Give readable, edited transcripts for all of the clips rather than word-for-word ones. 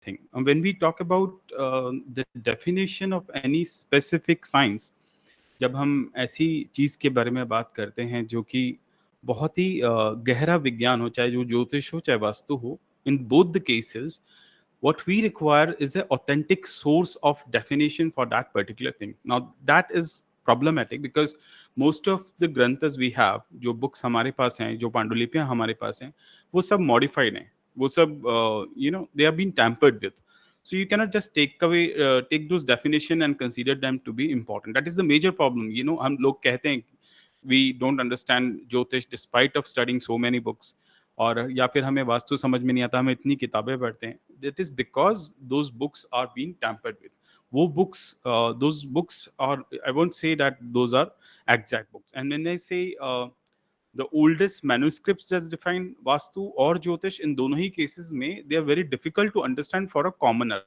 thing. And when we talk about the definition of any specific science, जब हम ऐसी चीज़ के बारे में बात करते हैं जो कि बहुत ही गहरा विज्ञान हो, चाहे जो ज्योतिष हो, चाहे वास्तु हो, in both the cases, what we require is an authentic source of definition for that particular thing. Now that is problematic because most of the granthas we have, जो books हमारे पास हैं, जो पांडुलिपियां हमारे पास हैं, वो सब modified हैं, वो सब they have been tampered with. So you cannot just take those definition and consider them to be important. That is the major problem. हम लोग कहते हैं we don't understand ज्योतिष despite of studying so many books, और या फिर हमें वास्तु समझ में नहीं आता, हम इतनी किताबें पढ़ते हैं. That is because those books are being tampered with. वो books, those books are, I won't say that those are exact books. And when I say the oldest manuscripts that define vastu or jyotish, in दोनों ही cases में they are very difficult to understand for a commoner.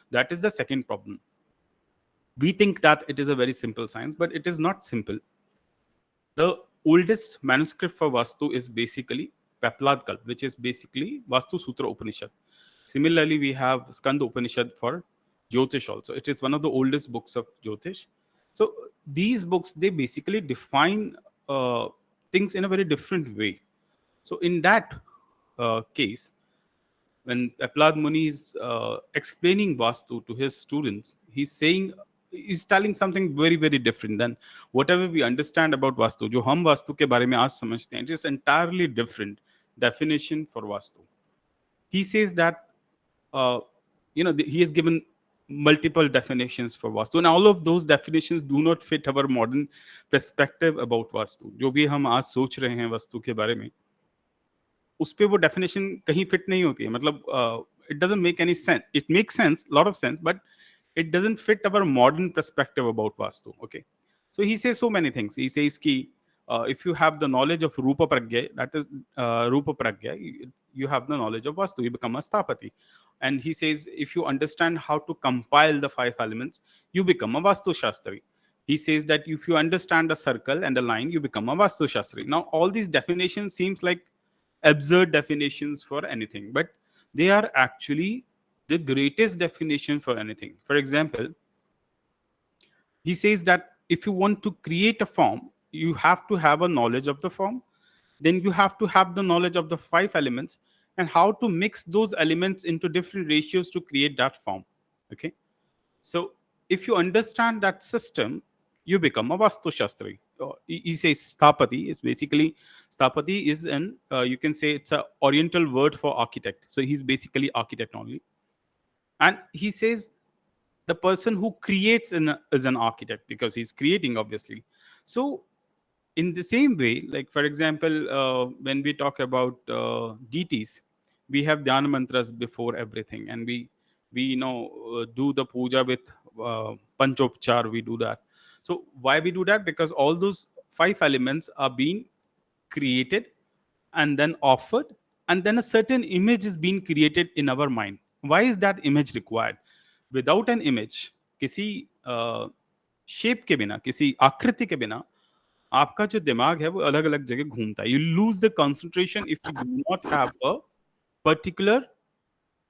That is the second problem. We think that it is a very simple science, but it is not simple. The oldest manuscript for vastu is basically Peplad Kalp, which is basically Vastu Sutra Upanishad. Similarly, we have Skanda Upanishad for Jyotish also. It is one of the oldest books of Jyotish. So these books, they basically define things in a very different way. So in that case, when Peplad Muni is explaining Vastu to his students, he's telling something very very different than whatever we understand about Vastu. जो हम वास्तु के बारे में आज समझते हैं, it is entirely different definition for Vastu. He says that he has given multiple definitions for Vastu, and all of those definitions do not fit our modern perspective about Vastu. जो भी हम आज सोच रहे हैं वास्तु के बारे में, उस पे वो डेफिनेशन कहीं फिट नहीं होती है. मतलब it doesn't make any sense. It make sense, lot of sense, but it doesn't fit our modern perspective about vastu. Okay, so he says so many things. He says ki if you have the knowledge of rupa pragya, that is rupa pragya, you have the knowledge of vastu, you become a sthapati. And he says if you understand how to compile the 5 elements, you become a vastu shastri. He says that if you understand a circle and a line, you become a vastu shastri. Now all these definitions seems like absurd definitions for anything, but they are actually the greatest definition for anything. For example, he says that if you want to create a form, you have to have a knowledge of the form. Then you have to have the knowledge of the 5 elements and how to mix those elements into different ratios to create that form. Okay, so if you understand that system, you become a vastu shastri. He says sthapati is basically, sthapati is an you can say it's a oriental word for architect. So he's basically architect only. And he says the person who creates is an architect because he's creating, obviously. So in the same way, like for example, when we talk about deities, we have dhyana mantras before everything, and we do the puja with panchopchar. We do that. So why we do that? Because all those 5 elements are being created and then offered, and then a certain image is being created in our mind. Why is that image required? Without an image, किसी shape के बिना, किसी आकृति के बिना, आपका जो दिमाग है वो अलग अलग जगह घूमता है. You lose the concentration if you do not have a particular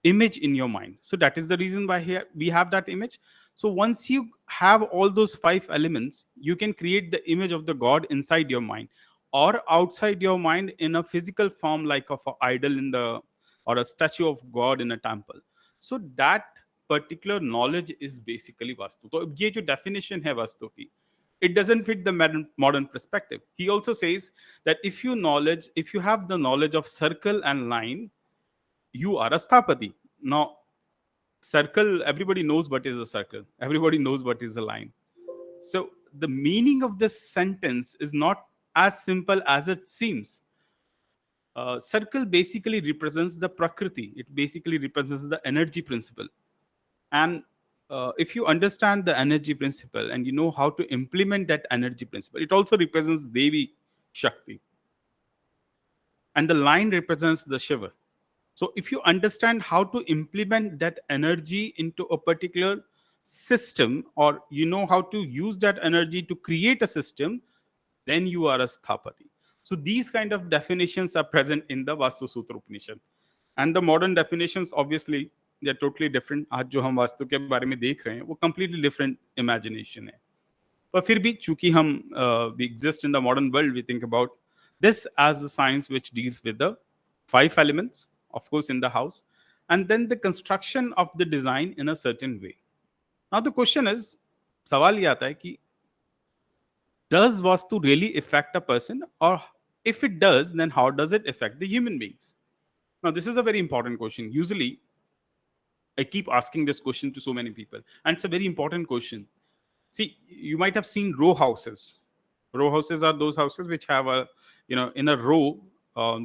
image in your mind. So that is the reason why here we have that image. So once you have all those 5 elements, you can create the image of the god inside your mind or outside your mind in a physical form, like of an idol in the, or a statue of god in a temple. So that particular knowledge is basically vastu. So ये जो definition है vastu की, it doesn't fit the modern perspective. He also says that if you have the knowledge of circle and line, you are a sthapati. Now, circle, everybody knows what is a circle. Everybody knows what is a line. So the meaning of this sentence is not as simple as it seems. Circle basically represents the prakriti. It basically represents the energy principle. And if you understand the energy principle and you know how to implement that energy principle, it also represents Devi Shakti. And the line represents the Shiva. So if you understand how to implement that energy into a particular system, or you know how to use that energy to create a system, then you are a sthapati. So these kind of definitions are present in the Vastu Sutra Upanishad. And the modern definitions, obviously, they are totally different. आज जो हम वास्तु के बारे में देख रहे हैं वो कंप्लीटली डिफरेंट इमेजिनेशन है। पर फिर भी चूंकि हम we exist in the modern world, we think about this as a science which deals with the five elements of course in the house, and then the construction of the design in a certain way. Now the question is, सवाल ये आता है कि does vastu really affect a person, or if it does, then how does it affect the human beings? Now this is a very important question. Usually I keep asking this question to so many people, and it's a very important question. See, you might have seen row houses. Row houses are those houses which have a, in a row.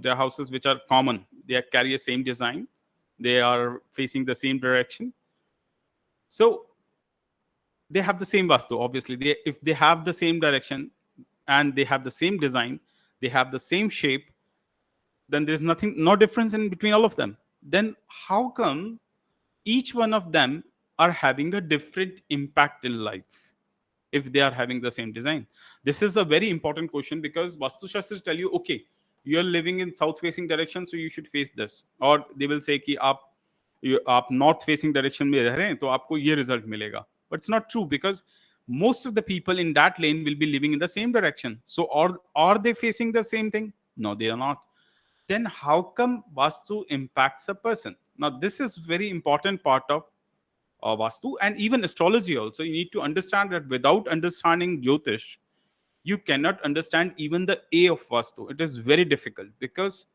They are houses which are common. They carry a same design. They are facing the same direction. So they have the same vastu. Obviously, if they have the same direction and they have the same design, they have the same shape, then there's nothing, no difference in between all of them. Then how come each one of them are having a different impact in life if they are having the same design? This is a very important question, because Vastu Shastras tell you, okay, you're living in south facing direction, so you should face this. Or they will say कि आप north facing direction में रह रहे हैं तो आपको ये result मिलेगा, but it's not true, because most of the people in that lane will be living in the same direction. So are they facing the same thing? No, they are not. Then how come vastu impacts a person? Now this is very important part of vastu, and even astrology also. You need to understand that without understanding jyotish, you cannot understand even the a of vastu. It is very difficult, because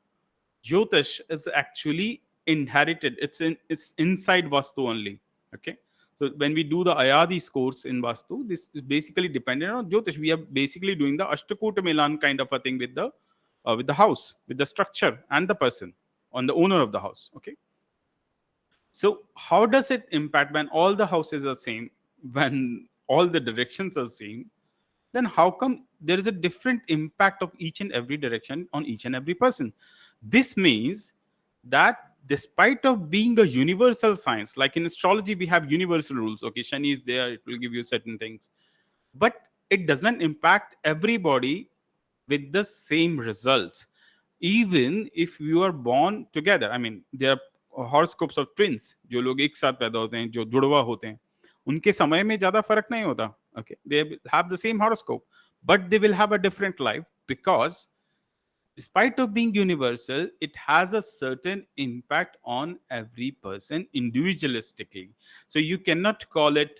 jyotish is actually inherited. It's inside vastu only. Okay, so when we do the ayadis course in vastu, this is basically dependent on jyotish. We are basically doing the ashtakuta milan kind of a thing with the house, with the structure and the person, on the owner of the house. Okay, so how does it impact when all the houses are same, when all the directions are same? Then how come there is a different impact of each and every direction on each and every person? This means that despite of being a universal science, like in astrology we have universal rules. Okay, shani is there, it will give you certain things, but it doesn't impact everybody with the same results. Even if you are born together, I mean, there are horoscopes of twins, जो लोग एक साथ पैदा होते हैं, जो जुड़वा होते हैं, उनके समय में ज्यादा फर्क नहीं होता. Okay, they have the same horoscope, but they will have a different life, because despite of being universal, it has a certain impact on every person individualistically. So you cannot call it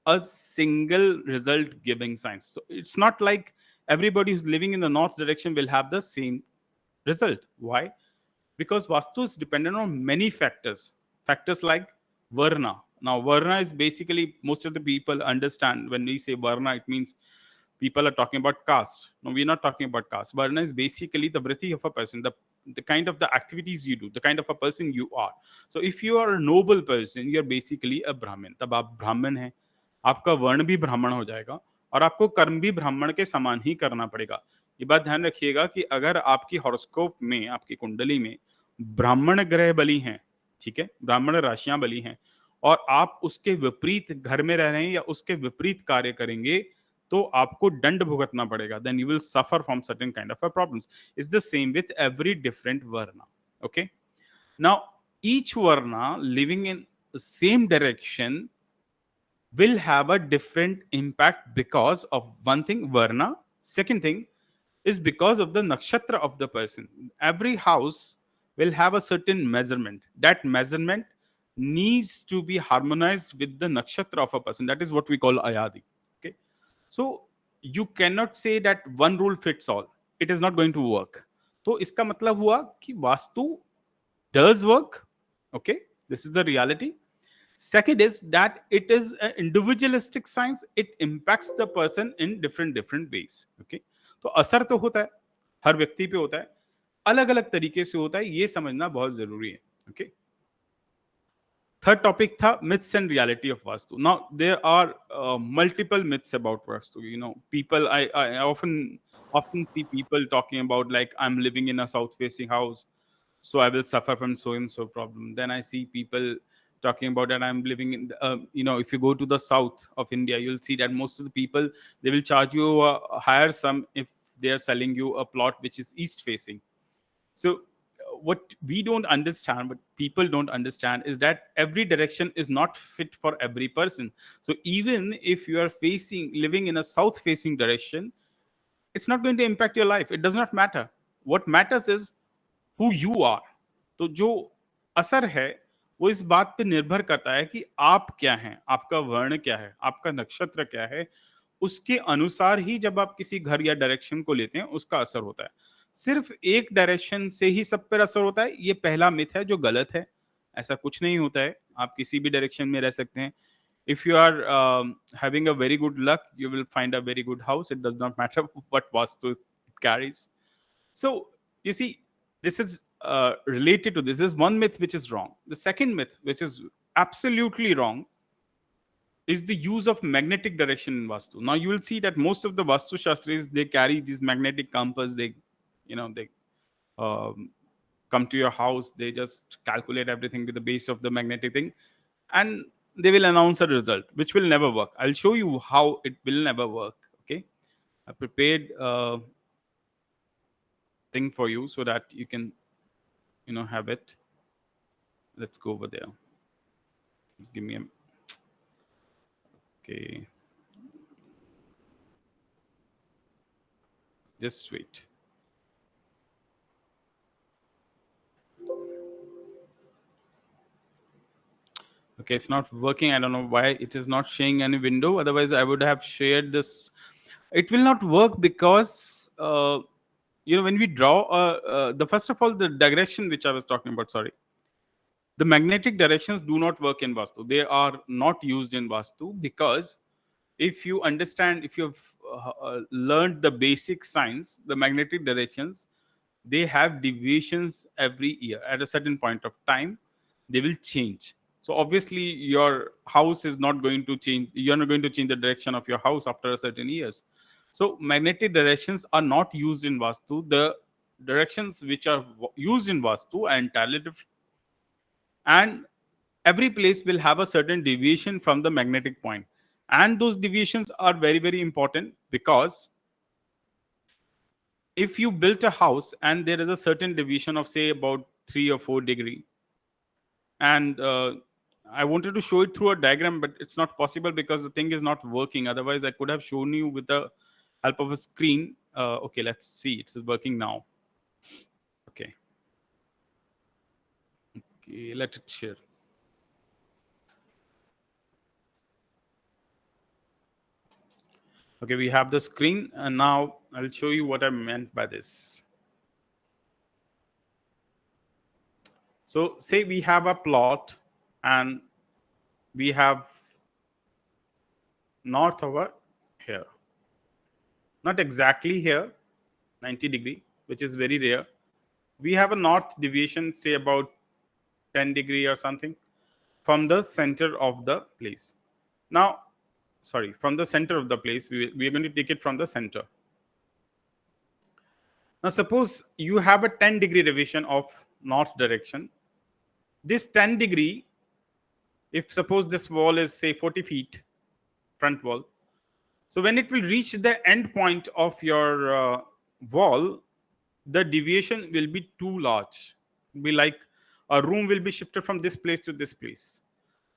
a single result giving science. So it's not like everybody who's living in the north direction will have the same result. Why? Because vastu is dependent on many factors. Factors like varna. Now varna is basically, most of the people understand when we say varna, it means people are talking about caste. No, we're not talking about caste. Varna is basically the vritti of a person, the kind of the activities you do, the kind of a person you are. So if you are a noble person, you're basically a brahmin. तब आप ब्राह्मण हैं, आपका वर्ण भी ब्राह्मण हो जाएगा, और आपको कर्म भी ब्राह्मण के समान ही करना पड़ेगा. ये बात ध्यान रखिएगा कि अगर आपकी हॉरोस्कोप में, आपकी कुंडली में ब्राह्मण ग्रह बली हैं, ठीक है, ब्राह्मण राशियां बली हैं, और आप उसके विपरीत घर में रह रहे हैं या उसके विपरीत कार्य करेंगे, तो आपको दंड भुगतना पड़ेगा. Then you will suffer from certain kind of problems. It's the same with every different varna. Okay, now each varna living in same direction will have a different impact because of one thing, varna. Second thing is because of the nakshatra of the person. Every house will have a certain measurement. That measurement needs to be harmonized with the nakshatra of a person. That is what we call ayadi. Okay, so you cannot say that one rule fits all. It is not going to work. तो इसका मतलब हुआ कि vastu does work. Okay, this is the reality. Second is that it is an individualistic science. It impacts the person in different ways. Okay, तो असर तो होता है, हर व्यक्ति पे होता है, अलग अलग तरीके से होता है, ये समझना बहुत जरूरी है. Okay, third topic था myths and reality of vastu. Now there are multiple myths about vastu. You know, people, I often see people talking about, like, I'm living in a south facing house, so I will suffer from so and so problem. Then I see people talking about that I'm living in, if you go to the south of India, you'll see that most of the people, they will charge you a higher sum if they are selling you a plot which is east facing. So what we don't understand, what people don't understand, is that every direction is not fit for every person. So even if you are facing living in a south facing direction, it's not going to impact your life. It does not matter. What matters is who you are. तो जो असर है वो इस बात पे निर्भर करता है कि आप क्या हैं, आपका वर्ण क्या है, आपका नक्षत्र क्या है। उसके अनुसार ही जब आप किसी घर या डायरेक्शन को लेते हैं उसका असर होता है। सिर्फ एक डायरेक्शन से ही सब पर असर होता है, ये पहला मिथ है जो गलत है। ऐसा कुछ नहीं होता है, आप किसी भी डायरेक्शन में रह सकते हैं। if you are having a very good luck, you will find a very good house. It does not matter what vastu it carries. So you see, this is related to this. This is one myth which is wrong. The second myth, which is absolutely wrong, is the use of magnetic direction in vastu. Now you will see that most of the vastu shastris, they carry these magnetic compass. They, they um, come to your house, they just calculate everything with the base of the magnetic thing, and they will announce a result which will never work. I'll show you how it will never work. Okay, I prepared a thing for you so that you can have it. Let's go over there. Just give me a okay. Just wait. Okay, it's not working. I don't know why it is not showing any window. Otherwise, I would have shared this. It will not work because when we draw the first of all, the digression which I was talking about. Sorry, the magnetic directions do not work in Vastu. They are not used in Vastu because if you understand, if you've learned the basic science, the magnetic directions, they have deviations every year. At a certain point of time, they will change. So obviously, your house is not going to change. You're not going to change the direction of your house after a certain years. So magnetic directions are not used in Vastu. The directions which are used in Vastu are entirely different, and every place will have a certain deviation from the magnetic point, and those deviations are very very important because if you built a house and there is a certain deviation of say about 3 or 4 degree, and I wanted to show it through a diagram, but it's not possible because the thing is not working. Otherwise I could have shown you with the help of a screen. Okay, let's see, it's working now. Okay, let it share. Okay, we have the screen, and now I'll show you what I meant by this. So say we have a plot and we have north over here, not exactly here, 90 degree, which is very rare. We have a north deviation, say about 10 degree or something, from the center of the place. Now, sorry, from the center of the place, we are going to take it from the center. Now, suppose you have a 10-degree deviation of north direction. This 10 degree, if suppose this wall is say 40 feet, front wall, so when it will reach the end point of your wall, the deviation will be too large. Be like a room will be shifted from this place to this place.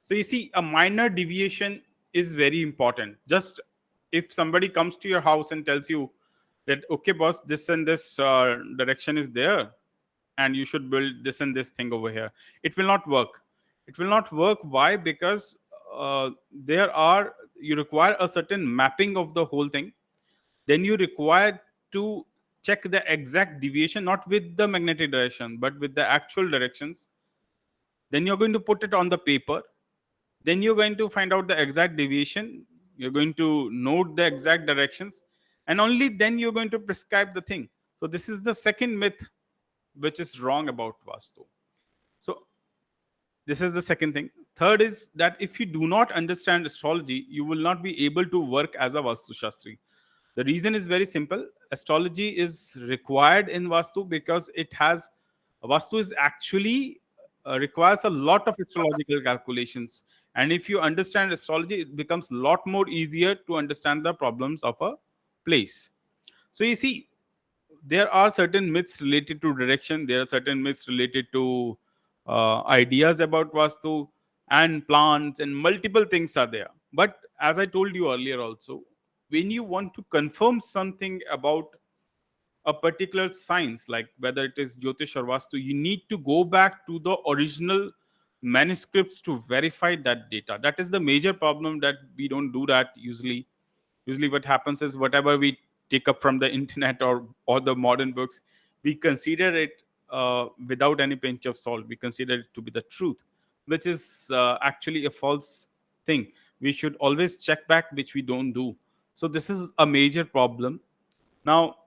So you see, a minor deviation is very important. Just if somebody comes to your house and tells you that, okay, boss, this and this direction is there, and you should build this and this thing over here, it will not work. It will not work. Why? Because you require a certain mapping of the whole thing. Then you require to check the exact deviation, not with the magnetic direction, but with the actual directions. Then you're going to put it on the paper. Then you're going to find out the exact deviation. You're going to note the exact directions, and only then you're going to prescribe the thing. So this is the second myth which is wrong about Vastu. So this is the second thing. Third is that if you do not understand astrology, you will not be able to work as a Vastu Shastri. The reason is very simple. Astrology is required in Vastu because Vastu is actually requires a lot of astrological calculations. And if you understand astrology, it becomes a lot more easier to understand the problems of a place. So you see, there are certain myths related to direction. There are certain myths related to ideas about vastu and plants, and multiple things are there. But as I told you earlier also, when you want to confirm something about a particular science, like whether it is Jyotish or Vastu, you need to go back to the original manuscripts to verify that data. That is the major problem, that we don't do that usually. Usually what happens is, whatever we take up from the internet or the modern books, we consider it without any pinch of salt. We consider it to be the truth, which is actually a false thing. We should always check back, which we don't do. So this is a major problem. Now,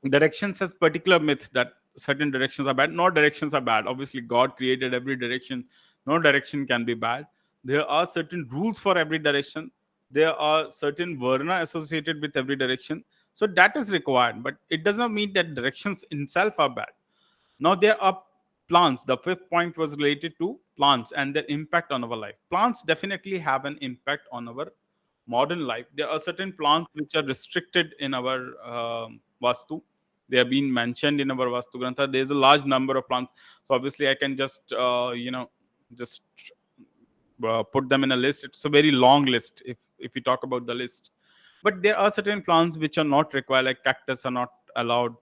directions has particular myth that certain directions are bad. No directions are bad. Obviously, God created every direction. No direction can be bad. There are certain rules for every direction. There are certain varna associated with every direction. So that is required, but it does not mean that directions itself are bad. Now there are plants. The fifth point was related to plants and their impact on our life. Plants definitely have an impact on our modern life. There are certain plants which are restricted in our vastu. They have been mentioned in our Vastu Grantha. There's a large number of plants. So obviously, I can just just put them in a list. It's a very long list if we talk about the list. But there are certain plants which are not required, like cactus are not allowed.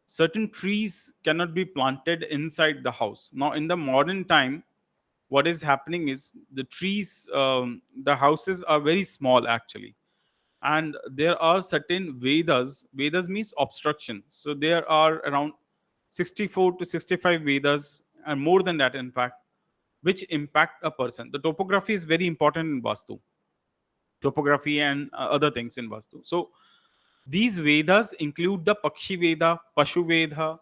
Certain trees cannot be planted inside the house. Now, in the modern time, what is happening is the trees, the houses are very small actually, and there are certain Vedas means obstruction. So there are around 64 to 65 Vedas, and more than that, in fact, which impact a person. The topography is very important in Vastu, topography and other things in Vastu. So these Vedas include the Pakshi Veda, Pashu Veda,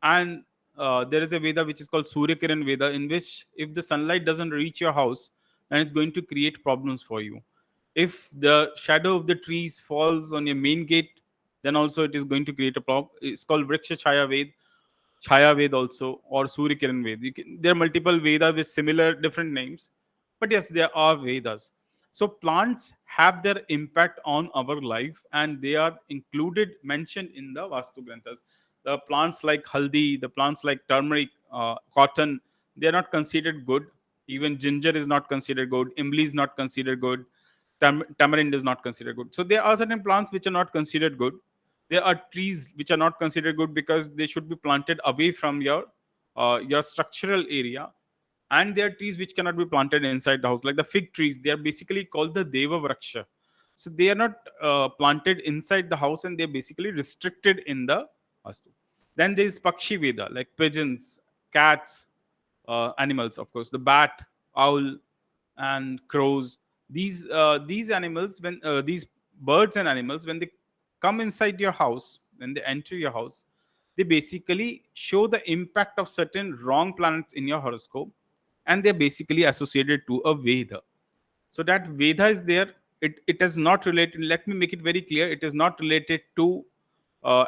and there is a Veda which is called Surya Kiran Veda, in which if the sunlight doesn't reach your house, then it's going to create problems for you. If the shadow of the trees falls on your main gate, then also it is going to create a problem. It's called Vriksha Chaya Ved, Chaya Ved also, or Surya Kiran Ved. There are multiple Vedas with similar different names, but yes, there are Vedas. So plants have their impact on our life, and they are included, mentioned in the Vastu Granthas. The plants like haldi, the plants like turmeric, cotton, they are not considered good. Even ginger is not considered good. Imli is not considered good. Tamarind is not considered good. So there are certain plants which are not considered good. There are trees which are not considered good because they should be planted away from your structural area, and there are trees which cannot be planted inside the house, like the fig trees. They are basically called the Deva Vraksha. So they are not planted inside the house, and they're basically restricted in the vastu. Then there is Pakshi Veda, like pigeons, cats, animals, of course, the bat, owl, and crows. These animals, when these birds and animals, when they come inside your house, when they enter your house, they basically show the impact of certain wrong planets in your horoscope, and they're basically associated to a Veda. So that Veda is there. It is not related. Let me make it very clear. It is not related to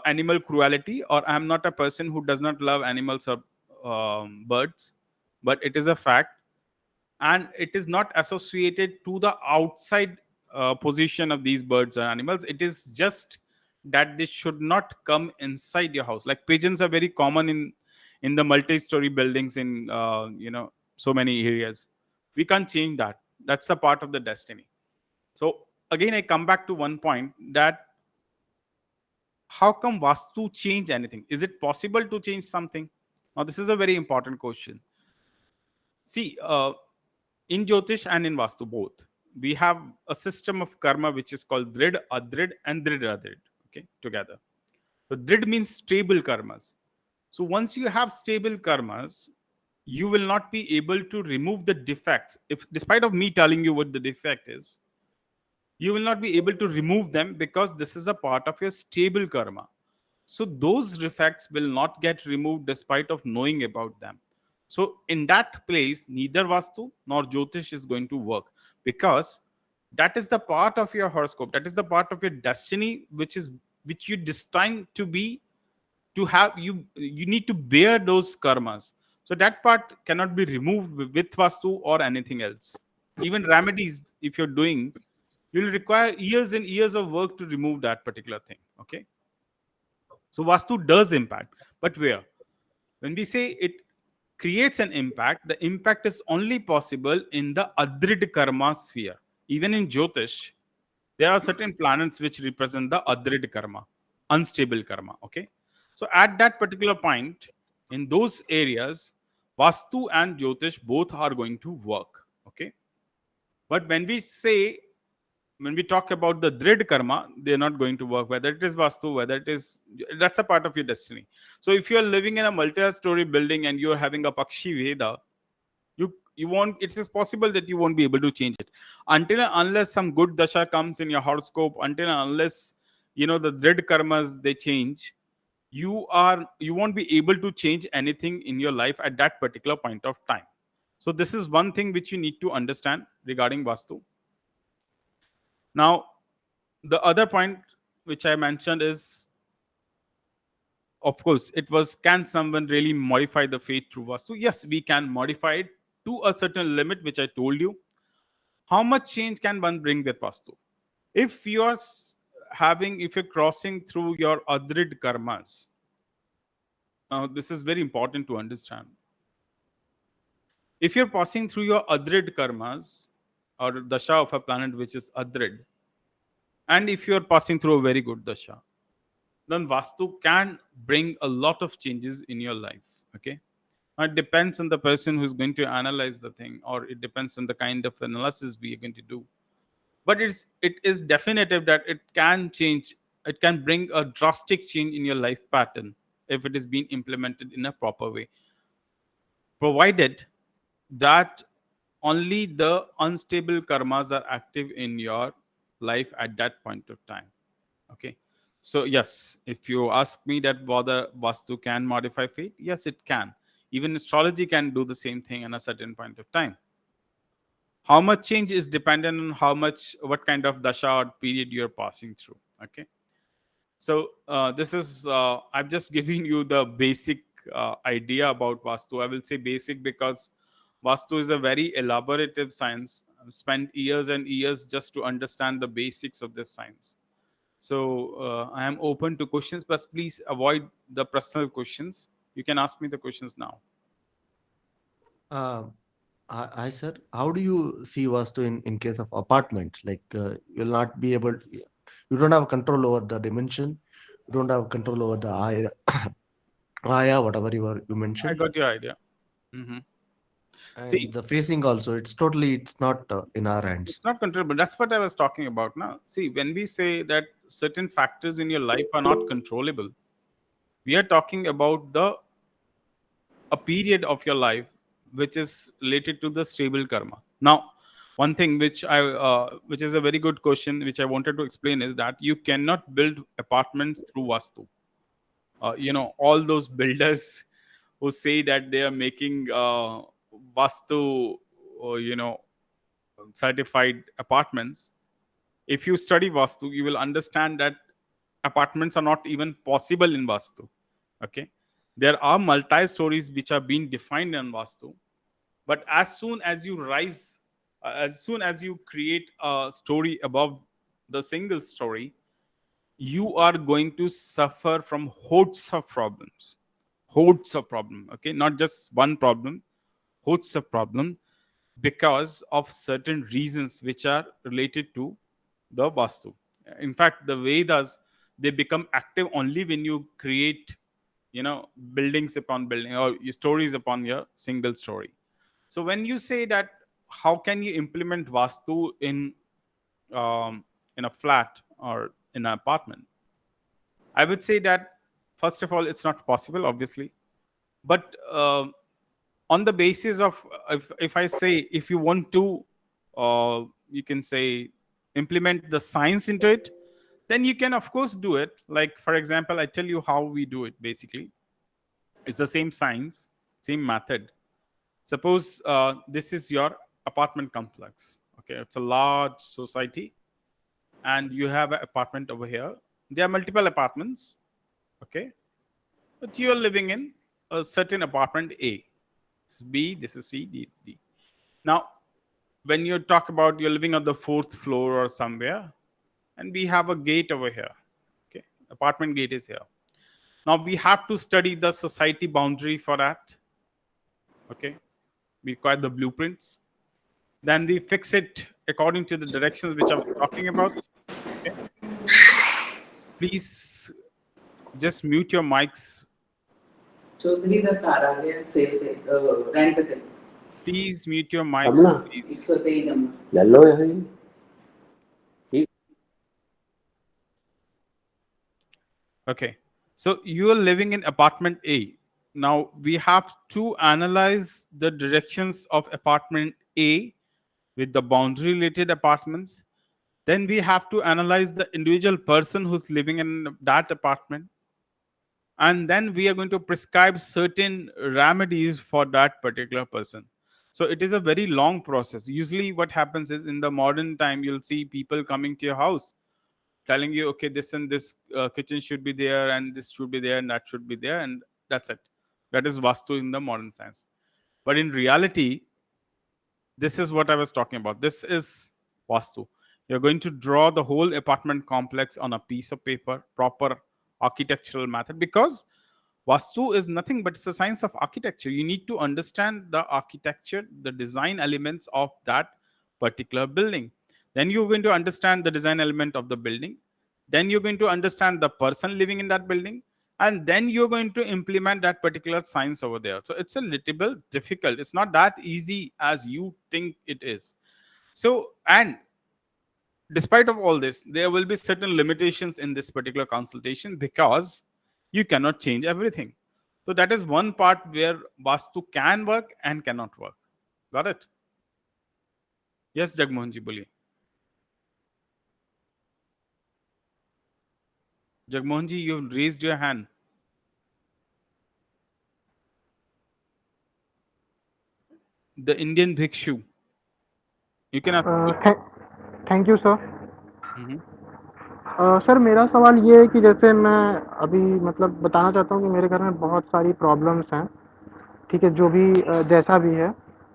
animal cruelty, or I'm not a person who does not love animals or birds, but it is a fact, and it is not associated to the outside position of these birds or animals. It is just that they should not come inside your house. Like pigeons are very common in the multi-story buildings in so many areas. We can't change that. That's a part of the destiny. So again, I come back to one point, that how come Vastu change anything? Is it possible to change something? Now this is a very important question. See, in Jyotish and in Vastu both, we have a system of karma which is called Drid, Adrid, and Drid Adrid. Okay, together. So Drid means stable karmas. So once you have stable karmas, you will not be able to remove the defects. If, despite of me telling you what the defect is, you will not be able to remove them because this is a part of your stable karma. So those defects will not get removed despite of knowing about them. So in that place, neither Vastu nor Jyotish is going to work, because that is the part of your horoscope. That is the part of your destiny, which you destined to be, to have. You need to bear those karmas. So that part cannot be removed with Vastu or anything else. Even remedies, if you're doing, you'll require years and years of work to remove that particular thing. Okay. So Vastu does impact, but where? When we say it creates an impact, the impact is only possible in the Adrid Karma sphere. Even in Jyotish, there are certain planets which represent the Adrid Karma, unstable karma. Okay. So at that particular point, in those areas, Vastu and Jyotish both are going to work. Okay. But when we talk about the Drid karma, they're not going to work, whether it is Vastu, whether it is, that's a part of your destiny. So if you're living in a multi-story building and you're having a Pakshi Veda, you won't, it is possible that you won't be able to change it until and unless some good dasha comes in your horoscope, until and unless the Drid karmas they change. You won't be able to change anything in your life at that particular point of time. So this is one thing which you need to understand regarding Vastu. Now, the other point which I mentioned is, of course, it was, can someone really modify the fate through Vastu? Yes, we can modify it to a certain limit, which I told you. How much change can one bring with Vastu? If you are if you're crossing through your Adrid karmas, now this is very important to understand. If you're passing through your Adrid karmas or dasha of a planet which is Adrid, and if you're passing through a very good dasha, then Vastu can bring a lot of changes in your life. Okay. Now, it depends on the person who's going to analyze the thing, or it depends on the kind of analysis we are going to do. But it is definitive that it can change. It can bring a drastic change in your life pattern if it is being implemented in a proper way, provided that only the unstable karmas are active in your life at that point of time. Okay. So yes, if you ask me that whether Vastu can modify fate, yes, it can. Even astrology can do the same thing in a certain point of time. How much change is dependent on what kind of dasha or period you're passing through. Okay. So this is I'm just giving you the basic idea about Vastu. I will say basic because Vastu is a very elaborative science. I've spent years and years just to understand the basics of this science. So I am open to questions, but please avoid the personal questions. You can ask me the questions now. Uh, I sir, how do you see Vastu in case of apartments? Like you'll not be able, you don't have control over the dimension, you don't have control over the aya, aya whatever you I mentioned, got your idea. Hmm. See, and the facing also. It's not in our hands. it's not controllable. That's what I was talking about now. See, when we say that certain factors in your life are not controllable, we are talking about the a period of your life which is related to the stable karma. Now, one thing which is a very good question which I wanted to explain is that you cannot build apartments through Vastu. All those builders who say that they are making Vastu, certified apartments. If you study Vastu, you will understand that apartments are not even possible in Vastu. Okay. There are multi stories which are being defined in Vastu, but as soon as you create a story above the single story, you are going to suffer from hordes of problem. Okay, not just one problem, hordes of problem, because of certain reasons which are related to the Vastu. In fact, the Vedas, they become active only when you create, buildings upon building, or stories upon your single story. So when you say that, how can you implement Vastu in a flat or in an apartment? I would say that, first of all, it's not possible, obviously. But on the basis of, if I say, if you want to, you can say, implement the science into it, then you can, of course, do it. Like, for example, I tell you how we do it basically. It's the same science, same method. Suppose this is your apartment complex. Okay, it's a large society, and you have an apartment over here. There are multiple apartments. Okay, but you are living in a certain apartment A. This is B, this is C, D, D. Now, when you talk about you're living on the fourth floor or somewhere, and we have a gate over here. Okay, apartment gate is here. Now we have to study the society boundary for that. Okay, we require the blueprints. Then we fix it according to the directions which I was talking about. Okay, please just mute your mics. Chaudhary दा घर आ गया cell ते rent ते Please mute your mics, Amna. please. 123 number ले लो यही Okay, so you are living in apartment A. Now we have to analyze the directions of apartment A with the boundary related apartments. Then we have to analyze the individual person who's living in that apartment. And then we are going to prescribe certain remedies for that particular person. So it is a very long process. Usually what happens is, in the modern time, you'll see people coming to your house telling you, okay, this and this kitchen should be there, and this should be there, and that should be there, and that's it. That is vastu in the modern sense. But in reality, this is what I was talking about. This is vastu. You're going to draw the whole apartment complex on a piece of paper, proper architectural method, because vastu is nothing but it's a science of architecture. You need to understand the architecture, the design elements of that particular building. Then you're going to understand the design element of the building. Then you're going to understand the person living in that building, and then you're going to implement that particular science over there. So it's a little bit difficult. It's not that easy as you think it is. So, and despite of all this, there will be certain limitations in this particular consultation, because you cannot change everything. So that is one part where vastu can work and cannot work. Got it? Yes, Jagmohan ji, boliye. Jagmohan ji, you raised your hand. The Indian Bhikshu. You can ask. Thank you sir. Mhm. Sir मेरा सवाल ये है कि जैसे मैं अभी मतलब बताना चाहता हूँ कि मेरे घर में बहुत सारी प्रॉब्लम्स हैं, ठीक है, जो भी जैसा भी है।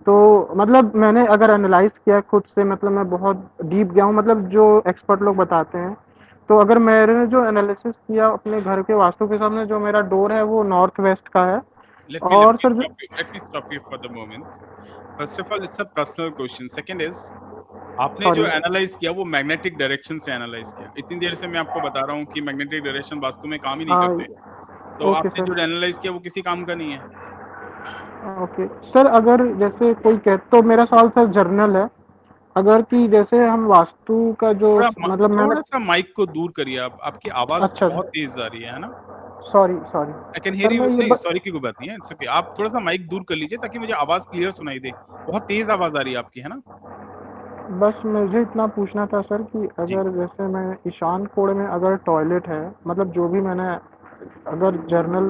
तो मतलब मैंने अगर एनालाइज किया खुद से, मतलब मैं बहुत डीप गया हूँ, मतलब जो एक्सपर्ट लोग बताते हैं, तो अगर मैंने जो एनालिसिस किया अपने घर के वास्तु के सामने, जो मेरा डोर है वो नॉर्थ वेस्ट का है। और sir Let me stop you for the moment. First of all, it's a personal question. Second is, आपने जो Sorry. एनालाइज किया वो मैग्नेटिक डायरेक्शन से एनालाइज किया। इतनी देर से मैं आपको बता रहा हूँ कि मैग्नेटिक डायरेक्शन वास्तु में काम ही नहीं करते। तो ओके आपने सर। जो एनालाइज किया वो किसी काम का नहीं है। ओके सर, अगर जैसे कोई कह, तो मेरा सवाल सर जर्नल है, अगर कि जैसे हम वास्तु का जो मतलब मैंने थोड़ा सा माइक को दूर करिए आप, आपकी आवाज अच्छा बहुत तेज आ रही है ना? Sorry I can hear sir, you. मैं ये नहीं, सॉरी की कोई बात नहीं है, इट्स ओके। आप थोड़ा सा माइक दूर कर लीजिए ताकि मुझे आवाज क्लियर सुनाई दे। बहुत तेज आवाज आ रही है आपकी, है ना? बस मुझे इतना पूछना था सर कि जी। अगर जैसे मैं ईशान कोण में अगर टॉयलेट है, मतलब जो भी मैंने अगर जर्नल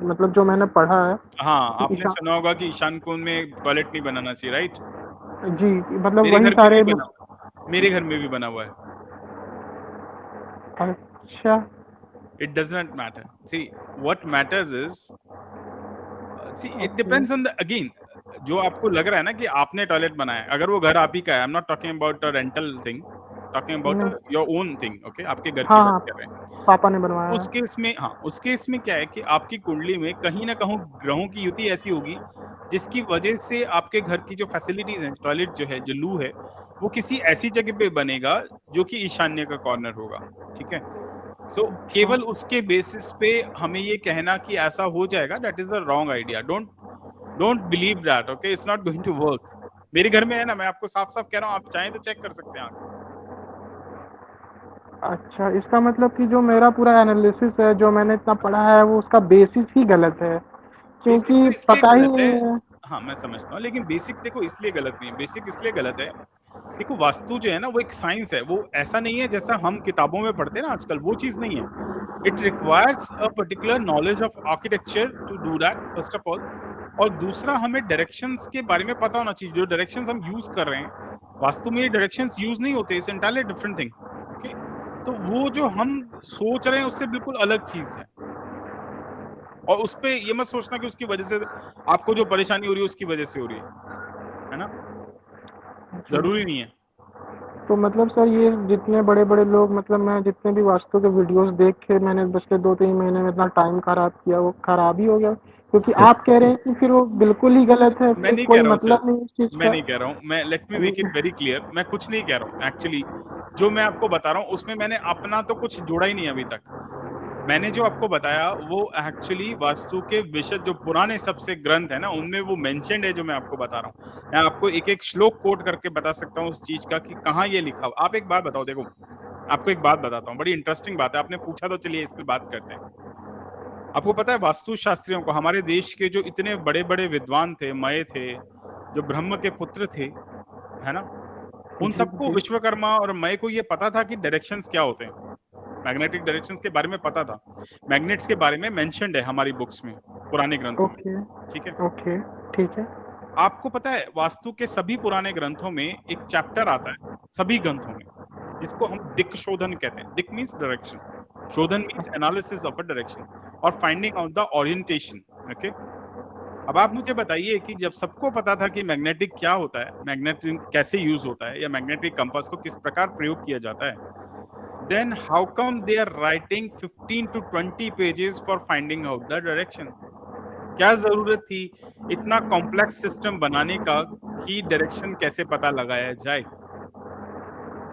मतलब जो मैंने पढ़ा है हाँ, कि आपने सुना होगा कि ईशान कोण में टॉयलेट नहीं बनाना चाहिए, राइट? जी, मतलब मेरे वही घर में सारे भी बना हुआ है। मेरे घर में भी बना हुआ है। अच्छा, It does not matter. See, what matters is, see, it okay depends on the, again, जो आपको लग रहा है ना कि आपने टॉयलेट बनाया है, अगर वो घर आप ही का है, I am not talking about a rental thing, talking about your own thing, okay? आपके घर की हाँ बात हाँ, कर रहे हैं। पापा ने बनवाया उस है। केस में, हाँ, उस केस में क्या है कि आपकी कुंडली में कहीं ना कहीं ग्रहों की युति ऐसी होगी जिसकी वजह से आपके घर की जो फैसिलिटीज हैं, टॉयलेट जो है, जो लू है, वो किसी ऐसी जगह पे बनेगा जो कि ईशान्य का कॉर्नर होगा। ठीक है? सो केवल उसके बेसिस पे हमें ये कहना कि ऐसा हो जाएगा, that is a wrong idea. Don't believe that, okay? It's not going to work. मेरे घर में है ना, मैं आपको साफ साफ कह रहा हूँ, आप चाहें तो चेक कर सकते हैं आके। अच्छा, इसका मतलब कि जो मेरा पूरा एनालिसिस है, जो मैंने इतना पढ़ा है, वो उसका बेसिस ही गलत है, बेसिक तो क्योंकि इसलिए पता ही गलत है। नहीं है। हाँ, मैं समझता हूँ, लेकिन बेसिक्स देखो इसलिए गलत नहीं है। बेसिक इसलिए गलत है, देखो वास्तु जो है ना वो एक साइंस है। वो ऐसा नहीं है जैसा हम किताबों में पढ़ते हैं ना आजकल, वो चीज नहीं है। It requires a particular knowledge of architecture to do that, first of all. और दूसरा, हमें डायरेक्शंस के बारे में पता होना चाहिए। जो डायरेक्शंस हम यूज कर रहे हैं, वास्तु में ये डायरेक्शंस यूज नहीं होते। It's entirely different thing, okay? तो वो जो हम सोच रहे हैं उससे बिल्कुल अलग चीज है। और उस पे ये मत सोचना कि उसकी वजह से आपको जो परेशानी हो रही है उसकी वजह से हो रही है ना? जरूरी नहीं है। तो मतलब सर ये जितने बड़े-बड़े लोग, मतलब मैं जितने भी वास्तु के वीडियोस देख के मैंने पिछले 2-3 महीने में इतना टाइम खराब किया, वो खराब ही हो गया। क्योंकि आप कह रहे हैं कि फिर वो बिल्कुल ही गलत है, मैं फिर नहीं कह कोई रहा हूँ सर, मतलब नहीं इस चीज़ मैं का। नहीं कह रहा हूँ, मैं लेट मी मेक लेकिन इट वेरी क्लियर, मैं कुछ नहीं कह रहा हूँ एक्चुअली। जो मैं आपको बता रहा हूँ उसमें मैंने अपना तो कुछ जोड़ा ही नहीं अभी तक। मैंने जो आपको बताया वो एक्चुअली वास्तु के विषय जो पुराने सबसे ग्रंथ है ना, उनमें वो मेंशन्ड है जो मैं आपको बता रहा हूँ। मैं आपको एक-एक श्लोक कोट करके बता सकता हूँ उस चीज़ का कि कहाँ ये लिखा हुआ। आप एक बात बताओ, देखो, आपको एक बात बताता हूँ, बड़ी इंटरेस्टिंग बात है, आपने पूछा तो चलिए इस पे बात करते हैं। आपको पता है वास्तु शास्त्रियों को, हमारे देश के जो इतने बड़े-बड़े विद्वान थे, मय थे, जो ब्रह्म के पुत्र थे, है ना? उन जी, सबको, जी। विश्वकर्मा और मय को ये पता था कि डायरेक्शंस क्या होते हैं। मैग्नेटिक डायरेक्शंस के बारे में पता था। मैग्नेट्स के बारे में मेंशन्ड है हमारी बुक्स में, पुराने ग्रंथों में, ओके, ठीक है? ओके, ठीक है। आपको पता है वास्तु के सभी पुराने ग्रंथों में एक चैप्टर आता है, सभी ग्रंथों में, जिसको हम दिक् शोधन कहते हैं। दिक् मीन्स डायरेक्शन, शोधन means analysis of a direction और finding out the orientation, okay? अब आप मुझे बताइए कि जब सबको पता था कि मैग्नेटिक क्या होता है, मैग्नेटिक कैसे यूज़ होता है या मैग्नेटिक कंपास को किस प्रकार प्रयोग किया जाता है, then how come they are writing 15 to 20 pages for finding out the direction? क्या ज़रूरत थी इतना कॉम्प्लेक्स सिस्टम बनाने का कि डायरेक्शन कैसे पता लगाया जाए?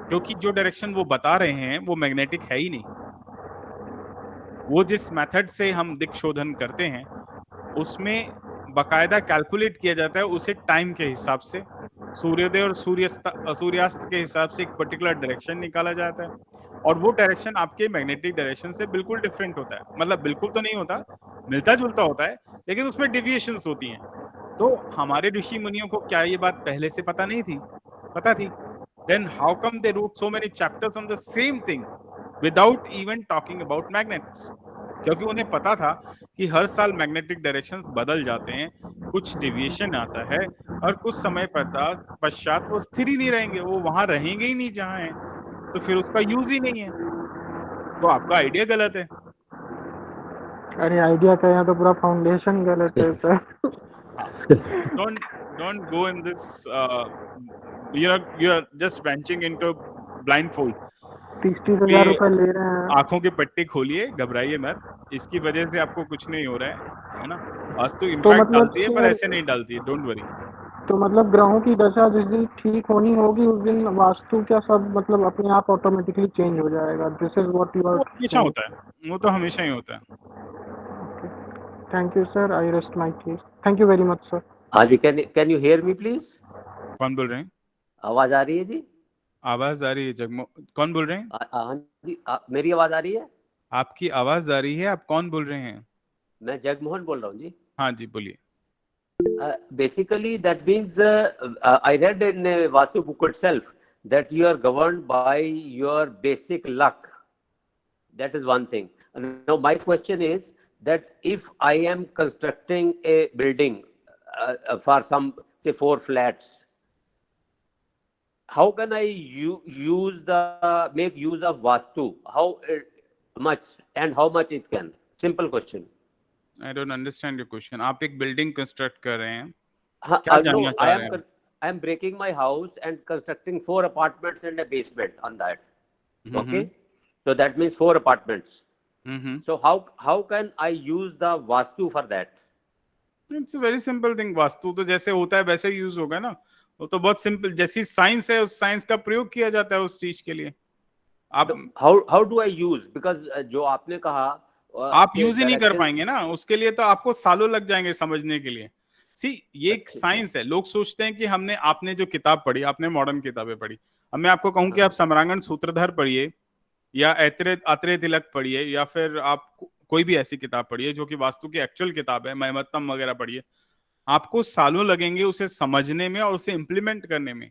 क्योंकि जो डायरेक्शन वो बता रहे हैं, वो मैग्नेटिक है ही नहीं। वो जिस मेथड से हम दिक् शोधन करते हैं, उसमें बाकायदा कैलकुलेट किया जाता है उसे टाइम के हिसाब से, सूर्योदय और सूर्यास्त के हिसाब से एक पर्टिकुलर डायरेक्शन निकाला जाता है और वो डायरेक्शन आपके मैग्नेटिक डायरेक्शन से बिल्कुल डिफरेंट होता है। मतलब बिल्कुल तो नहीं होता, मिलता-जुलता होता है, लेकिन उसमें डेविएशंस होती हैं। तो हमारे ऋषि मुनियों को क्या ये बात पहले से पता नहीं थी? पता थी। Then how come they wrote so many chapters on the same thing without even talking about magnets? क्योंकि उन्हें पता था कि हर साल मैग्नेटिक डायरेक्शंस बदल जाते हैं, कुछ डेविएशन आता है और कुछ समय पश्चात वो स्थिर ही नहीं रहेंगे, वो वहाँ रहेंगे ही नहीं जहाँ हैं, तो फिर उसका यूज़ ही नहीं है। तो आपका आइडिया गलत है। अरे आइडिया क्या, यहाँ तो पूरा फाउंडेशन गलत है सर। हाँ, don't don't go in this you are just venturing into blindfold. 30-30 इस हज़ार पे रुपए ले रहे हैं। आँखों के पट्टे खोलिए, घबराइए मत, इसकी वजह से आपको कुछ नहीं हो रहा है ना? वास्तु तो इम्पैक्ट मतलब डालती है पर ऐसे नहीं डालती है, डोंट वरी। तो मतलब ग्रहों की दशा जिस दिन ठीक होनी होगी उस दिन वास्तु क्या सब मतलब अपने आप ऑटोमेटिकली चेंज हो जाएगा। This is what you are वो हमेशा सेइंग। होता है, वो तो हमेशा ही होता है। Thank you sir, I rest my case. Thank you very much sir. हाँ जी, can you hear me please? कौन बोल रहे हैं? आवाज आ रही है जी? आवाज़ आ रही है कौन बोल रहे हैं? हाँ जी, मेरी आवाज आ रही है? आपकी आवाज़ आ रही है, आप कौन बोल रहे हैं? मैं जगमोहन बोल रहा हूँ जी। हाँ जी, बोलिए। Basically that means I read in Vastu book itself that you are governed by your basic luck. That is one thing. Now my question is that if I am constructing a building for some say 4 flats, how can I make use of Vastu? How much and how much it can? Simple question. I don't understand your question. आप एक building construct कर रहे हैं, क्या No, जानना चाह रहे हैं? I am breaking my house and constructing 4 apartments and a basement on that. Okay, so that means 4 apartments. So how can I use the Vastu for that? It's a very simple thing. Vastu तो जैसे होता है वैसे ही use होगा ना। वो तो बहुत सिंपल, जैसी साइंस है उस साइंस का प्रयोग किया जाता है उस चीज के लिए। आप how do I use? Because जो आपने कहा आप यूज ही नहीं कर पाएंगे ना, उसके लिए तो आपको सालों लग जाएंगे समझने के लिए। सी, ये एक साइंस है। लोग सोचते हैं कि आपने जो किताब पढ़ी, आपने मॉडर्न किताबें पढ़ी। अब मैं आपको कहूं कि आप सम्रांगण सूत्रधार पढ़िए या अत्रेय तिलक पढ़िए या फिर आप कोई भी ऐसी किताब पढ़िए जो कि वास्तु की एक्चुअल किताब है, महमत्तम वगैरह पढ़िए, आपको सालों लगेंगे उसे समझने में और उसे इम्प्लीमेंट करने में।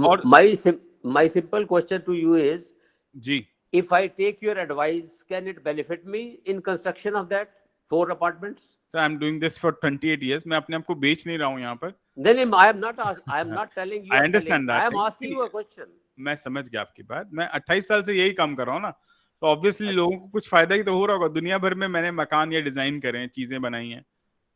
और my simple question to you is जी, if I take your advice, can it benefit me in construction of that 4 apartments? Sir I am doing this for 28 years। मैं अपने आप को बेच नहीं रहा हूं यहाँ पर। Then I am not telling you I are understand selling. that I am thing. asking you a question. मैं समझ गया आपकी बात। मैं 28 साल से यही काम कर रहा हूँ ना, तो ऑब्वियसली लोगों को कुछ फायदा ही तो हो रहा होगा। दुनिया भर में मैंने मकान या डिजाइन करे हैं, चीजें बनाई हैं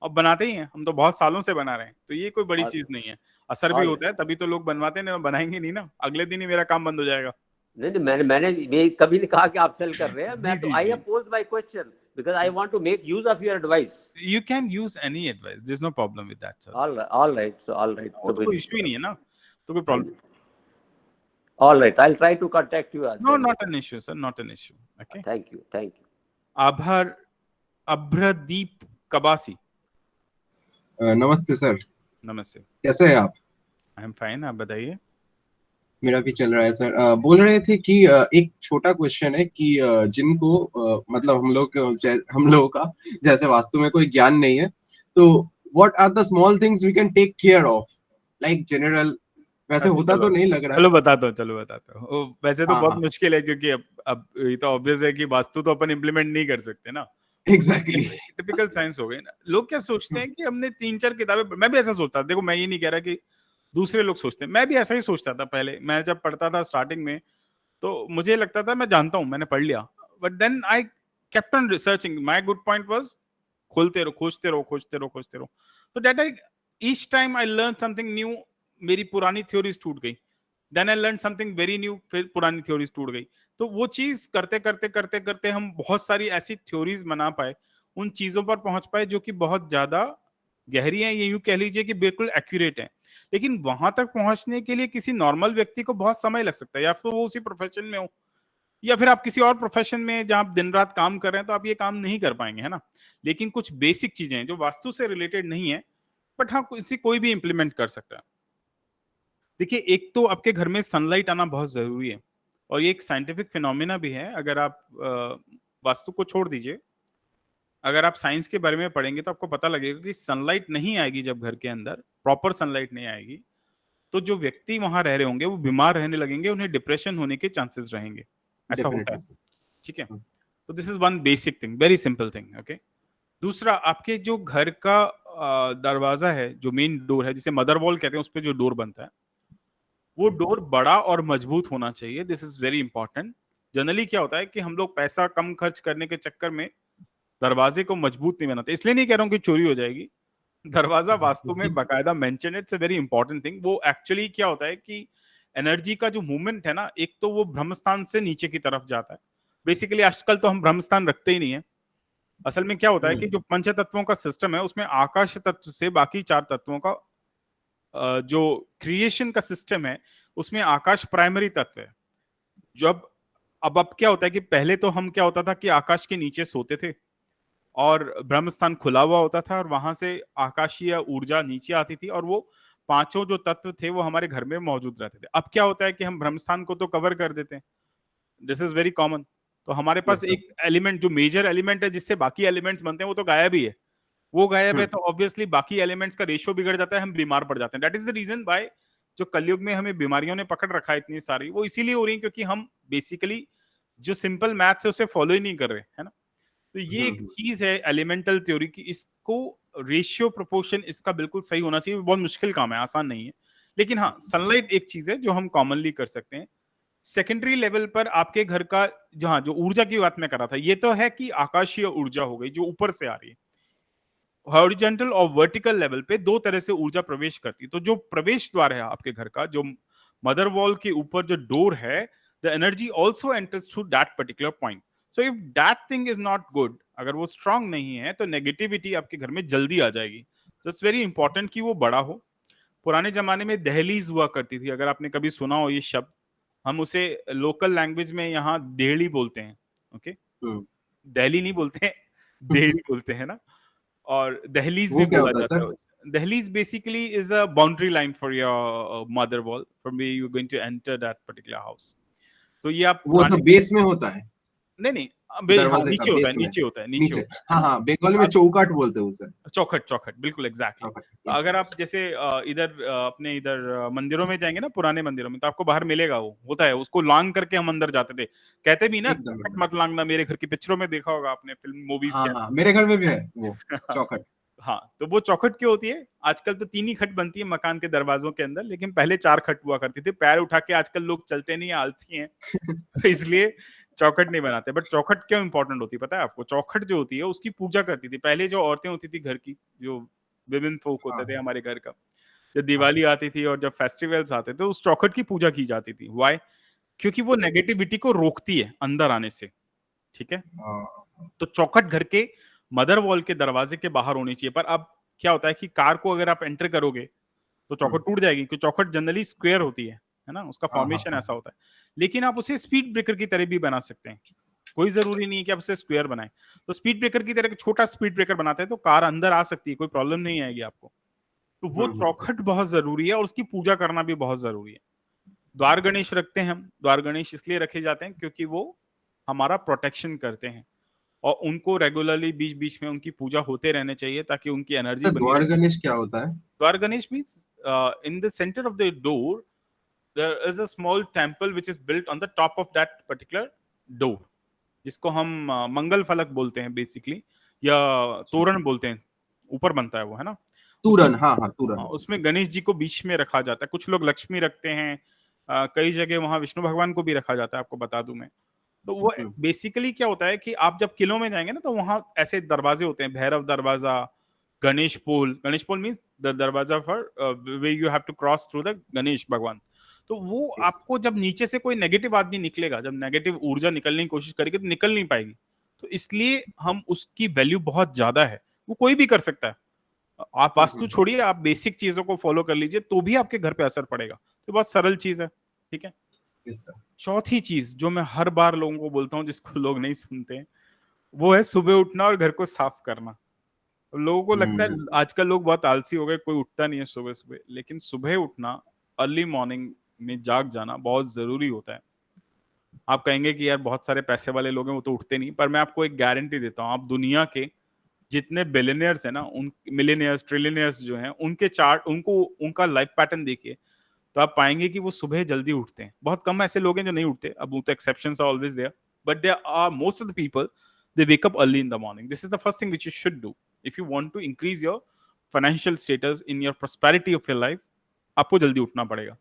और बनाते ही हैं। हम तो बहुत सालों से बना रहे हैं, तो ये कोई बड़ी चीज नहीं है। असर भी All होता है, तभी तो लोग बनवाते हैं, नहीं बनाएंगे नहीं ना, अगले दिन ही मेरा काम बंद हो जाएगा। नहीं, मैं कभी नहीं कहा कि आप सेल कर रहे हैं। जी मैं तो जी आई जी, have posed my question because I want to make use of your advice. You can use any advice, there is no problem with that sir. All right, वो तो तो कोई इशू ही नहीं है ना, तो कोई problem. All right, I will try to contact you no, then. Not an issue sir, not an issue. Okay, thank you. आभार। अभ्रदीप कबासी, नमस्ते सर, नमस्ते। कैसे हैं आप? आई एम फाइन, आप बताइए। मेरा भी चल रहा है सर। बोल रहे थे कि एक छोटा क्वेश्चन है कि जिनको मतलब हम लोगों का जैसे वास्तु में कोई ज्ञान नहीं है, तो what are the small things we can take care of, like general, वैसे अच्छा, होता चलो तो नहीं लग रहा है। चलो बताता हूँ, चलो बताता हूँ। वैसे तो हाँ बहुत हाँ, मुश्किल है, क्योंकि अब ये तो ऑब्वियस है कि वास्तु तो अपन इम्प्लीमेंट नहीं कर सकते ना। एग्जैक्टली। टिपिकल साइंस हो गई ना। लोग क्या सोचते हैं कि हमने 3-4 किताबें, मैं भी ऐसा सोचता था, देखो मैं ये नहीं कह रहा कि दूसरे लोग सोचते हैं, मैं भी ऐसा ही सोचता था पहले। मैं जब पढ़ता था स्टार्टिंग में, तो मुझे लगता था मैं जानता हूँ, मैंने पढ़ लिया, but then I kept on researching. My good point was खोलते रहो, खोजते रहो। तो that I, each time I learn something new, मेरी पुरानी थ्योरीज टूट गई। Then I learn something very new, फिर पुरानी थ्योरीज टूट गई। तो वो चीज करते करते हम बहुत सारी ऐसी थ्योरीज बना पाए, उन चीजों पर पहुंच पाए जो कि बहुत ज्यादा गहरी है, ये यूं कह लीजिए कि बिल्कुल एक्यूरेट है। लेकिन वहां तक पहुंचने के लिए किसी नॉर्मल व्यक्ति को बहुत समय लग सकता है, या फिर वो उसी प्रोफेशन में हो, या फिर आप किसी और प्रोफेशन में जहां आप दिन रात काम कर रहे हैं, तो आप ये काम नहीं कर पाएंगे, है ना। लेकिन कुछ बेसिक चीजें हैं जो वास्तु से रिलेटेड नहीं है, बट हाँ इसे कोई भी इंप्लीमेंट कर सकता है। देखिए, एक तो आपके घर में सनलाइट आना बहुत जरूरी है, और ये एक साइंटिफिक फिनोमिना भी है। अगर आप वास्तु को छोड़ दीजिए, अगर आप साइंस के बारे में पढ़ेंगे तो आपको पता लगेगा कि सनलाइट नहीं आएगी जब घर के अंदर, प्रॉपर सनलाइट नहीं आएगी, तो जो व्यक्ति वहां रह रहे होंगे वो बीमार रहने लगेंगे, उन्हें डिप्रेशन होने के चांसेस रहेंगे। ऐसा होता है, डेफिनेटली सर। ठीक है। तो this is one basic thing, very simple thing, okay. दूसरा, आपके जो घर का दरवाजा है, जो मेन डोर है, जिसे मदर वॉल कहते हैं, उस पर जो डोर बनता है, वो डोर बड़ा और मजबूत होना चाहिए। This is very important. Generally क्या होता है कि हम लोग पैसा कम खर्च करने के चक्कर में दरवाजे को मजबूत नहीं बनाते। इसलिए नहीं कह रहा हूँ कि चोरी हो जाएगी, दरवाजा वास्तु में बाकायदा mention, it's a very important thing. वो एक्चुअली क्या होता है कि एनर्जी का जो मूवमेंट है ना, एक तो वो ब्रह्मस्थान से नीचे की तरफ जाता है। बेसिकली आजकल तो हम ब्रह्मस्थान रखते ही नहीं है। असल में क्या होता है कि जो पंच तत्वों का सिस्टम है, उसमें आकाश तत्व से बाकी 4 तत्वों का जो क्रिएशन का सिस्टम है, उसमें आकाश प्राइमरी तत्व है। जब अब क्या होता है कि पहले तो हम क्या होता था कि आकाश के नीचे सोते थे, और ब्रह्मस्थान खुला हुआ होता था, और वहां से आकाशीय ऊर्जा नीचे आती थी, और वो पांचों जो तत्व थे वो हमारे घर में मौजूद रहते थे। अब क्या होता है कि हम ब्रह्मस्थान को तो कवर कर देते हैं, दिस इज वेरी कॉमन। तो हमारे पास यस सर। एक एलिमेंट, जो मेजर एलिमेंट है जिससे बाकी एलिमेंट्स बनते हैं, वो तो गायब ही है। वो गायब है, तो ऑब्वियसली बाकी एलिमेंट्स का रेशियो बिगड़ जाता है, हम बीमार पड़ जाते हैं। That is the reason why जो कलयुग में हमें बीमारियों ने पकड़ रखा है इतनी सारी, वो इसीलिए हो रही है क्योंकि हम बेसिकली जो सिंपल मैथ्स है उसे फॉलो ही नहीं कर रहे, है ना। तो ये एक चीज है एलिमेंटल थ्योरी की, इसको रेशियो प्रोपोर्शन इसका बिल्कुल सही होना चाहिए। बहुत मुश्किल काम है, आसान नहीं है। लेकिन हाँ, सनलाइट एक चीज है जो हम कॉमनली कर सकते हैं। सेकेंडरी लेवल पर आपके घर का जहां जो ऊर्जा की बात मैं कर रहा था, ये तो है कि आकाशीय ऊर्जा हो गई जो ऊपर से आ रही है। हॉरिजेंटल और वर्टिकल लेवल पे दो तरह से ऊर्जा प्रवेश करती है। तो जो प्रवेश द्वार है आपके घर का, जो मदर वॉल के ऊपर जो डोर है, the energy also enters through that particular point. So if that thing is not good, अगर वो स्ट्रांग नहीं है, तो नेगेटिविटी आपके घर में जल्दी आ जाएगी। सो इट्स वेरी इंपॉर्टेंट कि वो बड़ा हो। पुराने जमाने में दहलीज हुआ करती थी, अगर आपने कभी सुना हो ये शब्द। हम उसे लोकल लैंग्वेज में यहाँ देहली बोलते हैं, ओके। दिल्ली नहीं बोलते हैं, देहली बोलते हैं ना। और दहलीज भी वो क्या बोला होता है जाता सर? है। दहलीज basically is a boundary line for your mother wall, from where you are going to enter that particular house. तो ये आप वो तो पुराने, बेस में होता है, नहीं, हाँ दरवाजे का नीचे होता है, बेस में, नीचे नीचे। होता है। हाँ हाँ, बंगाली में चौकाट बोलते हैं उसे। चौखट, चौखट, बिल्कुल एग्जैक्टली। चौखट, तो यस अगर यस। आप जैसे इधर अपने इधर मंदिरों में जाएंगे ना, पुराने मंदिरों में, तो आपको बाहर मिलेगा, वो होता है, उसको लांग करके हम अंदर जाते थे। कहते भी ना, एकदम चौखट एकदम। मत लांगना, मेरे घर की पिक्चरों में देखा होगा आपने, फिल्म मूवीज हाँ के हाँ, मेरे घर में भी है वो अंदर। चौखट। हाँ, तो वो चौखट क्यों होती है? आजकल तो 3 ही खट बनती है मकान के दरवाजों के अंदर, लेकिन पहले 4 खट हुआ करती थी। पैर उठा के आजकल लोग चलते नहीं है, आलसी हैं, तो इसलिए चौखट नहीं बनाते। बट चौखट क्यों इंपॉर्टेंट होती है पता है आपको? चौखट जो होती है उसकी पूजा करती थी पहले जो औरतें होती थी घर की, जो विमेन फोक होते थे हाँ हमारे घर का, जब दिवाली आती थी और जब फेस्टिवल्स आते थे, उस चौखट की पूजा की जाती थी। व्हाई? क्योंकि वो नेगेटिविटी को रोकती है अंदर आने से, ठीक है? हाँ, तो चौखट घर के मदर वॉल के दरवाजे के बाहर होनी चाहिए। पर अब क्या होता है कि कार को अगर आप एंटर करोगे तो चौखट टूट जाएगी, क्योंकि चौखट जनरली स्क्वायर होती है ना? उसका हाँ, फॉर्मेशन हाँ, ऐसा होता है। लेकिन आप उसे स्पीड ब्रेकर की तरह भी बना सकते हैं। कोई जरूरी नहीं है कि आप उसे स्क्वायर बनाएं। तो स्पीड ब्रेकर की तरह छोटा स्पीड ब्रेकर बनाते हैं तो कार अंदर आ सकती है, कोई प्रॉब्लम नहीं आएगी आपको। तो वो चौखट बहुत जरूरी है और उसकी पूजा करना भी बहुत जरूरी है। द्वार गणेश रखते हैं हम। द्वार गणेश इसलिए रखे जाते हैं क्योंकि वो हमारा प्रोटेक्शन करते हैं और उनको रेगुलरली बीच बीच में उनकी पूजा होते रहने चाहिए ताकि उनकी एनर्जी सर बनी द्वार रहे। गणेश क्या होता है? द्वार Ganesh means in the centre of the door there is a small temple which is built on the top of that particular door, जिसको हम मंगल फलक बोलते हैं बेसिकली, या तोरण बोलते हैं। ऊपर बनता है वो, है ना? उसके तूरन, हाँ हाँ तूरन। उसमें गणेश जी को बीच में रखा जाता है। कुछ लोग लक्ष्मी रखते हैं, कई जगह वहां विष्णु भगवान को भी रखा जाता है, आपको बता दूं मैं। तो वो बेसिकली क्या होता है कि आप जब किलों में जाएंगे ना तो वहां ऐसे दरवाजे होते हैं, भैरव दरवाजा, गणेश पोल। गणेश पोल मीन्स द दरवाजा for way you have to cross through the Ganesh भगवान। तो वो Yes. आपको जब नीचे से कोई नेगेटिव आदमी निकलेगा, जब नेगेटिव ऊर्जा निकलने की कोशिश करेगी तो निकल नहीं पाएगी। तो इसलिए हम उसकी वैल्यू बहुत ज्यादा है। वो कोई भी कर सकता है। आप वास्तु छोड़िए, आप बेसिक चीजों को फॉलो कर लीजिए तो भी आपके घर पे असर पड़ेगा। तो बहुत सरल चीज है, ठीक है? Yes, sir. चौथी चीज जो मैं हर बार लोगों को बोलता हूँ, जिसको लोग नहीं सुनते हैं, वो है सुबह उठना और घर को साफ करना। लोगों को लगता है आजकल लोग बहुत आलसी हो गए, कोई उठता नहीं है सुबह सुबह। लेकिन सुबह उठना, अर्ली मॉर्निंग में जाग जाना बहुत जरूरी होता है। आप कहेंगे कि यार बहुत सारे पैसे वाले लोग हैं वो तो उठते नहीं, पर मैं आपको एक गारंटी देता हूँ, आप दुनिया के जितने बिलियनियर्स हैं ना, उन मिलियनियर्स ट्रिलियनियर्स जो हैं, उनके चार्ट, उनको उनका लाइफ पैटर्न देखिए तो आप पाएंगे कि वो सुबह जल्दी उठते हैं। बहुत कम ऐसे लोग हैं जो नहीं उठते, अब वो तो exceptions are always there, but there are most of the people, they wake up early in the morning. This is the first thing which you should do if you want to increase your financial status in your prosperity of your life. आपको जल्दी उठना पड़ेगा।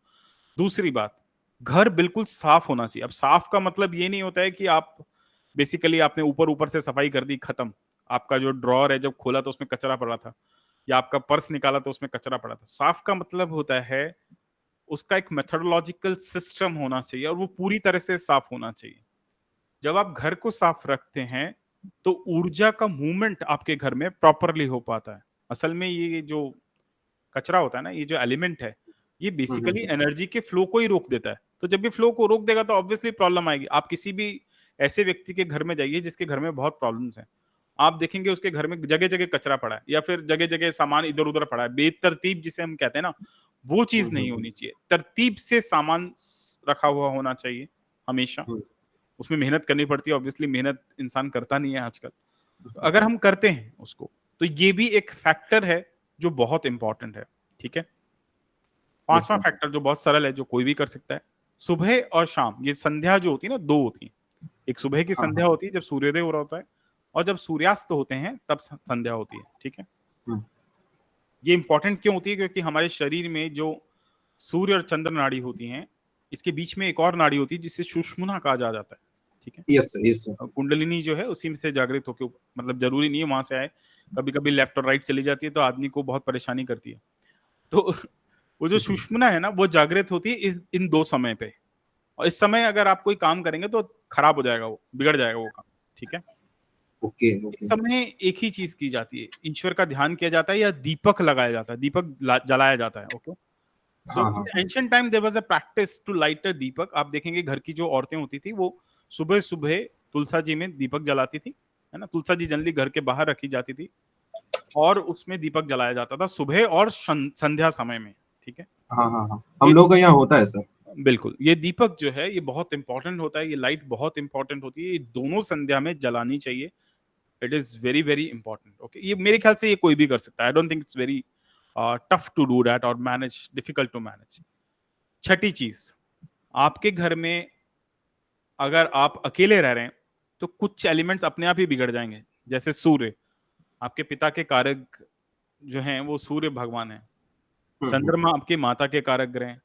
दूसरी बात, घर बिल्कुल साफ होना चाहिए। अब साफ का मतलब ये नहीं होता है कि आप बेसिकली आपने ऊपर ऊपर से सफाई कर दी, खत्म। आपका जो ड्रॉर है जब खोला तो उसमें कचरा पड़ा था, या आपका पर्स निकाला तो उसमें कचरा पड़ा था। साफ का मतलब होता है उसका एक मेथोडोलॉजिकल सिस्टम होना चाहिए और वो पूरी तरह से साफ होना चाहिए। जब आप घर को साफ रखते हैं तो ऊर्जा का मूवमेंट आपके घर में प्रॉपरली हो पाता है। असल में ये जो कचरा होता है ना, ये जो एलिमेंट है, ये बेसिकली एनर्जी के फ्लो को ही रोक देता है। तो जब ये फ्लो को रोक देगा तो ऑब्वियसली प्रॉब्लम आएगी। आप किसी भी ऐसे व्यक्ति के घर में जाइए जिसके घर में बहुत प्रॉब्लम्स हैं, आप देखेंगे उसके घर में जगह जगह कचरा पड़ा है या फिर जगह जगह सामान इधर उधर पड़ा है। बेतरतीब जिसे हम कहते हैं ना, वो चीज नहीं होनी चाहिए। तरतीब से सामान रखा हुआ होना चाहिए हमेशा। उसमें मेहनत करनी पड़ती है, ऑब्वियसली मेहनत इंसान करता नहीं है आजकल। तो अगर हम करते हैं उसको तो ये भी एक फैक्टर है जो बहुत इंपॉर्टेंट है, ठीक है? पांचवा फैक्टर जो बहुत सरल है, जो कोई भी कर सकता है, सुबह और शाम, ये संध्या जो होती है ना, दो होती है। एक सुबह की संध्या होती है जब सूर्योदय हो रहा होता है, और जब सूर्यास्त होते हैं तब संध्या होती है, ठीक है? ये इंपॉर्टेंट क्यों होती है? क्योंकि हमारे शरीर में जो सूर्य और चंद्र नाड़ी होती हैं, इसके बीच में एक और नाड़ी होती है जिसे सुषुम्ना कहा जाता है, ठीक है? Yes sir, yes sir. Kundalini जो है उसी में से जागृत होकर, मतलब जरूरी नहीं है वहां से आए, कभी कभी लेफ्ट और राइट चली जाती है तो आदमी को बहुत परेशानी करती है। तो वो जो सुषुम्ना है ना, वो जागृत होती है इन दो समय पे। और इस समय अगर आप कोई काम करेंगे तो खराब हो जाएगा, वो बिगड़ जाएगा वो काम, ठीक है? ओके इस समय एक ही चीज की जाती है, ईश्वर का ध्यान किया जाता है या दीपक लगाया जाता है, दीपक जलाया जाता है। Okay, so ancient time there was a practice to light a deepak. आप देखेंगे घर की जो औरतें होती थी वो सुबह सुबह तुलसा जी में दीपक जलाती थी, है ना? तुलसा जी जनरली घर के बाहर रखी जाती थी और उसमें दीपक जलाया जाता था सुबह और संध्या समय में, ठीक है? हाँ हाँ हाँ, हम लोग का यहाँ होता है सर। बिल्कुल, ये दीपक जो है ये बहुत इंपॉर्टेंट होता है, ये लाइट बहुत इंपॉर्टेंट होती है, ये दोनों संध्या में जलानी चाहिए। It is very very important. Okay, ये मेरे ख्याल से ये कोई भी कर सकता है। I don't think it's very tough to do that और मैनेज, डिफिकल्ट टू मैनेज। छठी चीज, आपके घर में अगर आप अकेले रह रहे हैं तो कुछ एलिमेंट्स अपने आप ही बिगड़ जाएंगे। जैसे सूर्य, आपके पिता के कारक जो हैं वो सूर्य भगवान है। चंद्रमा आपके माता के कारक ग्रह हैं।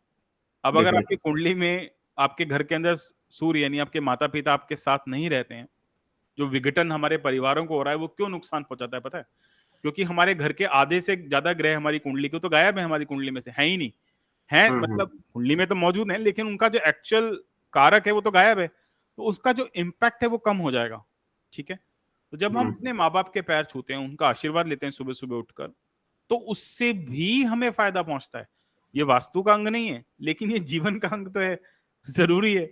अब अगर आपकी कुंडली में आपके घर के अंदर सूर्य यानी आपके माता पिता आपके साथ नहीं रहते हैं, जो विघटन हमारे परिवारों को हो रहा है वो क्यों नुकसान पहुंचाता है पता है? क्योंकि हमारे घर के आधे से ज्यादा ग्रह हमारी कुंडली के तो गायब है, हमारी कुंडली में से है ही नहीं है, मतलब कुंडली में तो मौजूद है लेकिन उनका जो एक्चुअल कारक है वो तो गायब है, तो उसका जो इम्पैक्ट है वो कम हो जाएगा। ठीक है, तो जब हम अपने माँ बाप के पैर छूते हैं, उनका आशीर्वाद लेते हैं सुबह सुबह उठकर, तो उससे भी हमें फायदा पहुंचता है। ये वास्तु का अंग नहीं है लेकिन ये जीवन का अंग तो है, जरूरी है।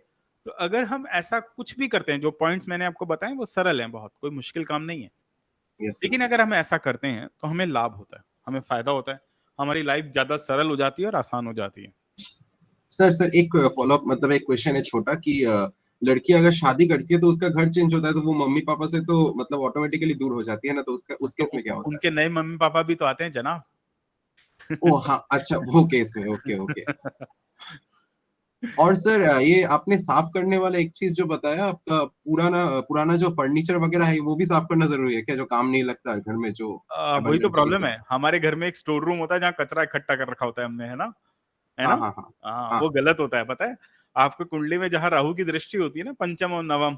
तो अगर हम ऐसा कुछ भी करते हैं, जो पॉइंट्स मैंने आपको बताए वो सरल हैं, बहुत कोई मुश्किल काम नहीं है, यस लेकिन अगर हम ऐसा करते हैं तो हमें लाभ होता है, हमें फायदा होता है, हमारी लाइफ ज्यादा सरल हो जाती है और आसान हो जाती है। सर एक फॉलोअप, मतलब एक क्वेश्चन है छोटा कि लड़की अगर शादी करती है तो उसका घर चेंज होता है, तो वो मम्मी पापा से तो मतलब ऑटोमेटिकली दूर हो जाती है ना, तो उसका उस केस में क्या होता है? उनके नए मम्मी पापा भी तो आते हैं जनाब। ओ हाँ, अच्छा वो केस में, ओके ओके। और सर ये आपने साफ करने वाला एक चीज जो बताया, आपका पुराना जो फर्नीचर वगैरह है वो भी साफ करना जरूरी है क्या, जो काम नहीं लगता घर में, जो वही तो abandoned चीज प्रॉब्लम है, हमारे घर में एक स्टोर रूम होता है जहाँ कचरा इकट्ठा कर रखा होता है हमने, है ना, है ना। हाँ हाँ हाँ हाँ, हाँ वो गलत होता है, पता है। आपको कुंडली में जहाँ राहु की दृष्टि होती है ना, पंचम और नवम,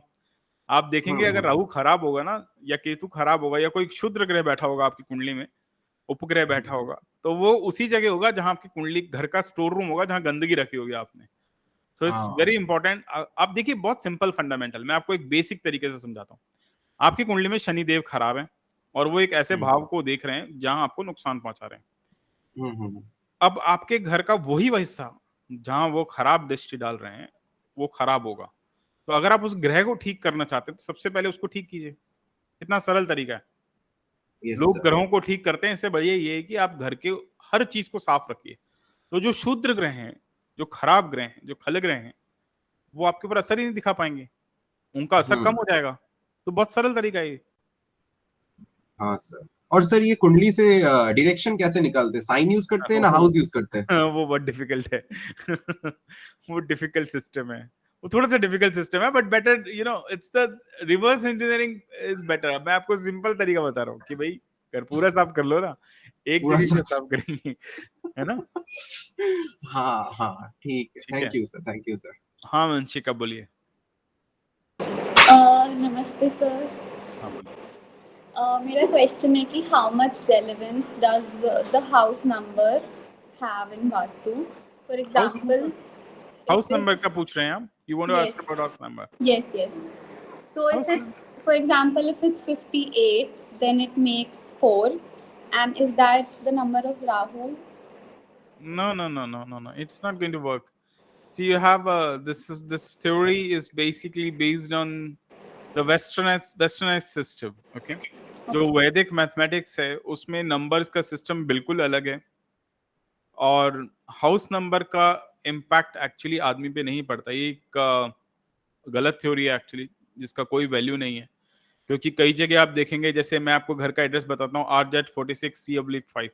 आप देखेंगे अगर हम्म। राहु खराब होगा ना, या केतु खराब होगा, या कोई क्षुद्र ग्रह बैठा होगा आपकी कुंडली में, उपग्रह बैठा होगा, तो वो उसी जगह होगा जहां आपकी कुंडली घर का स्टोर रूम होगा, जहां गंदगी रखी होगी आपने। सो इट्स हाँ वेरी इंपॉर्टेंट। आप देखिए, बहुत सिंपल फंडामेंटल, मैं आपको एक बेसिक तरीके से समझाता हूँ। आपकी कुंडली में शनि देव खराब है और वो एक ऐसे भाव को देख रहे हैं जहां आपको नुकसान पहुंचा रहे हैं। हम्म। अब आपके घर का वही हिस्सा जहां वो खराब दृष्टि डाल रहे हैं, वो खराब होगा। तो अगर आप उस ग्रह को ठीक करना चाहते हैं तो सबसे पहले उसको ठीक कीजिए। इतना सरल तरीका है। यस लोग सर। ग्रहों को ठीक करते हैं, इससे बढ़िया ये है कि आप घर के हर चीज को साफ रखिए। तो जो शूद्र ग्रह हैं, जो खराब ग्रह हैं, जो खल ग्रह हैं, वो आपके ऊपर असर ही नहीं दिखा पाएंगे, उनका असर कम हो जाएगा। तो बहुत सरल तरीका है ये। हाँ सर। और सर ये कुंडली से डायरेक्शन कैसे निकालते हैं, साइन यूज करते हैं ना हाउस यूज करते हैं? वो बहुत डिफिकल्ट है। वो डिफिकल्ट सिस्टम है, वो थोड़ा सा डिफिकल्ट सिस्टम है, but better, it's the reverse engineering is better. मैं आपको सिंपल तरीका बता रहा हूँ कि भाई घर पूरा साफ कर लो ना, एक पूरा जगह सा क्यों साफ करेंगे, है ना। हाँ हाँ ठीक है, ठीक है, थैंक यू सर। हाँ वंशिका बोलिए। नमस्ते सर। हाँ बोलिए। मेरा क्वेश्चन है कि how much relevance does the house number have in Vastu? For house example, house number का पूछ रहे हैं आप? You want to yes, ask about house number? yes. So if house it's, for example, if it's 58, then it makes 4, and is that the number of Rahu? No. It's not going to work. See, you have this theory is basically based on the westernized system. Okay, जो वैदिक mathematics है उसमें numbers का system बिल्कुल अलग है, और house number का इम्पैक्ट एक्चुअली आदमी पे नहीं पड़ता। ये एक गलत थ्योरी है एक्चुअली, जिसका कोई वैल्यू नहीं है। क्योंकि कई जगह आप देखेंगे, जैसे मैं आपको घर का एड्रेस बताता हूँ, RZ46C/5।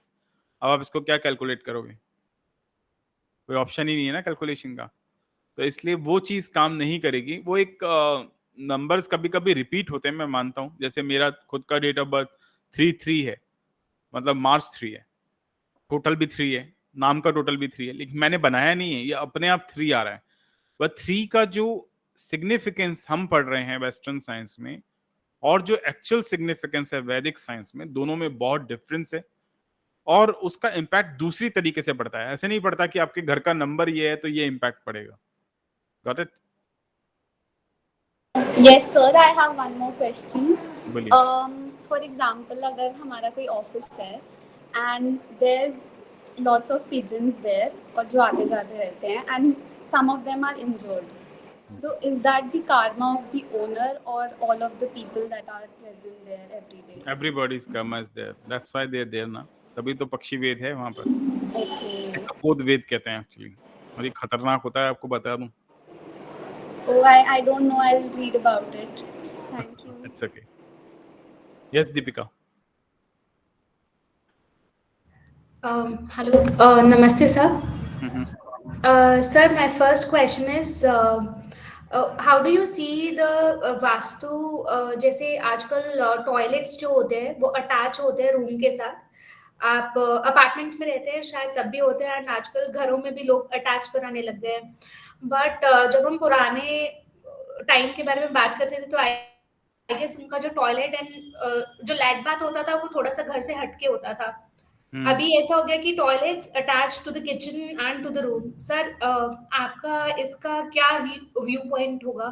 अब आप इसको क्या कैलकुलेट करोगे? कोई ऑप्शन ही नहीं है ना कैलकुलेशन का, तो इसलिए वो चीज काम नहीं करेगी। वो एक नंबर्स कभी कभी रिपीट होते हैं, मैं मानता हूँ। जैसे मेरा खुद का डेट ऑफ बर्थ 3/3 है, मतलब मार्च 3 है, टोटल भी 3 है, नाम का टोटल भी 3 है, लेकिन मैंने बनाया नहीं है, ये अपने आप 3 आ रहा है। बट 3 का जो सिग्निफिकेंस हम पढ़ रहे हैं वेस्टर्न साइंस में, और जो एक्चुअल सिग्निफिकेंस है वैदिक साइंस में, दोनों में बहुत डिफरेंस है। और उसका इम्पैक्ट दूसरी तरीके से पड़ता है। ऐसे नहीं पड़ता कि आपके घर का नंबर ये है तो ये इम्पैक्ट पड़ेगा। Got it? Yes, sir. I have one more question. बोलिए। For example, अगर हमारा कोई ऑफिस है and there's lots of pigeons there, और जो आते जाते रहते हैं, and some of them are injured. So is that the karma of the owner or all of the people that are present there every day? Everybody's karma is there. That's why they're there ना। तभी तो पक्षी वेद है वहां पर। इसे Okay. कपोत वेद कहते हैं एक्चुअली, और ये खतरनाक होता है, आपको बता दूं। Oh, I don't know. I'll read about it. Thank you. It's okay. Yes, Deepika. Hello. Namaste, sir. Mhm. Sir, my first question is, how do you see the vastu, जैसे आजकल टॉयलेट्स जो होते हैं वो अटैच होते हैं रूम के साथ। आप अपार्टमेंट्स में रहते हैं शायद तब भी होते हैं, एंड आजकल घरों में भी लोग अटैच बनाने लग गए हैं। बट जब हम पुराने टाइम के बारे में बात करते थे तो आई आई गेस उनका जो टॉयलेट एंड जो लैट बाथ होता था वो थोड़ा सा घर से हटके होता था। अभी ऐसा हो गया कि toilets attach to the kitchen and to the room. Sir आपका इसका क्या व्यू पॉइंट होगा?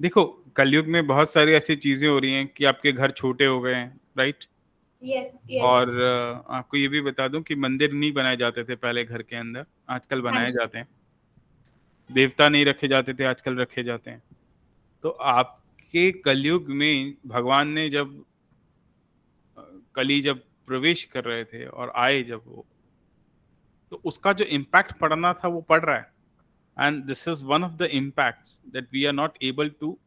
देखो, कलयुग में बहुत सारी ऐसी चीजें हो रही हैं कि आपके घर छोटे हो गए हैं, राइट? Yes yes. और आपको ये भी बता दूं कि मंदिर नहीं बनाए जाते थे पहले घर के अंदर, आजकल हाँ बनाए जी। जाते हैं। देवता नहीं रखे जाते थे, आजकल रखे जाते हैं। तो आपके कलयुग में भगवान ने जब कली जब प्रवेश कर रहे थे और आए जब वो, तो उसका जो इम्पैक्ट पड़ना था वो पड़ रहा है। And this is one of the impacts that we are not able to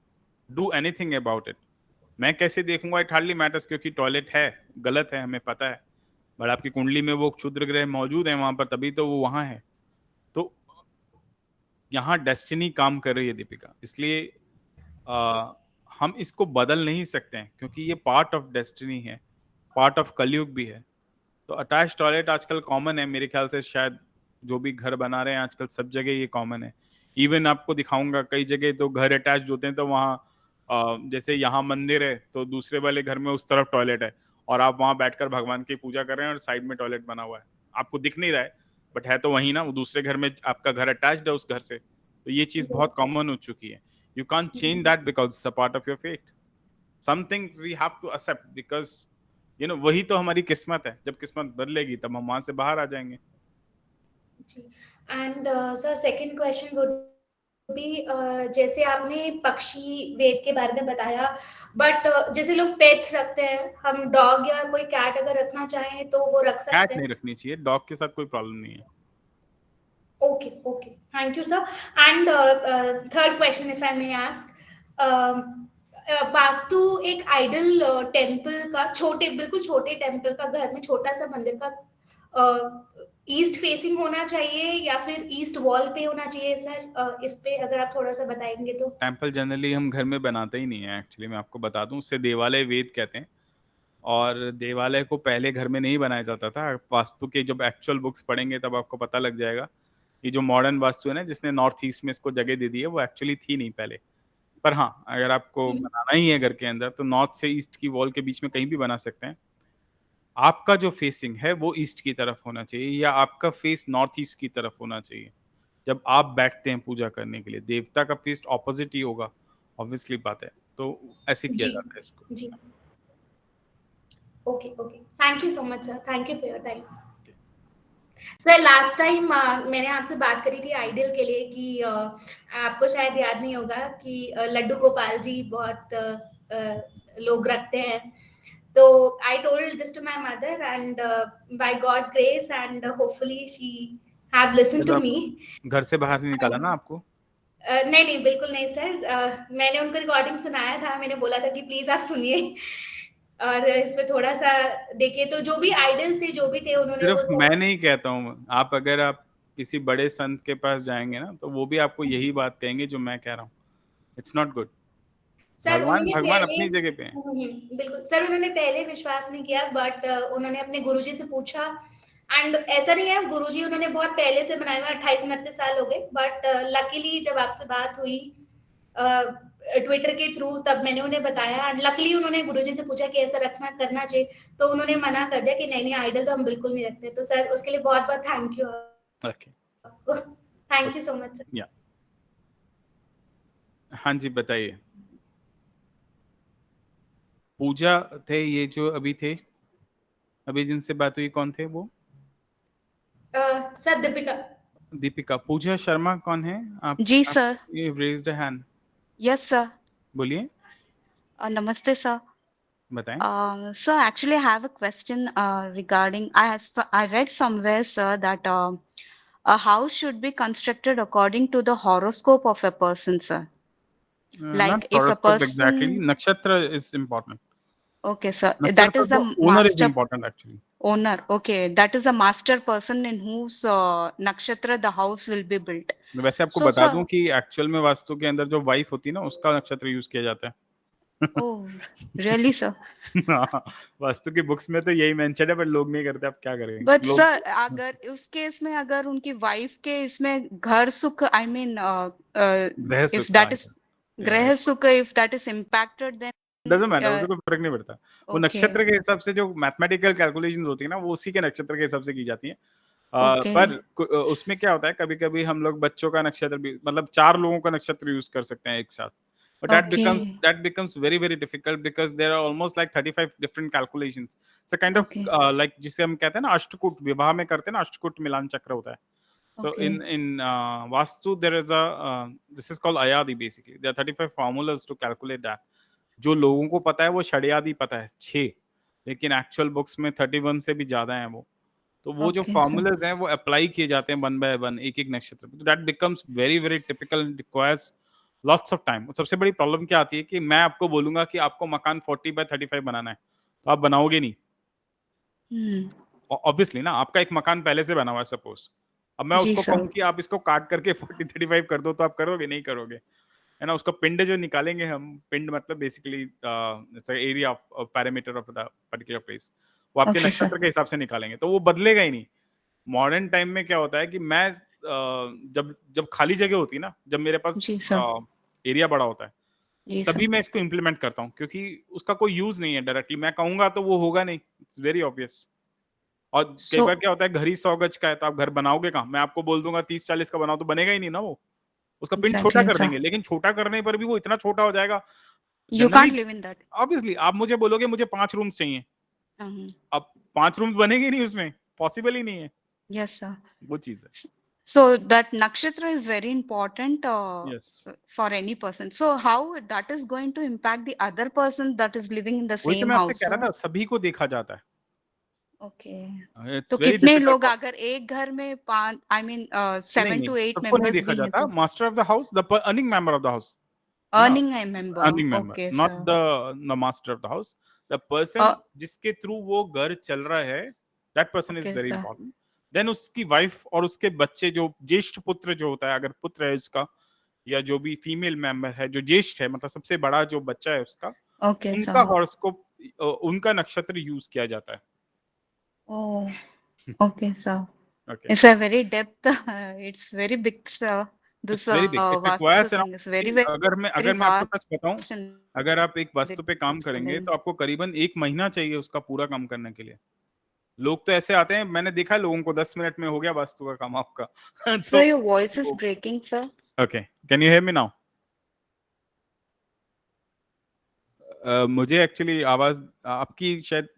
do anything about it. मैं कैसे देखूंगा, इट हार्डली मैटर्स, क्योंकि टॉयलेट है, गलत है, हमें पता है, बट आपकी कुंडली में वो क्षुद्र ग्रह मौजूद है वहां पर, तभी तो वो वहां है। तो यहाँ डेस्टिनी काम कर रही है दीपिका, इसलिए हम इसको बदल नहीं सकते हैं, क्योंकि ये पार्ट ऑफ डेस्टिनी है, पार्ट ऑफ कलयुग भी है। तो अटैच टॉयलेट आजकल कॉमन है, मेरे ख्याल से शायद जो भी घर बना रहे हैं आजकल सब जगह ये कॉमन है। इवन आपको दिखाऊंगा कई जगह तो घर अटैच होते हैं, तो वहाँ जैसे यहाँ मंदिर है तो दूसरे वाले घर में उस तरफ टॉयलेट है, और आप वहाँ बैठकर भगवान की पूजा कर रहे हैं और साइड में टॉयलेट बना हुआ है, आपको दिख नहीं रहा है, बट है तो वही ना, वो दूसरे घर में आपका घर अटैच्ड है उस घर से। तो ये चीज बहुत यस कॉमन हो चुकी है। You can't change that because it's a part of your fate. Some things we have to accept because वही तो हमारी किस्मत है, जब किस्मत बदलेगी तब हम वहां से बाहर आ जाएंगे। जी। And sir second question would be जैसे आपने पक्षी वेद के बारे में बताया, बट जैसे लोग पेट्स रखते हैं, हम डॉग या कोई कैट अगर रखना चाहें तो वो रख सकते कैट हैं? नहीं रखनी चाहिए, डॉग के साथ कोई प्रॉब्लम नहीं है। Okay, okay. Thank you, sir. And third question, if I may ask, vastu एक आइडल टेम्पल का, छोटे बिल्कुल छोटे टेम्पल का, घर में छोटा सा मंदिर का ईस्ट फेसिंग होना चाहिए या फिर ईस्ट वॉल पे होना चाहिए सर? इस पे अगर आप थोड़ा सा बताएंगे तो। टेम्पल जनरली हम घर में बनाते ही नहीं है, एक्चुअली मैं आपको बता दूं, उससे देवालय वेद कहते हैं, और देवालय को पहले घर में नहीं बनाया जाता था। वास्तु के जब एक्चुअल बुक्स पढ़ेंगे तब आपको पता लग जाएगा। ये जो मॉडर्न वास्तु है ना, जिसने नॉर्थ ईस्ट में इसको जगह दे दी है, वो एक्चुअली थी नहीं पहले। पर हाँ, अगर आपको बनाना ही है घर के अंदर तो नॉर्थ से ईस्ट की वॉल के बीच में कहीं भी बना सकते हैं। आपका जो फेसिंग है वो ईस्ट की तरफ होना चाहिए, या आपका फेस नॉर्थ ईस्ट की तरफ होना चाहिए। जब आप बैठते हैं पूजा करने के लिए, देवता का फेस ऑपोजिट ही होगा, ऑब्वियसली बात है। तो ऐसे किया जी जाता है इसको। जी। Okay okay. Thank you so much sir, thank you for your time. Sir last time मैंने आपसे बात करी थी आइडल के लिए कि आपको शायद याद नहीं होगा कि लड्डू गोपाल जी बहुत लोग रखते हैं। तो I told this to my mother and by god's grace and hopefully she have listened जब टू आप मी। घर से बाहर नहीं निकाला ना आपको? नहीं नहीं बिल्कुल नहीं सर। मैंने उनको रिकॉर्डिंग सुनाया था, मैंने बोला था कि प्लीज आप सुनिए और इस पे थोड़ा सा देखिए। तो जो भी आइडल्स थे, जो भी थे, उन्होंने सिर्फ वो सब। मैं नहीं कहता हूँ, आप अगर आप किसी बड़े संत के पास जाएंगे ना, तो वो भी आपको यही बात कहेंगे जो मैं कह रहा हूँ। It's not good. सर भगवान उन्होंने भगवान पहले अपनी जगह पे है। बिल्कुल सर, उन्होंने पहले विश्वास नहीं किया, बट उन्होंने अपने गुरुजी से पूछा। एंड ऐसा नहीं है, गुरुजी उन्होंने बहुत पहले से बनाए हुए, 28-29 साल हो गए, बट लकीली जब आपसे बात हुई ट्विटर के थ्रू, तब मैंने उन्हें बताया एंड लकीली उन्होंने गुरुजी से पूछा कि ऐसा रखना करना चाहिए, तो उन्होंने मना कर दिया कि नहीं नहीं, आइडल तो हम बिल्कुल नहीं रखते। तो सर उसके लिए बहुत बहुत थैंक यू ओके, आपको। Thank you so much sir. या हाँ जी, बताइए। पूजा थे ये जो अभी थे, अभी जिनसे बात हुई, कौन थे वो? सर दीपिका। दीपिका। पूजा शर्मा कौन है? जी आप sir. You raised a hand. Yes sir. बोलिए, नमस्ते सर। बताएं। Sir, actually, I have a question regarding. I read somewhere, sir, that a house should be constructed according to the horoscope of a person, sir. Not Like if a horoscope exactly, person, नक्षत्र is important. okay, sir, that नक्षत्र is the तो owner is master important actually. owner. Okay, that is a master person in whose nakshatra the house will be built. वैसे आपको So, बता sir, दूं कि actual में वास्तु के अंदर जो वाइफ होती है ना, उसका नक्षत्र यूज किया जाता है। oh, really, sir? हाँ, वास्तु की बुक्स में तो यही मेंशन है, पर लोग नहीं करते, आप क्या करेंगे बट लोग। सर अगर उस केस में अगर उनकी वाइफ के इसमें घर सुख, आई मीन गृह इफ सुख दैट कहा इज है। ग्रह सुख if that is impacted then doesn't matter, उससे कोई फर्क नहीं पड़ता। वो okay. नक्षत्र के हिसाब से जो मैथमेटिकल कैलकुलेशंस होती है ना, वो उसी के नक्षत्र के हिसाब से की जाती है। Okay. पर उसमें क्या होता है, कभी-कभी हम लोग बच्चों का नक्षत्र भी, मतलब 4 लोगों का नक्षत्र यूज कर सकते हैं एक साथ। But that becomes very very difficult because there are almost like 35 different calculations. It's a kind of Okay. like जिसे हम कहते हैं ना अष्टकूट, विवाह में करते हैं ना अष्टकूट मिलान चक्र होता है। So Okay. in Vastu there is a this is called Ayadi basically. There are 35 formulas to calculate that. जो लोगों को पता है वो षड्यादि पता है 6, लेकिन एक्चुअल बुक्स में 31 से भी ज्यादा है वो। तो वो जो Okay, फॉर्मूलाज हैं वो अप्लाई किए जाते हैं 1 by 1 एक एक नक्षत्र पे। तो that becomes very very typical and requires lots of time. सबसे बड़ी प्रॉब्लम क्या आती है कि मैं आपको बोलूंगा कि आपको मकान 40 by 35 बनाना है, तो आप बनाओगे नहीं। ऑब्वियसली ना, आपका एक मकान पहले से बना हुआ है सपोज, अब मैं जी उसको सर। कहूँ कि आप इसको काट करके 40-35 कर दो, तो आप करोगे? नहीं करोगे, है ना। उसका पिंड जो निकालेंगे हम, पिंड मतलब basically area of parameter of the particular place, वो आपके Okay, नक्षत्र sir. के हिसाब से निकालेंगे, तो वो बदलेगा ही नहीं। मॉडर्न टाइम में क्या होता है कि मैं जब जब खाली जगह होती है ना, जब मेरे पास जी सर। एरिया बड़ा होता है, जी सर। तभी मैं इसको इम्प्लीमेंट करता हूँ, क्योंकि उसका कोई यूज नहीं है डायरेक्टली। मैं कहूंगा तो वो होगा नहीं, इट्स वेरी ऑब्वियस। और कई बार क्या होता है, घर ही 100 गज का है, तो आप घर बनाओगे कहाँ? मैं आपको बोल दूंगा 30-40 का बनाओ, तो बनेगा ही नहीं ना वो। उसका पिंड छोटा Exactly, कर sir. देंगे, लेकिन छोटा करने पर भी वो इतना छोटा हो जाएगा। You generally can't live in that. Obviously आप मुझे बोलोगे मुझे 5 रूम्स चाहिए, Mhm. अब 5 रूम्स बनेंगे ही नहीं उसमें, पॉसिबल ही नहीं है। Yes, sir. वो चीज है। So that nakshatra is very important yes, for any person. So how that is going to impact the other person that is living in the वही तो same मैं आपसे house, कह रहा sir? था, सभी को देखा जाता है। Okay. इट्स तो वेरी कितने डिफिकल्ट लोग, प्रोसेस। अगर एक घर में 5 I mean नहीं 7 नहीं, to 8 सबको नहीं members देखा भी हैं जाता। तो master of the house, the earning member of the house, है ना, earning a member. Earning member, Okay, not sir. The master of the house. The person Uh, जिसके थ्रू वो घर चल रहा है, that person is okay, very sir. Important. Then उसकी wife और उसके बच्चे, जो ज्येष्ठ पुत्र जो होता है, अगर पुत्र है उसका, या जो भी फीमेल मेंबर है जो ज्येष्ठ है, मतलब सबसे बड़ा जो बच्चा है उसका, Okay, उनका sir. हॉरोस्कोप, उनका नक्षत्र यूज किया जाता है। Oh, okay, sir. Okay, It's a very depth. It's very big, sir. This it's very big, it Vastu requires thing is very अगर very मैं आपको सच बताऊं, vast and अगर आप एक वास्तु पे काम करेंगे then तो आपको करीबन 1 महीना चाहिए उसका पूरा काम करने के लिए। लोग तो ऐसे आते हैं, मैंने देखा है लोगों को 10 मिनट में हो गया वास्तु का काम आपका। Sir, तो your voice is breaking, sir. Okay, can you hear me now? मुझे एक्चुअली आवाज आपकी शायद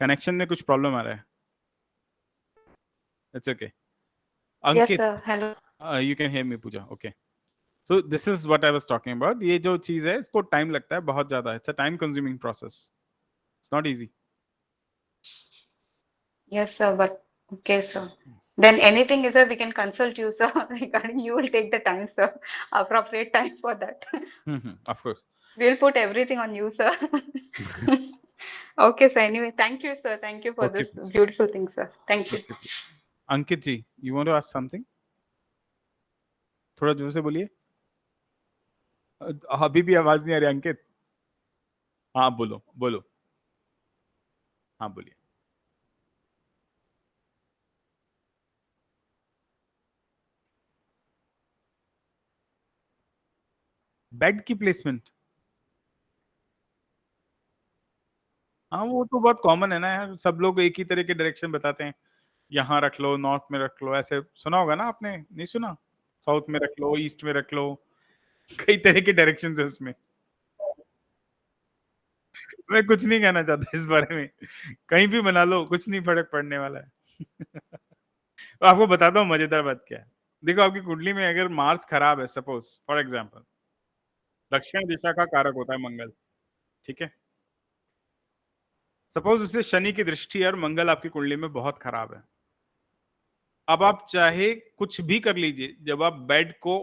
कनेक्शन में कुछ प्रॉब्लम आ रहा है। It's okay. Yes, Ankit, sir. Hello. You can hear me Pooja? Okay, so this is what I was talking about. ये जो चीज है इसको टाइम लगता है बहुत ज्यादा, it's a time consuming process, it's not easy. yes, sir. But okay, sir. Then anything is there, we can consult you, sir. Regarding you will take the time, sir. Appropriate time for that. Of course. We'll put everything on you, sir. Okay, sir. Anyway, thank you, sir. Thank you for Okay, this please. beautiful thing, sir. Thank you. Okay, please. Ankit ji, you want to ask something? थोड़ा जोर से बोलिए। अभी भी आवाज नहीं आ रही अंकित। हाँ बोलो बोलो, हाँ बोलिए। बेड की प्लेसमेंट, हाँ वो तो बहुत कॉमन है ना यार, सब लोग एक ही तरह के डायरेक्शन बताते हैं, यहाँ रख लो, नॉर्थ में रख लो, ऐसे सुना होगा ना आपने? नहीं सुना? साउथ में रख लो, ईस्ट में रख लो, कई तरह के डायरेक्शन है उसमें। मैं कुछ नहीं कहना चाहता इस बारे में, कहीं भी बना लो, कुछ नहीं फर्क पड़ने वाला है। तो आपको बताता हूँ मजेदार बात क्या है। देखो आपकी कुंडली में अगर मार्स खराब है, सपोज फॉर एग्जांपल, दक्षिण दिशा का कारक होता है मंगल, ठीक है। सपोज उसे शनि की दृष्टि है और मंगल आपकी कुंडली में बहुत खराब है। अब आप चाहे कुछ भी कर लीजिए, जब आप बेड को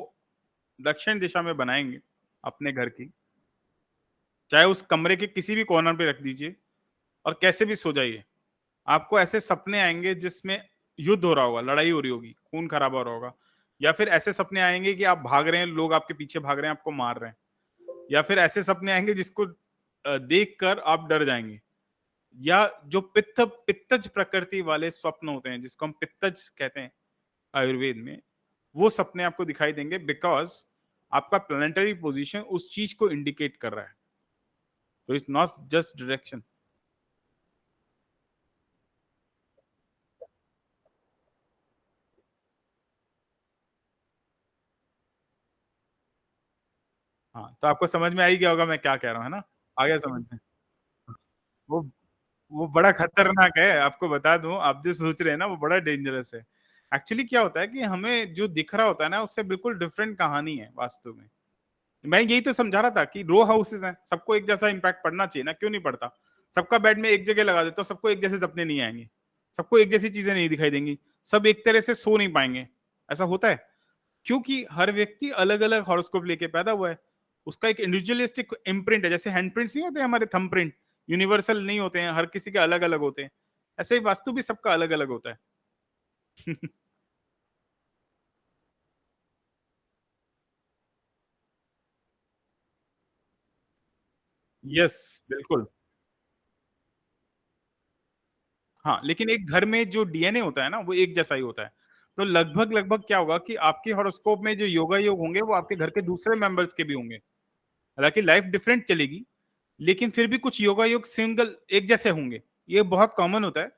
दक्षिण दिशा में बनाएंगे अपने घर की, चाहे उस कमरे के किसी भी कॉर्नर पे रख दीजिए और कैसे भी सो जाइए, आपको ऐसे सपने आएंगे जिसमें युद्ध हो रहा होगा, लड़ाई हो रही होगी, खून खराबा हो रहा होगा, या फिर ऐसे सपने आएंगे कि आप भाग रहे हैं, लोग आपके पीछे भाग रहे हैं, आपको मार रहे हैं, या फिर ऐसे सपने आएंगे जिसको देखकर आप डर जाएंगे, या जो पित्तज प्रकृति वाले स्वप्न होते हैं जिसको हम पित्तज कहते हैं आयुर्वेद में, वो सपने आपको दिखाई देंगे, बिकॉज आपका प्लैनेटरी पोजीशन उस चीज को इंडिकेट कर रहा है, तो इट्स नॉट जस्ट डायरेक्शन। हाँ, तो आपको समझ में आई गया होगा मैं क्या कह रहा हूँ, है ना? आ गया समझ में? वो वो बड़ा खतरनाक है, आपको बता दूं, आप जो सोच रहे हैं ना वो बड़ा डेंजरस है। एक्चुअली क्या होता है कि हमें जो दिख रहा होता है ना उससे बिल्कुल डिफरेंट कहानी है वास्तव में। मैं यही तो समझा रहा था कि रो हाउसेज हैं, सबको एक जैसा इंपैक्ट पड़ना चाहिए ना, क्यों नहीं पड़ता? सबका बेड में एक जगह लगा देता हूं, सबको एक जैसे सपने नहीं आएंगे, सबको एक जैसी चीजें नहीं दिखाई देंगी, सब एक तरह से सो नहीं पाएंगे। ऐसा होता है क्योंकि हर व्यक्ति अलग अलग हॉरोस्कोप लेके पैदा हुआ है, उसका एक इंडिविजुअलिस्टिक इम्प्रिंट है। जैसे हैंड प्रिंट्स नहीं होते हमारे, थंब प्रिंट यूनिवर्सल नहीं होते हैं, हर किसी के अलग अलग होते हैं, ऐसे ही वास्तु भी सबका अलग अलग होता है। यस, बिल्कुल। हाँ, लेकिन एक घर में जो डीएनए होता है ना वो एक जैसा ही होता है। तो लगभग लगभग क्या होगा कि आपके हॉरोस्कोप में जो योगा योग होंगे वो आपके घर के दूसरे मेंबर्स के भी होंगे। हालांकि लाइफ डिफरेंट चलेगी, लेकिन फिर भी कुछ योगा योग सिंगल एक जैसे होंगे। ये बहुत कॉमन होता है।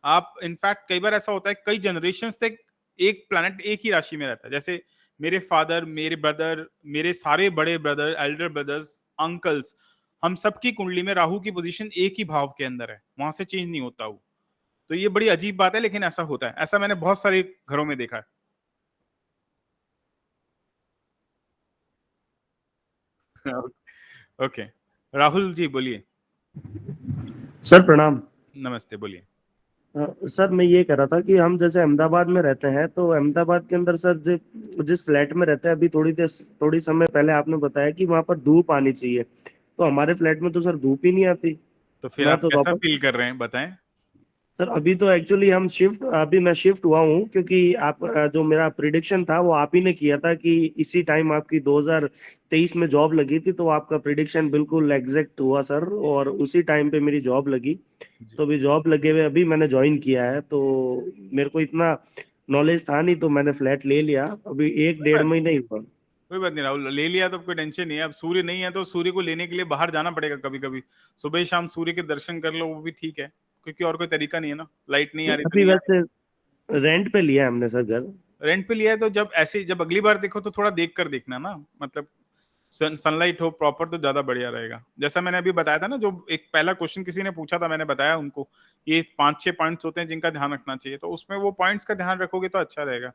आप इनफैक्ट कई बार ऐसा होता है कई जनरेशंस तक एक प्लैनेट एक ही राशि में रहता है। जैसे मेरे फादर, मेरे ब्रदर, मेरे सारे बड़े ब्रदर, एल्डर ब्रदर्स, अंकल्स, हम सबकी कुंडली में राहु की पोजीशन एक ही भाव के अंदर है, वहां से चेंज नहीं होता वो। तो ये बड़ी अजीब बात है, लेकिन ऐसा होता है। ऐसा मैंने बहुत सारे घरों में देखा है। ओके, राहुल जी बोलिए। सर प्रणाम। नमस्ते, बोलिए। सर मैं ये कह रहा था कि हम जैसे अहमदाबाद में रहते हैं, तो अहमदाबाद के अंदर सर जिस फ्लैट में रहते हैं, अभी थोड़ी समय पहले आपने बताया कि वहां पर धूप आनी चाहिए, तो हमारे फ्लैट में तो सर धूप ही नहीं आती। तो फिर मैं आप तो कैसा वापस फील कर रहे हैं बताएं? सर अभी तो एक्चुअली अभी मैं शिफ्ट हुआ हूँ, क्योंकि आप जो मेरा प्रिडिक्शन था वो आप ही ने किया था कि इसी टाइम आपकी 2023 में जॉब लगी थी, तो आपका प्रिडिक्शन बिल्कुल एग्जैक्ट हुआ सर, और उसी टाइम पे मेरी जॉब लगी। तो अभी जॉब लगे हुए अभी मैंने ज्वाइन किया है, तो मेरे को इतना नॉलेज था नहीं, तो मैंने फ्लैट ले लिया, अभी एक कोई डेढ़ बात महीने ही हुआ। कोई बात नहीं राहुल, ले लिया तो कोई टेंशन नहीं है। अब सूर्य नहीं है तो सूर्य को लेने के लिए बाहर जाना पड़ेगा कभी कभी। सुबह शाम सूर्य के दर्शन कर लो, वो भी ठीक है, क्योंकि और कोई तरीका नहीं है ना। लाइट नहीं आ रही तो अभी नहीं आ वैसे रेंट पे लिया है हमने सर घर। रही। रेंट पे लिया है तो जब अगली बार देखो तो थोड़ा देख कर देखना ना, मतलब सनलाइट हो प्रॉपर तो ज्यादा बढ़िया रहेगा। जैसा मैंने अभी बताया था ना, जो एक पहला क्वेश्चन किसी ने पूछा था, मैंने बताया उनको ये 5-6 पॉइंट्स होते हैं जिनका ध्यान रखना चाहिए, तो उसमें वो पॉइंट्स का ध्यान रखोगे तो अच्छा रहेगा।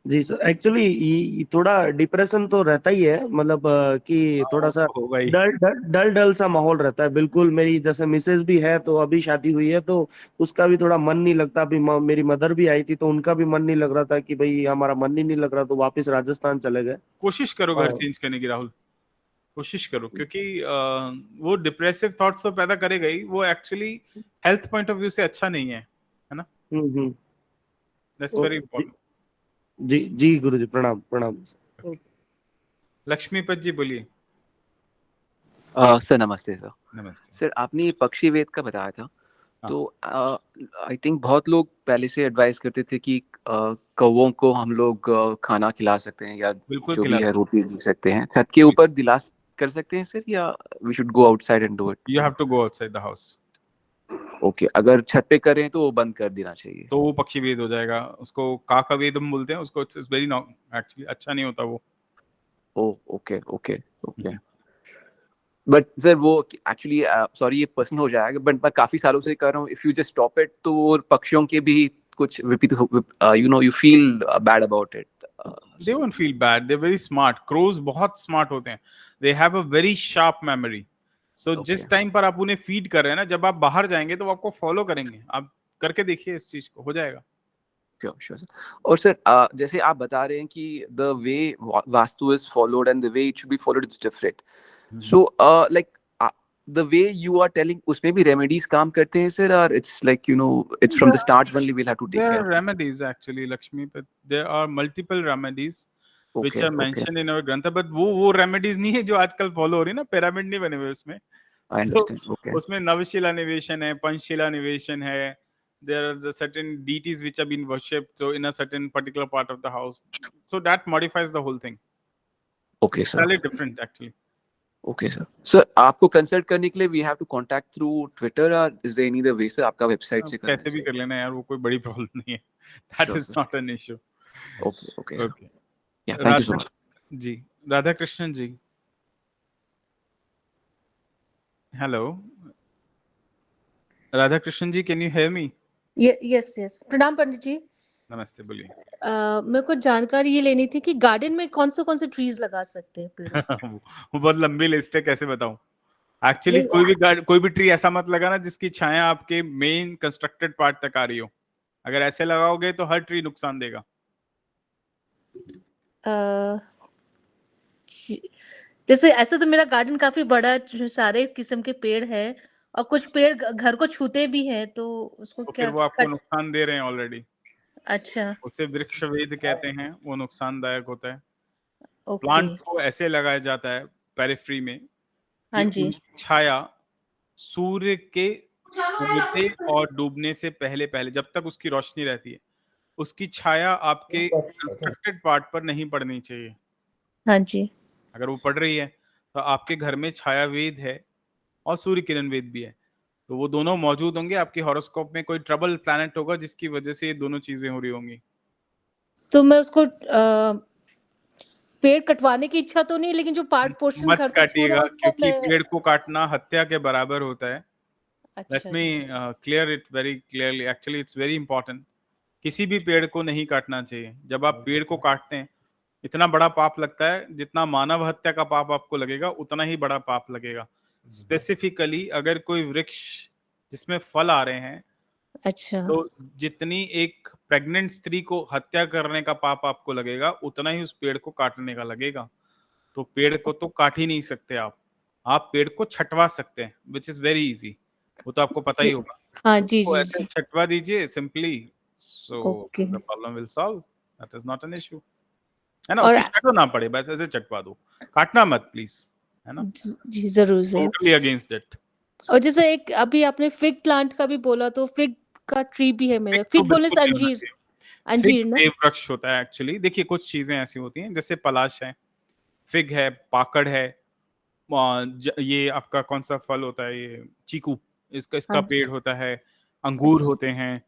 जी सर, एक्चुअली थोड़ा डिप्रेशन तो रहता ही है, मतलब कि थोड़ा सा तो होगा ही। डल डल डल डल सा माहौल रहता है बिल्कुल। मेरी जैसे मिसेज भी है, तो अभी शादी हुई है, तो उसका भी थोड़ा मन नहीं लगता। अभी मेरी मदर भी आई थी, तो उनका भी मन नहीं लग रहा था कि भाई हमारा मन ही नहीं लग रहा, तो वापस राजस्थान चले गए। कोशिश करो घर और चेंज करने की राहुल, कोशिश करो, क्योंकि वो डिप्रेसिव थॉट्स तो पैदा करेगा ही, वो actually health point of view से अच्छा नहीं है ना? हम्म। दैट्स वेरी जी इंपॉर्टेंट। जी जी गुरु जी, प्रणाम प्रणाम। लक्ष्मीपत जी बोलिए। सर नमस्ते सर। नमस्ते। सर आपने पक्षी वेद का बताया था, हाँ। तो आई थिंक बहुत लोग पहले से एडवाइस करते थे कि कौवों को हम लोग खाना खिला सकते हैं, या बिल्कुल जो खिला भी है सकते रोटी दे सकते हैं, छत के ऊपर दिला कर सकते हैं सर, या we should go outside and do it? You have to go outside the house. Okay, अगर छत पे करें तो वो बंद कर देना चाहिए। तो वो पक्षी वेद हो जाएगा, उसको काका वेद हम बोलते हैं उसको। इट्स वेरी एक्चुअली अच्छा नहीं होता वो। Oh okay okay okay. But sir वो एक्चुअली सॉरी ये पर्सनल हो जाएगा, बट मैं काफी सालों से कर रहा हूँ, if you just stop it तो वो पक्षियों के भी कुछ विपरीत you feel bad about it. They won't feel bad, they're very smart. Crows बहुत स्मार्ट होते हैं, they have a very sharp memory. So जिस टाइम पर आप उन्हें फीड कर रहे हैं ना, जब आप बाहर जाएंगे तो वो आपको फॉलो करेंगे। आप करके देखिए इस चीज को, हो जाएगा। Sure, sir. और सर जैसे आप बता रहे हैं कि the way vastu is followed and the way it should be followed is different. So like the way you are telling, उसमें भी remedies काम करते हैं sir, or it's like it's from the start only we'll have to take There care are of it? remedies actually, Lakshmi, but there are multiple remedies which Okay, are mentioned in our grantha, but वो remedies नहीं है जो आजकल follow हो रही है ना, pyramid नहीं बने हुए उसमें। I understand. Okay. उसमें नवशिला निवेशन है, पंचशिला निवेशन है, there is a certain deities which have been worshipped, so in a certain particular part of the house, so that modifies the whole thing. Okay, It's sir. entirely different actually. Okay, sir. Sir, आपको consult करने के लिए we have to contact through Twitter or is there any other way, sir? आपका website से करना कैसे भी है, कर लेना यार, वो कोई बड़ी प्रॉब्लम नहीं है. That Sure, is sir. not an issue. Okay, okay, sir. Okay. Yeah, thank you so much. जी, Radha Krishnan ji. Hello. Radha Krishnan ji, can you hear me? Yes yes, प्रणाम पंडित जी. नमस्ते, बोलिए. मेरे को जानकारी ये लेनी थी कि गार्डन में कौन से ट्रीज लगा सकते हैं पेड़. वो बहुत लंबी लिस्ट है, कैसे बताऊं. एक्चुअली नहीं, कोई भी ट्री ऐसा मत लगाना जिसकी छाया आपके मेन कंस्ट्रक्टेड पार्ट तक आ रही हो. अगर ऐसे लगाओगे तो हर ट्री नुकसान देगा. जैसे ऐसे तो मेरा गार्डन काफी बड़ा, सारे किस्म के पेड़ है और कुछ पेड़ घर को छूते भी हैं, तो उसको तो क्या फिर वो आपको कट. नुकसान दे रहे हैं ऑलरेडी. अच्छा, उसे वृक्षवेद कहते हैं, वो नुकसानदायक होता है. ओके. प्लांट्स को ऐसे लगाया जाता है पेरिफेरी में हाँ कि जी. उनकी छाया सूर्य के उगते और डूबने से पहले पहले, जब तक उसकी रोशनी रहती है, उसकी छाया आपके कंस्ट्रक्टेड पार्ट पर नहीं पड़नी चाहिए. हाँ जी. अगर वो पड़ रही है तो आपके घर में छाया वेद है और सूर्य किरण वेद भी है, तो वो दोनों मौजूद होंगे. आपके हॉरोस्कोप में कोई ट्रबल प्लैनेट होगा जिसकी वजह से ये दोनों चीजें हो रही होंगी. तो मैं उसको पेड़ कटवाने की इच्छा तो नहीं, लेकिन जो पार्ट पोर्शन मत घर को छू काटिएगा, रहा है उसको क्योंकि मैं. पेड़ को काटना हत्या के बराबर होता है. अच्छा, let me clear it very clearly. Actually it's very important. किसी भी पेड़ को नहीं काटना चाहिए. जब आप पेड़ को काटते हैं, इतना बड़ा पाप लगता है. जितना मानव हत्या का पाप आपको लगेगा, उतना ही बड़ा पाप लगेगा. स्पेसिफिकली अगर कोई वृक्ष जिसमें फल आ रहे हैं, अच्छा, तो जितनी एक प्रेग्नेंट स्त्री को हत्या करने का पाप आपको लगेगा, उतना ही उस पेड़ को काटने का लगेगा. तो पेड़ को तो काट ही नहीं सकते आप पेड़ को छटवा सकते हैं, विच इज वेरी इजी. वो तो आपको पता ही होगा. हाँ जी उसको जी ऐसे जी. छटवा दीजिए simply, so okay. The problem will solve. That is not an issue, है ना. और उसकी शक्ल ना पड़े, बस ऐसे चटवा दो, काटना मत प्लीज, है ना. जी जरूर जरूर. Totally against it. और जैसे एक अभी आपने फिग प्लांट का भी बोला, तो फिग का ट्री भी है मेरे. फिग बोलने से अंजीर. अंजीर ना. देव वृक्ष होता है एक्चुअली. देखिए, कुछ चीजें ऐसी होती हैं, जैसे पलाश है, फिग है, पाकड़ है, ये आपका कौन सा फल होता है, ये चीकू, इसका हाँ पेड़ होता है, अंगूर होते हैं.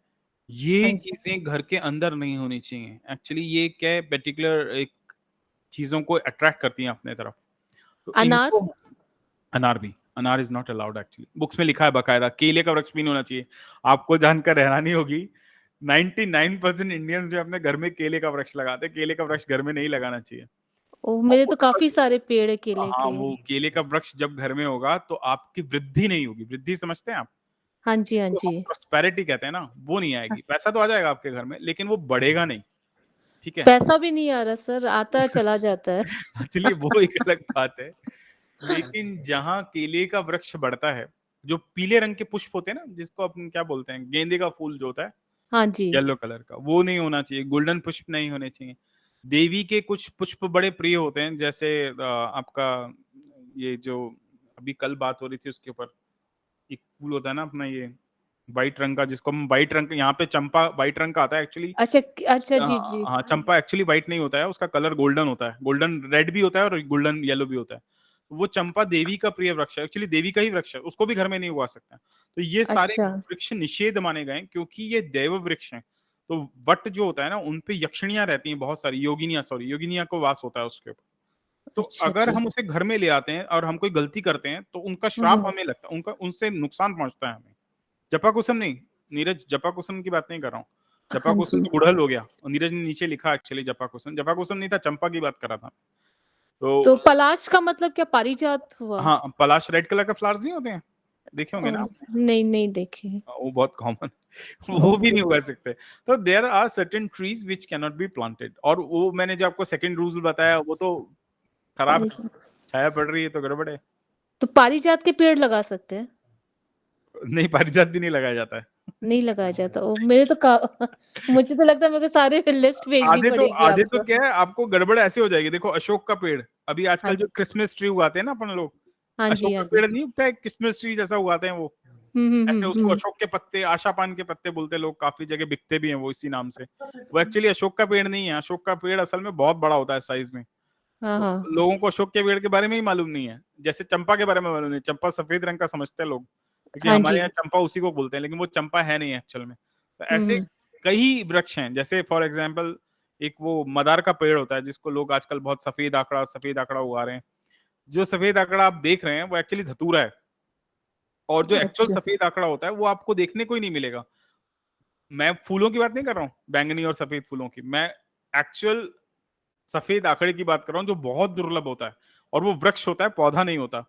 ये हाँ जी. चीजें घर के अंदर नहीं होनी चाहिए. एक्चुअली ये क्या है, पर्टिकुलर एक चीजों को अट्रैक्ट करती हैं अपने तरफ. तो अनार. अनार is not allowed actually. Books में लिखा है बकायदा, केले का वृक्ष भी नहीं होना चाहिए. आपको जानकर हैरानी होगी, 99% इंडियंस जो अपने घर में केले का वृक्ष लगाते हैं. केले का वृक्ष घर में नहीं लगाना चाहिए. ओ, मेरे तो काफी सारे पेड़ है केले हाँ, के. वो केले का वृक्ष जब घर में होगा तो आपकी वृद्धि नहीं होगी. वृद्धि समझते हैं आप? हाँ जी हाँ जी. प्रॉस्पेरिटी कहते हैं ना, वो नहीं आएगी. पैसा तो आ जाएगा आपके घर में, लेकिन वो बढ़ेगा नहीं. ठीक है. पैसा भी नहीं आ रहा सर, आता है चला जाता है. चलिए, वो एक अलग बात है. लेकिन जहाँ केले का वृक्ष बढ़ता है, जो पीले रंग के पुष्प होते हैं ना, जिसको अपन क्या बोलते हैं, गेंदे का फूल जो होता है, हाँ जी. येलो कलर का, वो नहीं होना चाहिए. गोल्डन पुष्प नहीं होने चाहिए. देवी के कुछ पुष्प बड़े प्रिय होते हैं, जैसे आपका ये जो अभी कल बात हो रही थी उसके ऊपर, एक फूल होता है ना अपना, ये व्हाइट रंग का, जिसको हम व्हाइट रंग, यहाँ पे चंपा व्हाइट रंग का आता है एक्चुअली. अच्छा अच्छा जी जी. हाँ, चंपा एक्चुअली व्हाइट नहीं होता है, उसका कलर गोल्डन होता है. गोल्डन रेड भी होता है और गोल्डन येलो भी होता है. वो चंपा देवी का प्रिय वृक्ष है. एक्चुअली देवी का ही वृक्ष है, उसको भी घर में नहीं उगा सकते. तो ये सारे अच्छा. वृक्ष निषेध माने गए, क्योंकि ये देव वृक्ष हैं. तो वट जो होता है ना, उनपे यक्षिणियां रहती हैं बहुत सारी, योगिनियां को वास होता है उसके ऊपर. तो अच्छा अगर अच्छा. हम उसे घर में ले आते हैं और हम कोई गलती करते हैं, तो उनका श्राप हमें लगता है, उनका उनसे नुकसान पहुंचता है हमें. जपा कुसुम नहीं, नीरज, जपा कुसुम की बात नहीं कर रहा हूँ. जपा हाँ कुसुम जी. तो गुड़हल हो गया, और नीरज ने नीचे लिखा एक्चुअली जपा कुसुम नहीं था, चंपा की बात कर रहा था. तो पलाश का मतलब क्या, पारिजात हुआ? हाँ, पलाश रेड कलर का फ्लावर्स नहीं होते हैं, देखे होंगे ना आप? नहीं नहीं देखे. वो बहुत कॉमन, वो भी नहीं उगा सकते. तो there are certain trees which can not be planted. और वो मैंने जो आपको सेकंड रूल बताया, वो तो खराब है. छाया पड़ रही है तो गड़बड़ है. तो पारिजात के पेड़ लगा सकते हैं? नहीं, पारिजात भी नहीं लगाया जाता है. नहीं लगाया जाता. ओ, मेरे तो मुझे तो लगता है मेरे को सारे लिस्ट भेजनी पड़ेगी. आधे तो क्या है, आपको गड़बड़ ऐसे हो जाएगी. देखो, अशोक का पेड़, अभी आजकल हाँ. जो क्रिसमस ट्री उगाते हैं ना अपन लोग, हाँ जी अशोक का हाँ पेड़ जी. नहीं उगता है, क्रिसमस ट्री जैसा उगाते हैं वो. ऐसे उसको अशोक के पत्ते, आशापान के पत्ते बोलते लोग, काफी जगह बिकते भी हैं वो इसी नाम से। वो एक्चुअली अशोक का पेड़ नहीं है, अशोक का पेड़ असल में बहुत बड़ा होता है साइज में। हाँ तो हाँ लोगों को अशोक के पेड़ के बारे में ही मालूम नहीं है, जैसे चंपा के बारे में मालूम नहीं। चंपा सफेद रंग का समझते हैं लोग, क्योंकि हाँ हमारे जी यहाँ चंपा उसी को बोलते हैं, लेकिन वो चंपा है नहीं एक्चुअल में। तो ऐसे हम्म कई वृक्ष हैं, जैसे फॉर एग्जाम्पल एक वो मदार का पेड़ होता है जिसको लोग आजकल बहुत सफेद आंकड़ा उगा रहे हैं। जो सफेद आंकड़ा आप देख रहे हैं वो एक्चुअली धतूरा है, और जो एक्चुअल अच्छा सफेद आंकड़ा होता है वो आपको देखने को ही नहीं मिलेगा। मैं फूलों की बात नहीं कर रहा हूँ, बैंगनी और सफेद फूलों की, मैं एक्चुअल सफेद आंकड़े की बात कर रहा हूँ जो बहुत दुर्लभ होता है, और वो वृक्ष होता है, पौधा नहीं होता।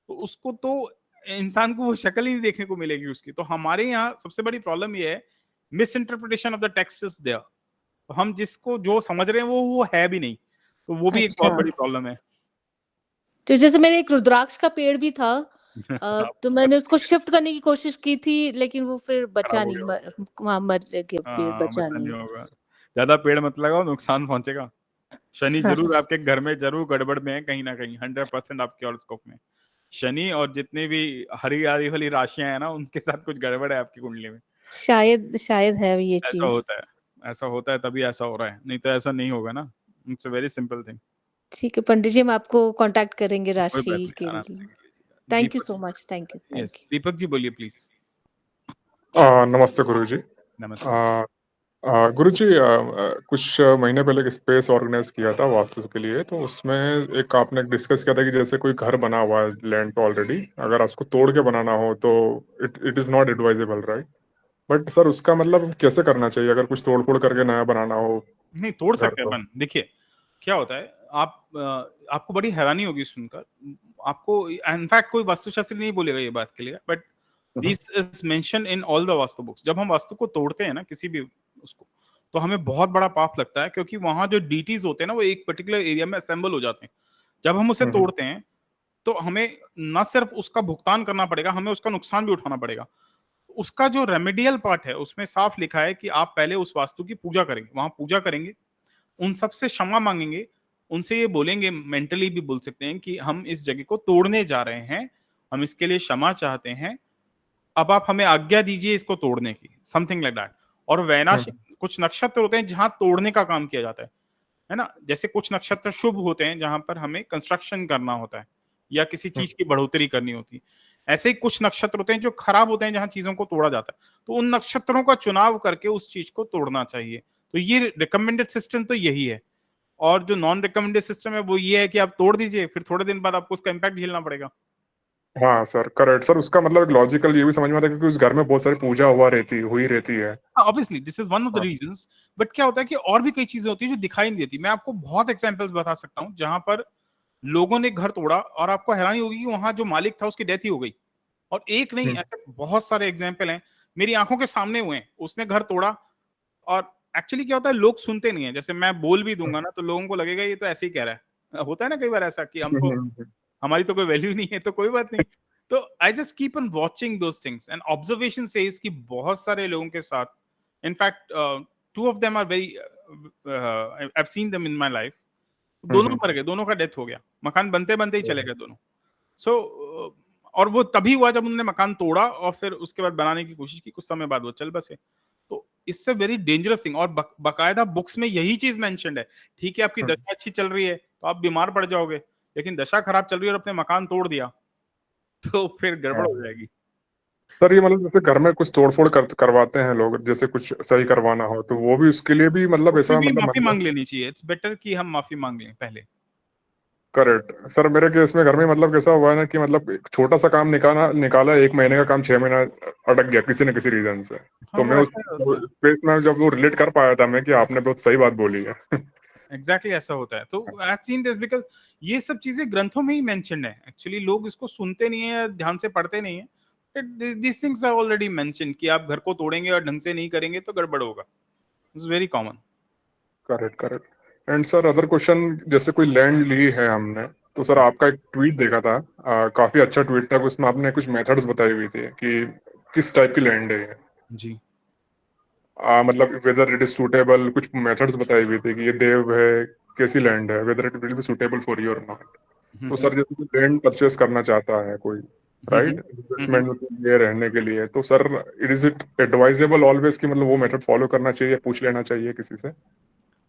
तो उसको तो इंसान को वो शक्ल ही नहीं देखने को मिलेगी उसकी। तो हमारे यहाँ सबसे बड़ी प्रॉब्लम ये है, misinterpretation of the text is there. तो हम जिसको जो समझ रहे हैं वो है भी नहीं, तो वो भी एक बहुत अच्छा बड़ी प्रॉब्लम है। तो जैसे मेरे एक रुद्राक्ष का पेड़ भी था आप तो मैंने उसको शिफ्ट करने की कोशिश की थी, लेकिन वो फिर खराब बचा हो नहीं, गया होगा। वहां मर गया पेड़, हाँ, बचा बचा नहीं नहीं। होगा। ज्यादा पेड़ मत लगाओ, नुकसान पहुंचेगा। शनि हाँ जरूर आपके घर में जरूर गड़बड़ में है कहीं ना कहीं, 100% आपके हॉरोस्कोप में शनि और जितने भी हरी आरी वाली राशियां हैं ना, उनके साथ कुछ गड़बड़ है आपकी कुंडली में। शायद शायद है ये ऐसा चीज। होता है, ऐसा होता है, तभी ऐसा हो रहा है, नहीं तो ऐसा नहीं होगा ना। It's a very simple thing. ठीक है पंडित जी, हम आपको कांटेक्ट करेंगे कोई बात राशि नहीं, के आराम लिए। से कीजिएगा। Thank you Deepak, so much, thank you yes thank you. Deepak ji बोलिए प्लीज। नमस्ते गुरुजी। नमस्ते। गुरुजी, कुछ महीने पहले एक स्पेस ऑर्गेनाइज किया था वास्तु के लिए, तो उसमें एक आपने डिस्कस किया था कि जैसे कोई घर बना हुआ है लैंड पे ऑलरेडी, अगर उसको तोड़ के बनाना हो तो it is not advisable, right? But sir उसका मतलब कैसे करना चाहिए अगर कुछ तोड़ फोड़ करके नया बनाना हो नहीं, तोड़ घर सकते हैं तो? अपन। देखिए क्या होता है, आपको बड़ी हैरानी होगी सुनकर। आपको इनफैक्ट कोई वास्तुशास्त्री नहीं बोलेगा ये बात के लिए, but this is mention in all the vastu books. जब हम वास्तु को तोड़ते हैं ना किसी भी उसको, तो हमें बहुत बड़ा पाप लगता है, क्योंकि वहां जो डीटीज होते हैं ना वो एक पर्टिकुलर एरिया में असेंबल हो जाते हैं। जब हम उसे तोड़ते हैं तो हमें न सिर्फ उसका भुगतान करना पड़ेगा, हमें उसका नुकसान भी उठाना पड़ेगा। उसका जो रेमेडियल पार्ट है उसमें साफ लिखा है कि आप पहले उस वास्तु की पूजा करेंगे, वहां पूजा करेंगे, उन सबसे क्षमा मांगेंगे, उनसे ये बोलेंगे, मेंटली भी बोल सकते हैं कि हम इस जगह को तोड़ने जा रहे हैं, हम इसके लिए क्षमा चाहते हैं, अब आप हमें आज्ञा दीजिए इसको तोड़ने की, समथिंग लाइक दैट। और वैनाशिक कुछ नक्षत्र होते हैं जहां तोड़ने का काम किया जाता है ना। जैसे कुछ नक्षत्र शुभ होते हैं जहां पर हमें कंस्ट्रक्शन करना होता है या किसी चीज की बढ़ोतरी करनी होती है। ऐसे ही कुछ नक्षत्र होते हैं जो खराब होते हैं जहां चीजों को तोड़ा जाता है, तो उन नक्षत्रों का चुनाव करके उस चीज को तोड़ना चाहिए। तो ये रिकमेंडेड सिस्टम तो यही है। और जो नॉन रिकमेंडेड सिस्टम है वो ये है कि आप तोड़ दीजिए, फिर थोड़े दिन बाद आपको उसका इम्पैक्ट झेलना पड़ेगा। हाँ सर, करेक्ट सर। उसका मतलब एक लॉजिकल ये भी समझ में आता है क्योंकि उस घर में बहुत सारी पूजा हुई रहती है। Obviously this is one of the reasons. But क्या होता है कि और भी कई चीजें होती है जो दिखाई नहीं देती। मैं आपको बहुत एग्जांपल्स बता सकता हूँ जहां पर लोगों ने घर तोड़ा और आपको हैरानी होगी कि वहां जो मालिक था उसकी डेथ ही हो गई। और एक नहीं, ऐसे बहुत सारे एग्जाम्पल हैं, मेरी आंखों के सामने हुए हैं। उसने घर तोड़ा, और एक्चुअली क्या होता है, लोग सुनते नहीं है। जैसे मैं बोल भी दूंगा ना तो लोगों को लगेगा ये तो ऐसे ही कह रहा है। होता है ना कई बार ऐसा कि हम तो, हमारी तो कोई वैल्यू नहीं है, तो कोई बात नहीं। तो I just keep on watching those things and observation says कि बहुत सारे लोगों के साथ, in fact 2 of them are very I've seen them in my life, दोनों मर गए, दोनों का डेथ हो गया, मकान बनते बनते ही चले गए दोनों। सो और वो तभी हुआ जब उन्होंने मकान तोड़ा और फिर उसके बाद बनाने की कोशिश की, कुछ समय बाद वो चल बसे। तो इससे वेरी डेंजरस थिंग। और बकायदा बुक्स में यही चीज मेंशन्ड है। ठीक है, आपकी दशा अच्छी चल रही है तो आप बीमार पड़ जाओगे, लेकिन दशा खराब चल रही है और अपने मकान तोड़ दिया तो फिर गड़बड़ हो जाएगी। सर ये मतलब जैसे घर में कुछ तोड़फोड़ करवाते हैं लोग, जैसे कुछ सही करवाना हो तो वो भी उसके लिए भी मतलब उसमें ऐसा भी मतलब माफी मांग लेनी चाहिए। इट्स बेटर कि हम माफी मांग लें पहले। Correct sir. मेरे केस में घर में मतलब कैसा हुआ है ना कि मतलब एक छोटा सा काम निकाला 1 महीने का काम 6 महीना अटक गया किसी न किसी रीजन से। तो हाँ, मैं वो उस ऐसा ही होता है। स्पेस में जब वो रिलेट कर पाया था मैं कि आपने बहुत सही बात बोली है। एग्जैक्टली ऐसा होता है। तो I have seen this because ये सब चीजें ग्रंथों में ही मेंशन्ड है। एक्चुअली लोग इसको सुनते नहीं है, ध्यान से पढ़ते नहीं है। This things are already mentioned कि आप घर को तोड़ेंगे और ढंग से नहीं करेंगे तो गड़बड़ होगा। It's very common. Correct correct. And sir other question, जैसे कोई लैंड ली है हमने, तो सर आपका एक ट्वीट देखा था, काफी अच्छा ट्वीट था, उसमें आपने कुछ मेथड्स बताई हुई थी कि किस टाइप की लैंड है ये। जी। मतलब वेदर इट इज सूटेबल, कुछ मेथड्स बताई हुई थी कि ये देव है, कैसी लैंड है, whether it will be suitable for you और नॉट। तो सर जैसे कोई लैंड परचेस करना चाहता है कोई, राइट, इन्वेस्टमेंट के लिए, रहने के लिए। तो sir is it advisable always कि मतलब वो मेथड फॉलो करना चाहिए, पूछ लेना चाहिए किसी से?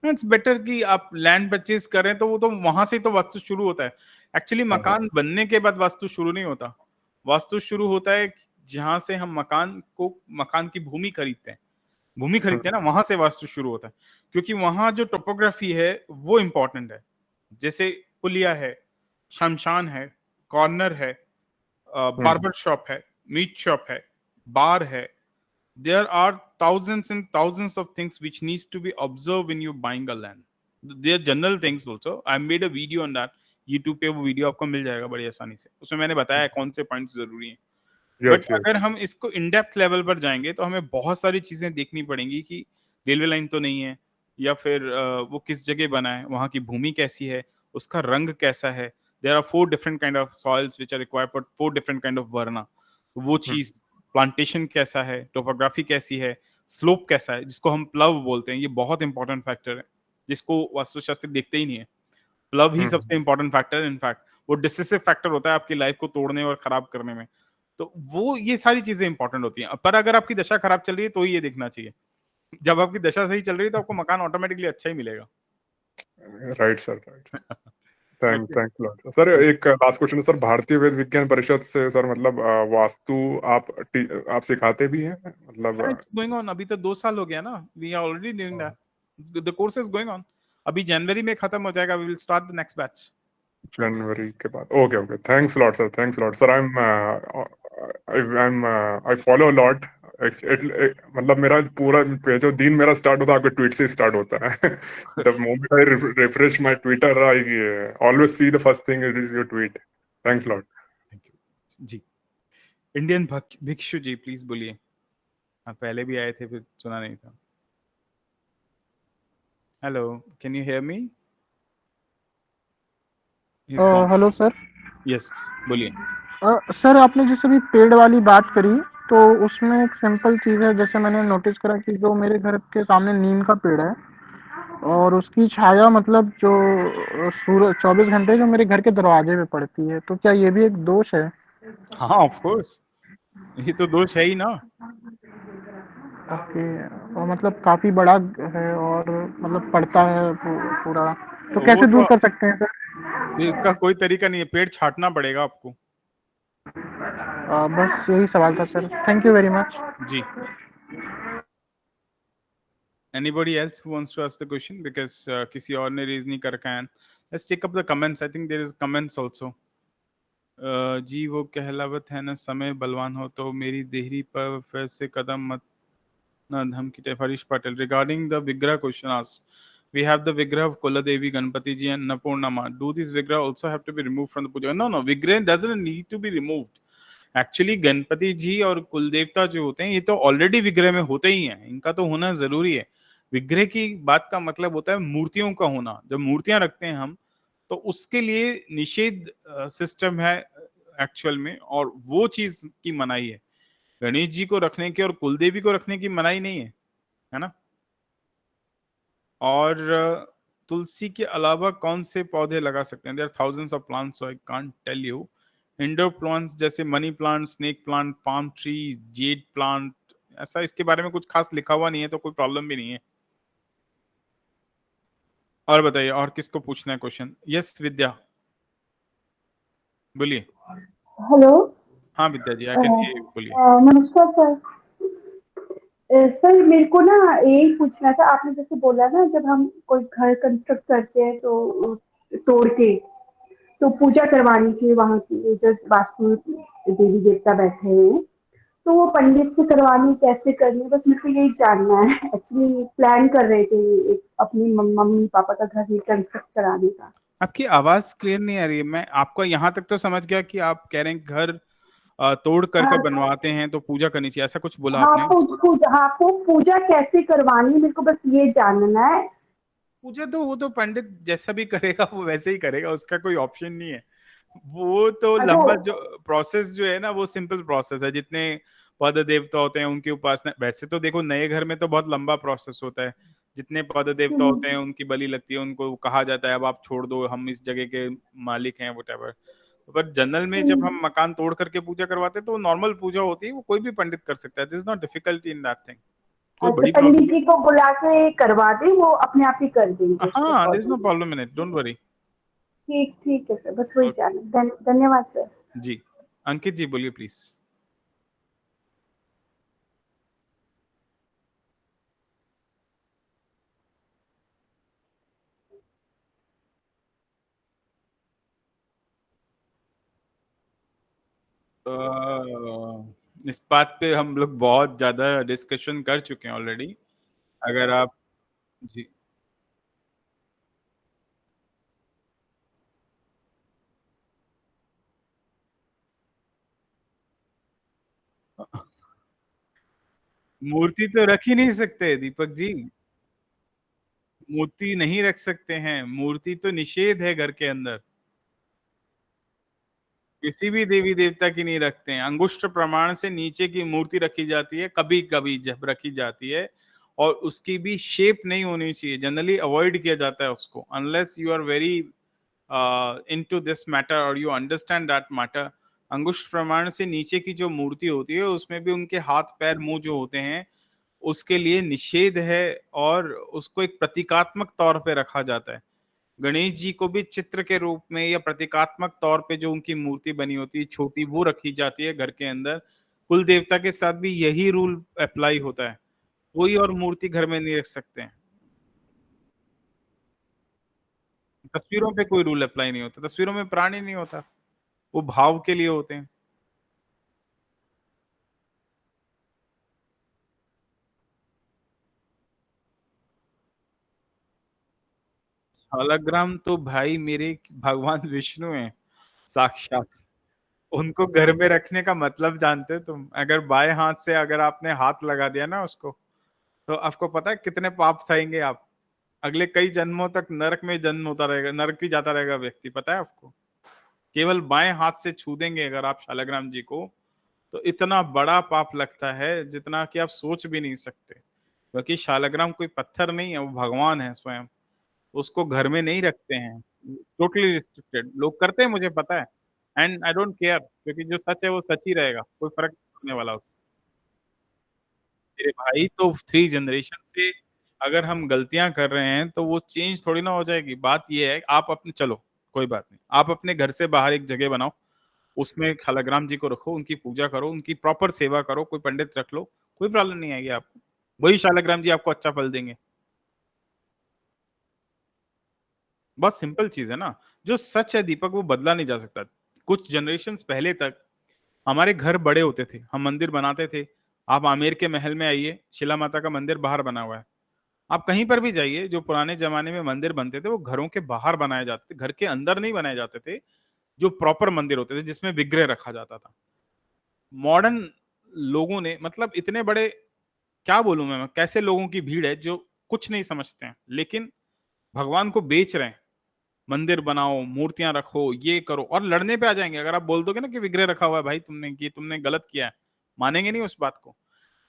इट्स बेटर कि आप लैंड परचेज करें, तो वो तो वहां से तो वास्तु शुरू होता है। एक्चुअली हाँ, हाँ। मकान बनने के बाद वास्तु शुरू नहीं होता। वास्तु शुरू होता है जहां से हम मकान की भूमि खरीदते हैं। भूमि खरीदते हैं ना, वहां से वास्तु शुरू होता है, क्योंकि वहां जो टोपोग्राफी है वो इम्पोर्टेंट है। जैसे पुलिया है, शमशान है, कॉर्नर है, बार्बर शॉप है, मीट शॉप है, बार है। There are thousands and thousands of things which needs to be observed when you're buying a land. There are general things also. I made a video on that. YouTube पे वो video आपको मिल जाएगा बड़ी आसानी से। उसमें मैंने बताया है कौन से पॉइंट्स जरूरी हैं। But yes, yes. अगर हम इसको इन डेप्थ लेवल पर जाएंगे तो हमें बहुत सारी चीजें देखनी पड़ेंगी कि रेलवे लाइन तो नहीं है, या फिर वो किस जगह बना है, वहाँ की भूमि कैसी है, उसका रंग कैसा है। There are 4 different kind of soils which are required for 4 different kind of वर्ना। वो चीज, प्लांटेशन कैसा है, टोपोग्राफी कैसी है, स्लोप कैसा है, जिसको हम प्लव बोलते हैं, ये बहुत इंपॉर्टेंट फैक्टर है जिसको वास्तुशास्त्री देखते ही नहीं है। प्लव ही सबसे इंपॉर्टेंट फैक्टर है। इनफैक्ट वो डिसिसिव फैक्टर होता है आपकी लाइफ को तोड़ने और खराब करने में। तो वो ये सारी चीजें इंपॉर्टेंट होती हैं। पर अगर आपकी दशा खराब चल रही है तो ही ये देखना चाहिए। जब आपकी दशा सही चल रही है तो आपको मकान ऑटोमेटिकली अच्छा ही मिलेगा। Right sir, right. Thanks lot sir. एक लास्ट क्वेश्चन है सर, भारतीय वेद विज्ञान परिषद से सर, मतलब वास्तु आप सिखाते भी हैं मतलब? It's going on. अभी तो 2 साल हो गया ना। We are already doing that. The course is going on. अभी जनवरी में खत्म हो जाएगा। We will start the next batch जनवरी के बाद। Okay, thanks lot sir, thanks lot sir. I follow lot. मतलब मेरा पूरा जो दिन मेरा स्टार्ट होता है आपके ट्वीट से स्टार्ट होता है। The moment I refresh my Twitter, I always see the first thing it is your tweet. Thanks lot. Thank you ji. Indian भिक्षु जी प्लीज बोलिए। आप पहले भी आए थे, फिर सुना नहीं था। Hello, can you hear me? Hello sir. Yes, बोलिए। सर आपने जैसे भी पेड़ वाली बात करी, तो उसमें एक सिंपल चीज़ है। जैसे मैंने नोटिस करा कि जो मेरे घर के सामने नीम का पेड़ है, और उसकी छाया मतलब जो सूरज 24 घंटे जो मेरे घर के दरवाजे पे पड़ती है, तो क्या ये भी एक दोष है? हाँ, ऑफ कोर्स, ये तो दोष है ही ना। ओके। और मतलब काफी बड़ा है और मतलब पड़ता है पूरा, तो वो कैसे दूर तो कर सकते हैं सर? इसका कोई तरीका नहीं है, पेड़ छाटना पड़ेगा आपको। बस यही सवाल था sir. Thank you very much ji. Anybody else who wants to ask the question? Because किसी और ने रेज नहीं कर रखा है। Let's take up the comments. I think there is comments also. जी वो कहलावत है ना, समय बलवान हो तो मेरी देहरी पर फिर से कदम मत ना धमकी। Harish Patil regarding the Vigraha question asked. We have the Vigraha of Kuladevi, Ganpati ji and Napurnama. Do these Vigraha also have to be removed from the puja? No, Vigraha doesn't need to be removed. Actually Ganpati ji और कुल देवता जो होते हैं ये तो already विग्रह में होते ही हैं, इनका तो होना जरूरी है। विग्रह की बात का मतलब होता है मूर्तियों का होना। जब मूर्तियां रखते हैं हम, तो उसके लिए निषेध सिस्टम है एक्चुअल में, और वो चीज की मनाही है। गणेश जी को रखने की और कुलदेवी को रखने की मनाही नहीं है ना। और तुलसी के अलावा कौन से पौधे लगा सकते हैं? There are thousands of plants, so I can't tell you. Indoor plants जैसे money plant, snake plant, palm tree, jade plant, ऐसा इसके बारे में कुछ खास लिखा हुआ नहीं है, तो कोई प्रॉब्लम भी नहीं है। और बताइए, और किसको पूछना है क्वेश्चन? यस विद्या, बोलिए। हेलो। हाँ विद्या जी, आई कैन हियर यू, बोलिए। नमस्कार सर। सर मेरे को ना यही पूछना था, आपने जैसे बोला ना जब हम कोई घर कंस्ट्रक्ट करते हैं तो तोड़ के तो पूजा करवानी चाहिए वहाँ की, जो वास्तु देवी देवता बैठे हैं, तो वो पंडित से करवानी कैसे करनी, बस मेरे को यही जानना है। एक्चुअली प्लान कर रहे थे एक अपनी मम्मी पापा का घर कंस्ट्रक्ट कराने का। आपकी आवाज क्लियर नहीं आ रही है। मैं आपको यहाँ तक तो समझ गया कि आप कह रहे हैं घर तोड़ करके बनवाते हैं तो पूजा करनी चाहिए, ऐसा कुछ बोला आपने? पूजा कैसे करवानी, मेरे को बस ये जानना है। पूजा तो वो तो पंडित जैसा भी करेगा वो वैसे ही करेगा, उसका कोई ऑप्शन नहीं है। वो तो लंबा जो प्रोसेस जो है ना, वो सिंपल प्रोसेस है। जितने पद देवता होते हैं उनकी उपासना, वैसे तो देखो नए घर में तो बहुत लंबा प्रोसेस होता है। जितने पद देवता होते हैं उनकी बलि लगती है, उनको कहा जाता है अब आप छोड़ दो, हम इस जगह के मालिक हैं, व्हाटएवर। बट जनरल में जब हम मकान तोड़ करके पूजा करवाते हैं तो नॉर्मल पूजा होती है, वो कोई भी पंडित कर सकता है। This is not difficulty in that thing. कोई अच्छा, बड़ी पंडित प्रॉब्लम जी को बुला के करवा दे, वो अपने आप ही कर देंगे उसको हाँ, there is no solve। Problem in it, don't worry. ठीक ठीक है सर, बस वही जानना। धन्यवाद सर। जी, अंकित जी बोलिए प्लीज। इस बात पे हम लोग बहुत ज्यादा डिस्कशन कर चुके हैं ऑलरेडी। अगर आप जी मूर्ति तो रख ही नहीं सकते दीपक जी, मूर्ति नहीं रख सकते हैं, मूर्ति तो निषेध है घर के अंदर। किसी भी देवी देवता की नहीं रखते हैं। अंगुष्ठ प्रमाण से नीचे की मूर्ति रखी जाती है, कभी कभी जब रखी जाती है, और उसकी भी शेप नहीं होनी चाहिए, जनरली अवॉइड किया जाता है उसको, unless you are very into this matter और यू अंडरस्टैंड दैट मैटर। अंगुष्ठ प्रमाण से नीचे की जो मूर्ति होती है उसमें भी उनके हाथ पैर मुंह जो होते हैं उसके लिए निषेध है, और उसको एक प्रतीकात्मक तौर पे रखा जाता है। गणेश जी को भी चित्र के रूप में या प्रतीकात्मक तौर पे जो उनकी मूर्ति बनी होती है छोटी, वो रखी जाती है घर के अंदर। कुल देवता के साथ भी यही रूल अप्लाई होता है, कोई और मूर्ति घर में नहीं रख सकते हैं। तस्वीरों पे कोई रूल अप्लाई नहीं होता, तस्वीरों में प्राण ही नहीं होता, वो भाव के लिए होते हैं। शालग्राम तो भाई मेरे भगवान विष्णु हैं साक्षात, उनको घर में रखने का मतलब जानते हो तुम? अगर बाएं हाथ से अगर आपने हाथ लगा दिया ना उसको, तो आपको पता है कितने पाप सहेंगे आप? अगले कई जन्मों तक नरक में जन्म होता रहेगा, नरक ही जाता रहेगा व्यक्ति, पता है आपको? केवल बाएं हाथ से छू देंगे अगर आप शालग्राम जी को, तो इतना बड़ा पाप लगता है जितना कि आप सोच भी नहीं सकते। क्योंकि शालग्राम कोई पत्थर नहीं है, वो भगवान है स्वयं। उसको घर में नहीं रखते हैं, टोटली रिस्ट्रिक्टेड। लोग करते हैं, मुझे पता है, एंड आई डोंट केयर, क्योंकि जो सच है वो सच ही रहेगा, कोई फर्क नहीं पड़ने वाला उससे। मेरे भाई तो 3 जनरेशन से अगर हम गलतियां कर रहे हैं तो वो चेंज थोड़ी ना हो जाएगी। बात ये है, आप अपने चलो कोई बात नहीं, आप अपने घर से बाहर एक जगह बनाओ, उसमें शालग्राम जी को रखो, उनकी पूजा करो, उनकी प्रॉपर सेवा करो, कोई पंडित रख लो, कोई प्रॉब्लम नहीं आएगी आपको। वही शालग्राम जी आपको अच्छा फल देंगे। बहुत सिंपल चीज है ना। जो सच है दीपक, वो बदला नहीं जा सकता। कुछ जनरेशन्स पहले तक हमारे घर बड़े होते थे, हम मंदिर बनाते थे। आप आमेर के महल में आइए, शिला माता का मंदिर बाहर बना हुआ है। आप कहीं पर भी जाइए, जो पुराने जमाने में मंदिर बनते थे वो घरों के बाहर बनाए जाते थे, घर के अंदर नहीं बनाए जाते थे। जो प्रॉपर मंदिर होते थे जिसमें विग्रह रखा जाता था। मॉडर्न लोगों ने, मतलब इतने बड़े, क्या बोलूं मैं, कैसे लोगों की भीड़ है जो कुछ नहीं समझते हैं, लेकिन भगवान को बेच रहे हैं। मंदिर बनाओ, मूर्तियां रखो, ये करो, और लड़ने पे आ जाएंगे अगर आप बोल दोगे ना कि विग्रह रखा हुआ है भाई, तुमने गलत किया है। मानेंगे नहीं उस बात को।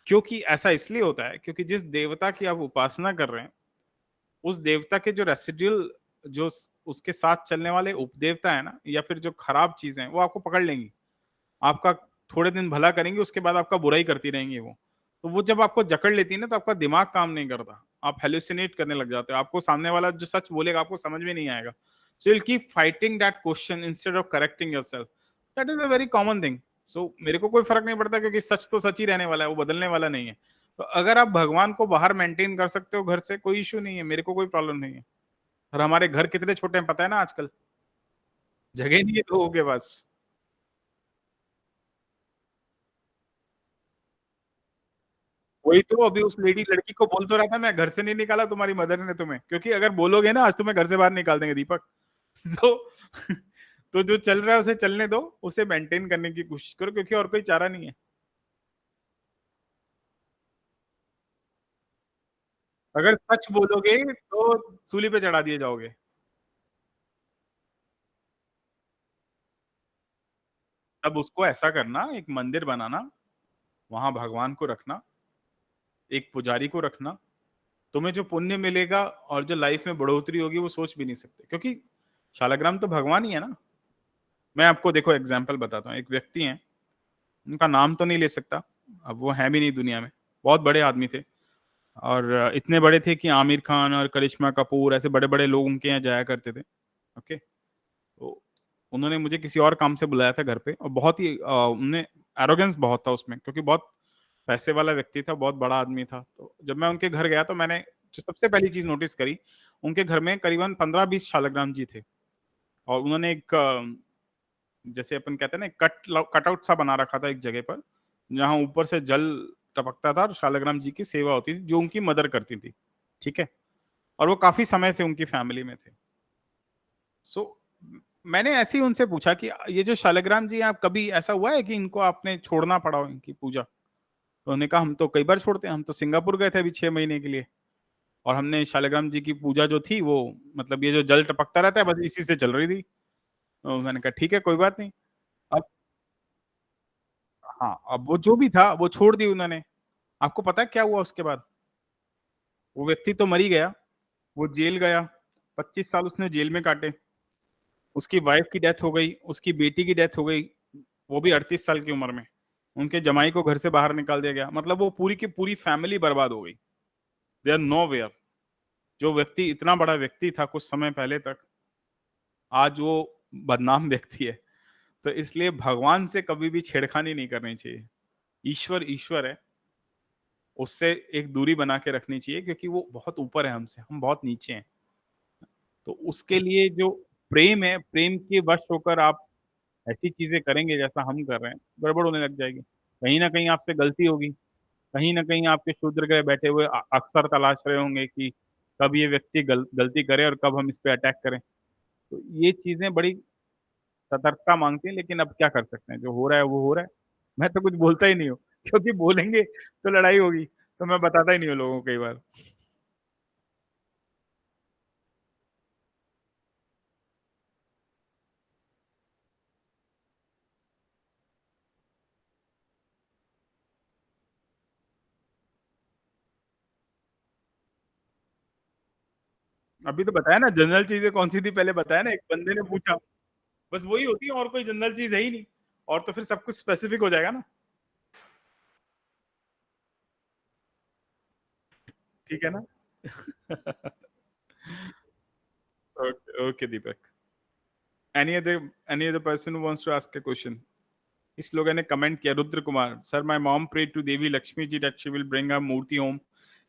क्योंकि ऐसा इसलिए होता है क्योंकि जिस देवता की आप उपासना कर रहे हैं, उस देवता के जो रेसिड्यूल, जो उसके साथ चलने वाले उपदेवता है ना, या फिर जो खराब चीजें हैं, वो आपको पकड़ लेंगी। आपका थोड़े दिन भला करेंगे, उसके बाद आपका बुराई करती रहेंगी वो। तो वो जब आपको जकड़ लेती है ना, तो आपका दिमाग काम नहीं करता, आप हेलुसिनेट करने लग जाते हो, आपको सामने वाला जो सच बोलेगा आपको समझ में नहीं आएगा। So you will keep fighting that question instead of correcting yourself. That is a very common thing. So मेरे को कोई फर्क नहीं पड़ता, क्योंकि सच तो सच ही रहने वाला है, वो बदलने वाला नहीं है। तो अगर आप भगवान को बाहर मेंटेन कर सकते हो घर से, कोई इशू नहीं है, मेरे को कोई प्रॉब्लम नहीं है। और हमारे घर कितने छोटे हैं पता है ना आजकल, जगह नहीं है लोगों के पास। वही तो, अभी उस लड़की को बोल तो रहा था मैं, घर से नहीं निकाला तुम्हारी मदर ने तुम्हें, क्योंकि अगर बोलोगे ना आज तुम्हें घर से बाहर निकाल देंगे दीपक। तो तो जो चल रहा है उसे चलने दो, उसे मेंटेन करने की कोशिश करो, क्योंकि और कोई चारा नहीं है। अगर सच बोलोगे तो सूली पे चढ़ा दिए जाओगे। तब उसको ऐसा करना, एक मंदिर बनाना, वहां भगवान को रखना, एक पुजारी को रखना, तुम्हें जो पुण्य मिलेगा और जो लाइफ में बढ़ोतरी होगी वो सोच भी नहीं सकते, क्योंकि शालाग्राम तो भगवान ही है ना। मैं आपको देखो एग्जाम्पल बताता हूँ। एक व्यक्ति हैं, उनका नाम तो नहीं ले सकता, अब वो है भी नहीं दुनिया में, बहुत बड़े आदमी थे और इतने बड़े थे कि आमिर खान और करिश्मा कपूर ऐसे बड़े बड़े लोग उनके यहाँ जाया करते थे। ओके, तो उन्होंने मुझे किसी और काम से बुलाया था घर पे और बहुत ही उनने एरोगेंस बहुत था उसमें, क्योंकि बहुत पैसे वाला व्यक्ति था, बहुत बड़ा आदमी था। तो जब मैं उनके घर गया तो मैंने जो सबसे पहली चीज नोटिस करी, उनके घर में करीबन 15-20 शालग्राम जी थे और उन्होंने एक जैसे अपन कहते हैं ना कटआउट सा बना रखा था एक जगह पर, जहाँ ऊपर से जल टपकता था और शालग्राम जी की सेवा होती थी जो उनकी मदर करती थी। ठीक है, और वो काफी समय से उनकी फैमिली में थे। सो मैंने ऐसे ही उनसे पूछा कि ये जो शालग्राम जी हैं, आप कभी ऐसा हुआ है कि इनको आपने छोड़ना पड़ा हो इनकी पूजा? तो उन्होंने कहा हम तो कई बार छोड़ते हैं, हम तो सिंगापुर गए थे अभी 6 महीने के लिए और हमने शालग्राम जी की पूजा जो थी वो, मतलब ये जो जल टपकता रहता है बस इसी से चल रही थी। तो मैंने कहा ठीक है कोई बात नहीं। अब हाँ, अब वो जो भी था वो छोड़ दी उन्होंने। आपको पता है क्या हुआ उसके बाद? वो व्यक्ति तो मर ही गया, वो जेल गया, 25 साल उसने जेल में काटे, उसकी वाइफ की डेथ हो गई, उसकी बेटी की डेथ हो गई, वो भी 38 साल की उम्र में। उनके जमाई को घर से बाहर निकाल दिया गया, मतलब वो पूरी की पूरी फैमिली बर्बाद हो गई। They are nowhere. जो व्यक्ति इतना बड़ा व्यक्ति था कुछ समय पहले तक, आज वो बदनाम व्यक्ति है। तो इसलिए भगवान से कभी भी छेड़खानी नहीं करनी चाहिए। ईश्वर ईश्वर है, उससे एक दूरी बना के रखनी चाहिए, क्योंकि वो बहुत ऊपर है हमसे, हम बहुत नीचे हैं। तो उसके लिए जो प्रेम है, प्रेम के वश होकर आप ऐसी चीजें करेंगे जैसा हम कर रहे हैं, गड़बड़ होने लग जाएगी। कहीं ना कहीं आपसे गलती होगी, कहीं ना कहीं आपके शूद्र ग्रह बैठे हुए अक्सर तलाश रहे होंगे कि कब ये व्यक्ति गलती करे और कब हम इस पे अटैक करें। तो ये चीजें बड़ी सतर्कता मांगती है, लेकिन अब क्या कर सकते हैं, जो हो रहा है वो हो रहा है। मैं तो कुछ बोलता ही नहीं हूँ, क्योंकि बोलेंगे तो लड़ाई होगी, तो मैं बताता ही नहीं हूँ लोगों को कई बार। अभी तो बताया ना जनरल चीजें कौन सी थी, पहले बताया ना, एक बंदे ने पूछा, बस वही होती है, और कोई जनरल चीज है ही नहीं, और तो फिर सब कुछ स्पेसिफिक हो जाएगा ना। ठीक है ना? Okay okay Deepak, any other person who wants to ask a question? इस लोगों ने कमेंट किया, Rudra Kumar, sir my mom prayed to Devi Lakshmi ji that she will bring a मूर्ति home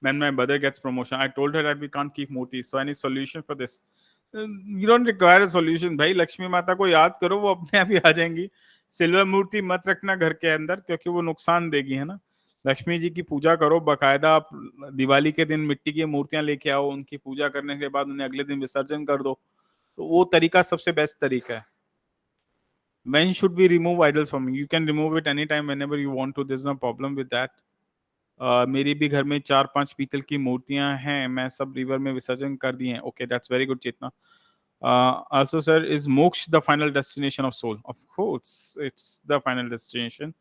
when my brother gets promotion. I told her that we can't keep murtis, so any solution for this? You don't require a solution भाई, लक्ष्मी माता को याद करो, वो अपने आप ही आ जाएंगी। सिल्वर मूर्ति मत रखना घर के अंदर, क्योंकि वो नुकसान देगी, है ना। लक्ष्मी जी की पूजा करो बकायदा, आप दिवाली के दिन मिट्टी की मूर्तियां लेके आओ, उनकी पूजा करने के बाद उन्हें अगले दिन विसर्जन कर दो, तो वो तरीका सबसे बेस्ट तरीका है। When should we remove idols from? You can remove it anytime, whenever you want to. There's no problem with that. मेरी भी घर में 4-5 पीतल की मूर्तियां हैं, मैं सब रिवर में विसर्जन कर दी हैं। Okay, that's very good Chetna. Also sir, is moksha the final destination of soul? Of course it's the final destination,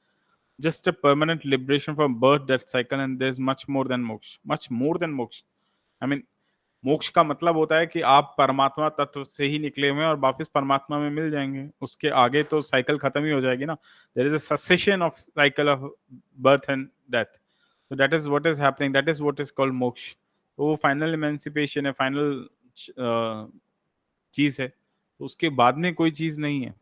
just a permanent liberation from birth death cycle, and there's much more than moksha, much more than moksha. I mean, मोक्ष का मतलब होता है कि आप परमात्मा तत्व से ही निकले हुए हैं और वापस परमात्मा में मिल जाएंगे, उसके आगे तो साइकिल खत्म ही हो जाएगी ना। There is a succession of cycle of birth and death, so that is what is happening, that is what is called मोक्ष। तो वो फाइनल इमेंसिपेशन है, फाइनल चीज है, तो उसके बाद में कोई चीज नहीं है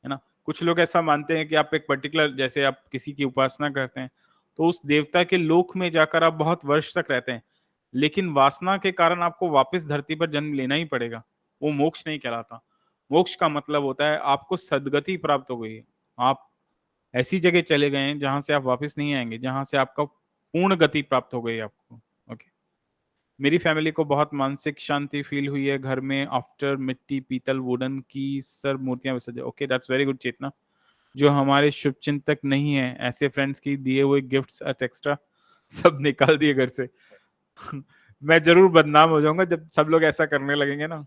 ना। कुछ लोग ऐसा मानते हैं कि आप एक पर्टिकुलर, जैसे आप किसी की उपासना करते हैं तो उस देवता के लोक में जाकर आप बहुत वर्ष तक रहते हैं, लेकिन वासना के कारण आपको वापस धरती पर जन्म लेना ही पड़ेगा। वो मोक्ष नहीं कहलाता। मोक्ष का मतलब होता है आपको सदगति प्राप्त हो गई है, आप ऐसी जगह चले गए हैं जहां से आप वापस नहीं आएंगे, जहां से आपका पूर्ण गति प्राप्त हो गई है आपको। ओके, मेरी फैमिली को बहुत मानसिक शांति फील हुई है घर में आफ्टर मिट्टी पीतल वुडन की सर मूर्तियां विसर्जन। ओके, दैट्स वेरी गुड चेतना। जो हमारे शुभ चिंतक नहीं है, ऐसे फ्रेंड्स की दिए हुए गिफ्ट्स एट एक्स्ट्रा सब निकाल दिए घर से। मैं जरूर बदनाम हो जाऊंगा जब सब लोग ऐसा करने लगेंगे ना।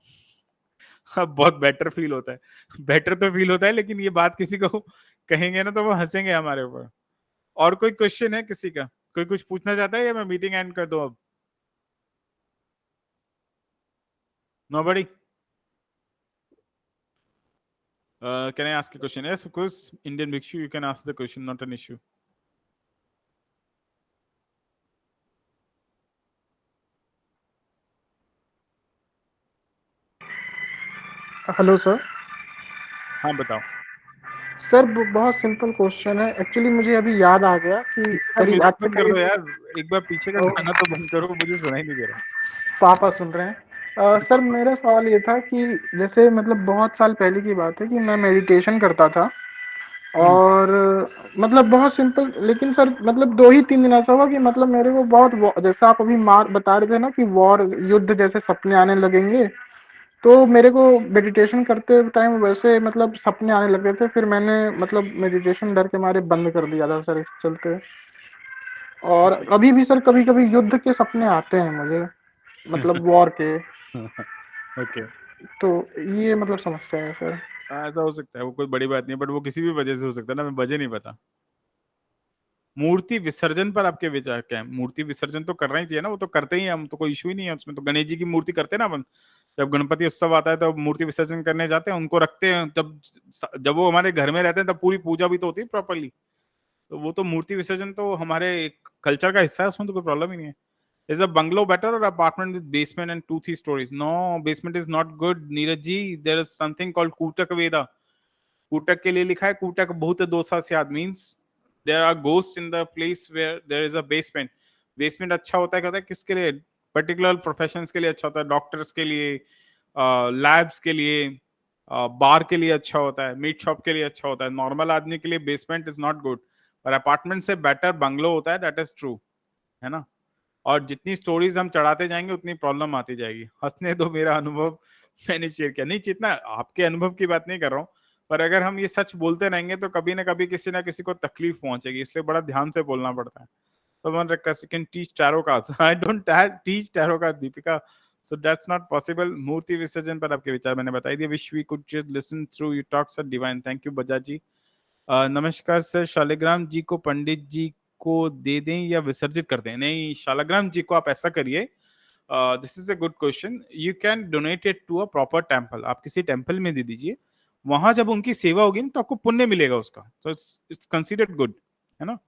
अब बहुत बेटर फील होता है, बेटर तो फील होता है, लेकिन ये बात किसी को कहेंगे ना तो वो हंसेंगे हमारे ऊपर। और कोई क्वेश्चन है किसी का? कोई कुछ पूछना चाहता है या मैं मीटिंग एंड कर दूं अब? Nobody? Can I ask a question? Yes, of course. Indian Bhikshu, you can ask the question, not an issue. Hello sir. हाँ बताओ। सर बहुत सिंपल क्वेश्चन है, एक्चुअली मुझे अभी याद आ गया कि पीछे का करीब आज म्यूजिक से बंद कर दो करीब यार, एक बार पीछे का ओ, गाना तो बंद करो, मुझे सुनाई नहीं दे रहा। पापा सुन रहे हैं। सर मेरा सवाल ये था कि जैसे मतलब बहुत साल पहले की बात है कि मैं मेडिटेशन करता था और मतलब बहुत सिंपल, लेकिन सर मतलब 2 ही 3 दिन ऐसा हुआ कि मतलब मेरे को बहुत जैसा आप अभी मार बता रहे थे ना कि वॉर युद्ध जैसे सपने आने लगेंगे, तो मेरे को मेडिटेशन करते टाइम वैसे मतलब सपने आने लगे थे। फिर मैंने मतलब मेडिटेशन डर के मारे बंद कर दिया था सर, इस चलते। और अभी भी सर कभी कभी युद्ध के सपने आते हैं मुझे, मतलब वॉर के। ओके, तो ये मतलब समस्या है सर। ऐसा हो सकता है, वो कोई बड़ी बात नहीं है, बट वो किसी भी वजह से हो सकता है ना, मैं वजह नहीं पता। मूर्ति विसर्जन पर आपके विचार क्या है? मूर्ति विसर्जन तो करना ही चाहिए ना, वो तो करते ही हैं हम, तो कोई इशू ही नहीं है उसमें। तो गणेश जी की मूर्ति करते हैं ना अपन, जब गणपति उत्सव आता है तो मूर्ति विसर्जन करने जाते हैं, उनको रखते हैं। जब जब वो हमारे घर में रहते हैं तब पूरी पूजा भी तो होती है प्रॉपरली। तो वो तो मूर्ति विसर्जन तो हमारे कल्चर का हिस्सा है, उसमें तो कोई प्रॉब्लम ही नहीं है। इज अ बंगलो बेटर और apartment with basement and 2-3 stories? No, basement is not good Neeraj ji. There is something called कूटक वेदा। कूटक के लिए लिखा है, कूटक बहुत दोसा स्याद means there are ghost in the place where there is a basement. Basement अच्छा होता है, कहता है किसके लिए? पर्टिकुलर प्रोफेशंस के लिए अच्छा होता है, डॉक्टर्स के लिए, लैब्स के लिए, बार के लिए अच्छा होता है, मीट शॉप के लिए अच्छा होता है। नॉर्मल आदमी के लिए बेसमेंट इज नॉट गुड, पर अपार्टमेंट से बेटर बंगलो होता है, दैट इज ट्रू, है ना। और जितनी स्टोरीज हम चढ़ाते जाएंगे उतनी प्रॉब्लम आती जाएगी। हंसने दो, मेरा अनुभव मैंने शेयर किया। नहीं चेतना, आपके अनुभव की बात नहीं कर रहा हूँ, पर अगर हम ये सच बोलते रहेंगे तो कभी ना कभी किसी ना किसी को तकलीफ पहुंचेगी, इसलिए बड़ा ध्यान से बोलना पड़ता है। Someone request, you can teach tarot cards. I don't teach tarot cards, Deepika. So that's not possible. मूर्ति विसर्जन पर आपके विचार मैंने बता दिए। Wish we could just listen through your talks are divine. Thank you Bajaj जी। नमस्कार सर, शालिग्राम जी को पंडित जी को दे दें या विसर्जित कर दें? नहीं, शालिग्राम जी को आप ऐसा करिए, this is a good question. You can donate it to a proper temple. आप किसी टेम्पल में दे दीजिए, वहां जब उनकी सेवा होगी ना तो आपको पुण्य मिलेगा उसका, तो इट्स कंसिडर्ड गुड, है ना।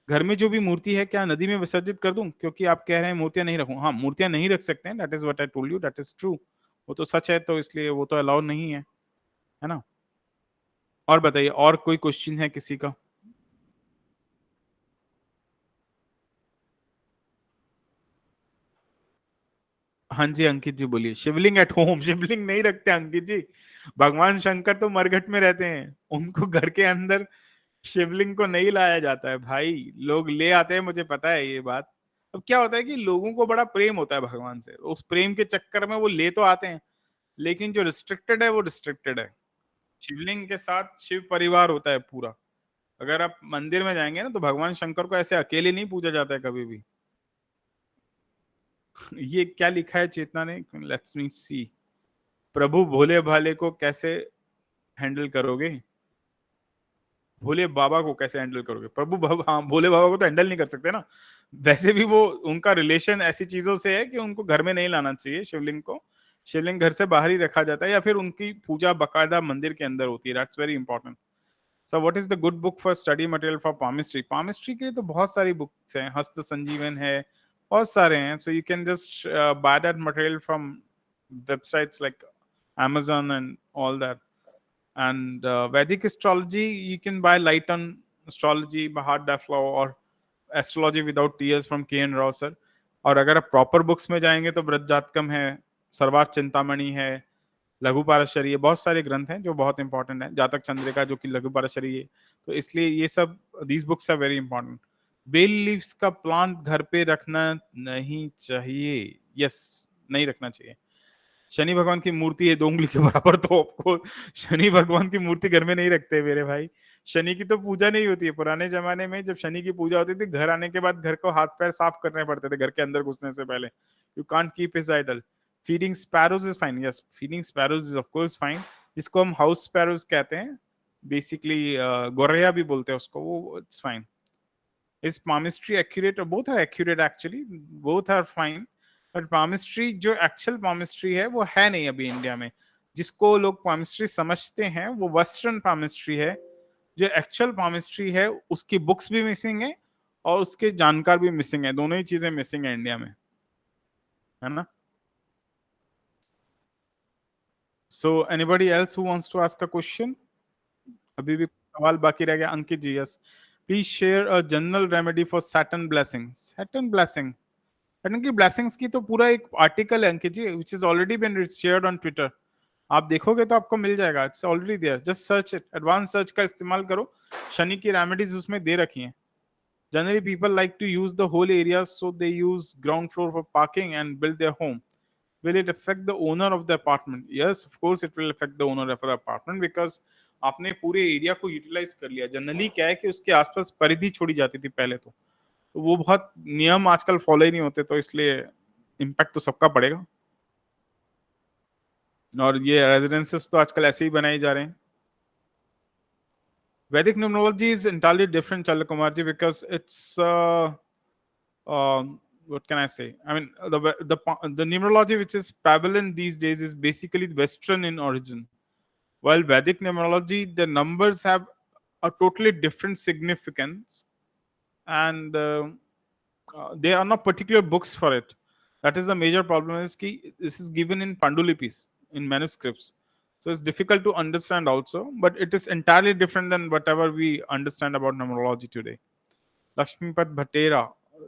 घर में जो भी मूर्ति है, क्या नदी में विसर्जित कर दूं? क्योंकि आप कह रहे हैं मूर्तियां नहीं रखूं। हाँ, मूर्तियां नहीं रख सकते हैं, that is what I told you, that is true. वो तो सच है, तो इसलिए वो तो अलाउ नहीं है ना। और बताइए, और कोई क्वेश्चन है किसी का? हाँ जी, अंकित जी बोलिए। शिवलिंग एट होम, शिवलिंग नहीं रखते अंकित जी। भगवान शंकर तो मरघट में रहते हैं, उनको घर के अंदर शिवलिंग को नहीं लाया जाता है भाई। लोग ले आते हैं, मुझे पता है ये बात। अब क्या होता है कि लोगों को बड़ा प्रेम होता है भगवान से, उस प्रेम के चक्कर में वो ले तो आते हैं, लेकिन जो रिस्ट्रिक्टेड है वो रिस्ट्रिक्टेड है। शिवलिंग के साथ शिव परिवार होता है पूरा। अगर आप मंदिर में जाएंगे ना तो भगवान शंकर को ऐसे अकेले नहीं पूजा जाता है कभी भी। ये क्या लिखा है चेतना ने? लेट्स मी सी। प्रभु भोले भाले को कैसे हैंडल करोगे? भोले बाबा को कैसे हैंडल करोगे? प्रभु हाँ, भोले बाबा को तो हैंडल नहीं कर सकते ना। वैसे भी वो, उनका रिलेशन ऐसी चीजों से है कि उनको घर में नहीं लाना चाहिए शिवलिंग को। शिवलिंग घर से बाहर ही रखा जाता है, या फिर उनकी पूजा बकायदा मंदिर के अंदर होती है। That's very important. So what is the good book for study material for palmistry? Palmistry के लिए तो बहुत सारी बुक्स हैं, हस्त संजीवन है, बहुत सारे हैं। So you can just by that material from websites like Amazon and all that. And Vedic astrology, you can buy Light on Astrology by Hart Daflow or Astrology Without Tears from K.N. Rao sir. और अगर आप proper books में जाएंगे तो ब्रज जातकम है, सर्वार्थ चिंतामणि है, लघु पारशरी है, बहुत सारे ग्रंथ हैं जो बहुत इंपॉर्टेंट है। जातक चंद्रिका जो कि लघु पारशरी है, तो इसलिए ये सब these books are very important. Bell leaves का प्लांट घर पे रखना नहीं चाहिए? यस, नहीं रखना चाहिए। शनि भगवान की मूर्ति है 2 उंगली के बराबर, तो आपको शनि भगवान की मूर्ति घर में नहीं रखते मेरे भाई। शनि की तो पूजा नहीं होती है। पुराने जमाने में जब शनि की पूजा होती थी, घर आने के बाद घर को हाथ पैर साफ करने पड़ते थे घर के अंदर घुसने से पहले। You can't keep his idol. Feeding sparrows is fine. Yes, feeding sparrows is of course fine. इसको हम हाउस स्पैरोज कहते हैं, बेसिकली गोरैया भी बोलते हैं उसको, वो it's fine. Is palmistry accurate? Both are accurate actually, both are fine, but palmistry जो एक्चुअल palmistry है वो है नहीं अभी इंडिया में। जिसको लोग पामिस्ट्री समझते हैं वो वेस्टर्न पामिस्ट्री है। जो एक्चुअल पामिस्ट्री है उसकी बुक्स भी मिसिंग है और उसके जानकार भी मिसिंग है, दोनों ही चीजें मिसिंग है इंडिया में, है ना। So anybody else who wants to ask a question? अभी भी सवाल बाकी रह गया। Ankit ji, yes, please share a general remedy for Saturn blessing. Saturn blessing, Saturn की ब्लेसिंग्स की तो पूरा एक आर्टिकल है Ankit ji, which is already been shared on Twitter. आप देखोगे तो आपको मिल जाएगा, it's already there, just search it, advance search का इस्तेमाल करो, शनि की रेमेडीज उसमें दे रखी हैं। Generally, people like to use the whole area, so they use ground floor for parking and build their home. Will it affect the owner of the apartment? Yes, of course, it will affect the owner of the apartment because आपने पूरे area को utilise कर लिया। Generally क्या है कि उसके आसपास परिधि छोड़ी जाती थी पहले, तो वो बहुत नियम आजकल फॉलो ही नहीं होते, तो इसलिए इम्पैक्ट तो सबका पड़ेगा। और ये रेजिडेंसेस तो आजकल ऐसे ही बनाए जा रहे हैं। Vedic numerology is entirely different, Chandra Kumar ji, because it's what can I say? I mean, the numerology which is prevalent these days is basically Western in origin. While Vedic numerology, the numbers have a totally different significance, and there are no particular books for it. That is the major problem. Is ki this is given in Pandulipis, in manuscripts. So it's difficult to understand also, but it is entirely different than whatever we understand about numerology today. Lakshmipat Bhatera,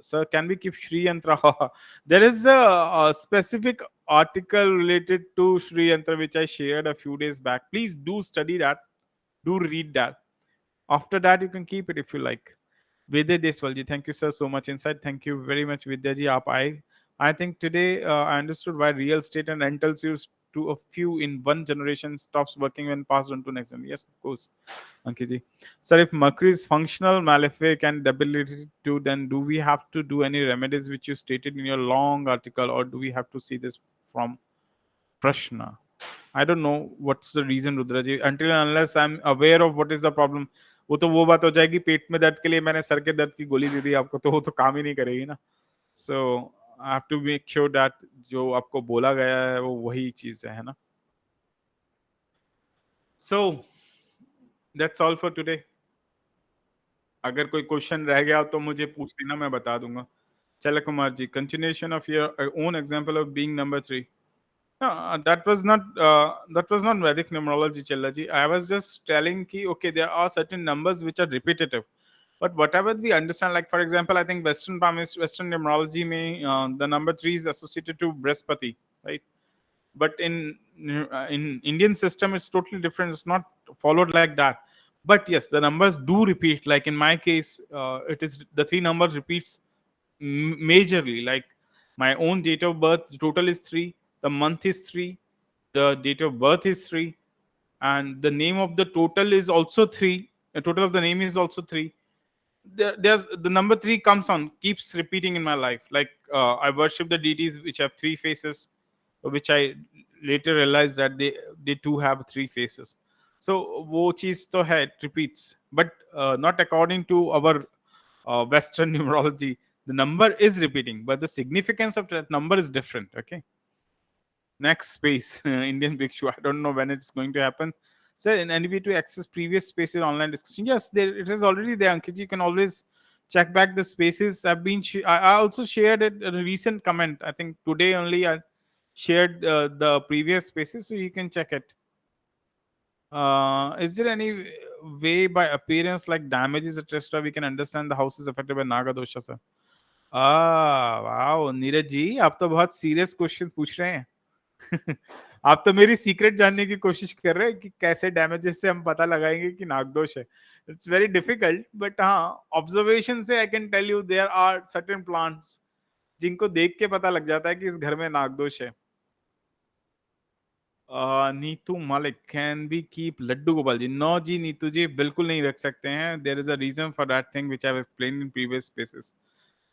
sir, can we keep Shri Yantra? There is a specific article related to Shri Yantra which I shared a few days back. Please do study that, do read that. After that, you can keep it if you like. Vidya Deswalji, thank you, sir, so much insight. Thank you very much, Vidya ji. I think today I understood why real estate and rentals used to a few in one generation stops working when passed on to next one. Yes, of course, Ankit ji. Sir, if Mercury is functional, malefic, and debilitated, then do we have to do any remedies which you stated in your long article, or do we have to see this from Prashna? I don't know what's the reason, Rudra ji. Until and unless I'm aware of what is the problem, वो तो वो बात हो जाएगी, पेट में दर्द के लिए मैंने सर के दर्द की गोली दे दी आपको, तो वो तो काम ही नहीं करेगी ना। So I have to make sure that जो आपको बोला गया है वो वही चीज है ना। So that's all for today. अगर कोई क्वेश्चन रह गया तो मुझे पूछ लेना, मैं बता दूंगा। चल Kumar ji, continuation of your own example of being number 3. No, that was not Vedic numerology, Chella ji. I was just telling ki okay, there are certain numbers which are repetitive, but whatever we understand, like for example, I think Western numerology may the number 3 is associated to Brihaspati, right? But in Indian system, it's totally different. It's not followed like that. But yes, the numbers do repeat. Like in my case, it is the 3 numbers repeats majorly. Like my own date of birth, the total is 3. The month is 3, the date of birth is 3, and the name of the total is also 3. The total of the name is also 3. There's the number 3 keeps repeating in my life. Like I worship the deities which have 3 faces, which I later realized that they too have 3 faces. So वो चीज तो है, it repeats, but not according to our Western numerology. The number is repeating, but the significance of that number is different. Okay. Next space, Indian Bhikshu. I don't know when it's going to happen. So, in any way to access previous spaces online discussion? Yes, it is already there, Ankit. You can always check back the spaces. I also shared it in a recent comment. I think today only I shared the previous spaces, so you can check it. Is there any way by appearance like damages, etc., we can understand the house is affected by Naga dosha, sir? Wow Neeraj ji, आप तो बहुत serious question पूछ रहे हैं। आप तो मेरी secret जानने की कोशिश कर रहे हैं कि कैसे डैमेजेस से हम पता लगाएंगे कि नागदोष है। इट्स वेरी डिफिकल्ट, बट हाँ, ऑब्जर्वेशन से I can tell you there are certain plants जिनको देख के पता लग जाता है कि इस घर में नागदोष है। Neetu Malik, can be keep Laddu Gopal ji? No जी नीतू जी, बिल्कुल नहीं रख सकते हैं। There is a reason for that thing which I have explained in previous spaces.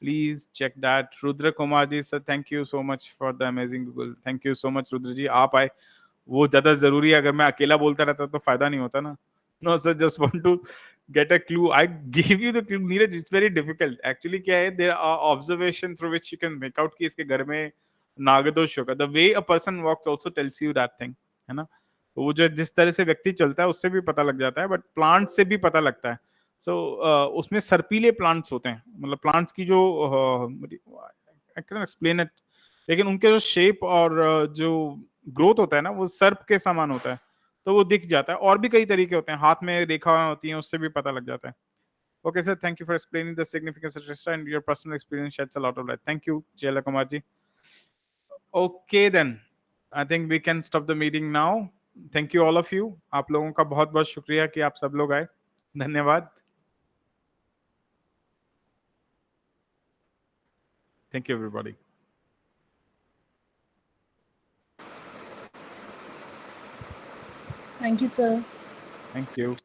Please check that. Rudra Kumar ji, sir, thank you so much for the amazing Google. Thank you so much, Rudra ji. आप आए वो ज्यादा जरूरी है, अगर मैं अकेला बोलता रहता तो फायदा नहीं होता ना. No sir, just want to get a clue. I gave you the clue. Neeraj, it's very difficult. Actually क्या है, there are observation through which you can make out कि इसके घर में नागदोष होगा. The way a person walks also tells you that thing, है ना. वो जो जिस तरह से व्यक्ति चलता है उससे भी पता लग जाता है, बट प्लांट से भी पता लगता है। सो उसमें सर्पीले प्लांट्स होते हैं, मतलब प्लांट्स की जो आई कैन एक्सप्लेन इट, लेकिन उनके जो शेप और जो ग्रोथ होता है ना वो सर्प के समान होता है, तो वो दिख जाता है। और भी कई तरीके होते हैं, हाथ में रेखा होती है, उससे भी पता लग जाता है। Okay, sir. Thank you for explaining the significance of Rishta, and your personal experience sheds a lot of light. Thank you, Jayala Kumar ji. Okay, then. I think we can stop the meeting now. Thank you all of you. आप लोगों का बहुत बहुत शुक्रिया कि आप सब लोग आए। धन्यवाद। Thank you, everybody. Thank you, sir. Thank you.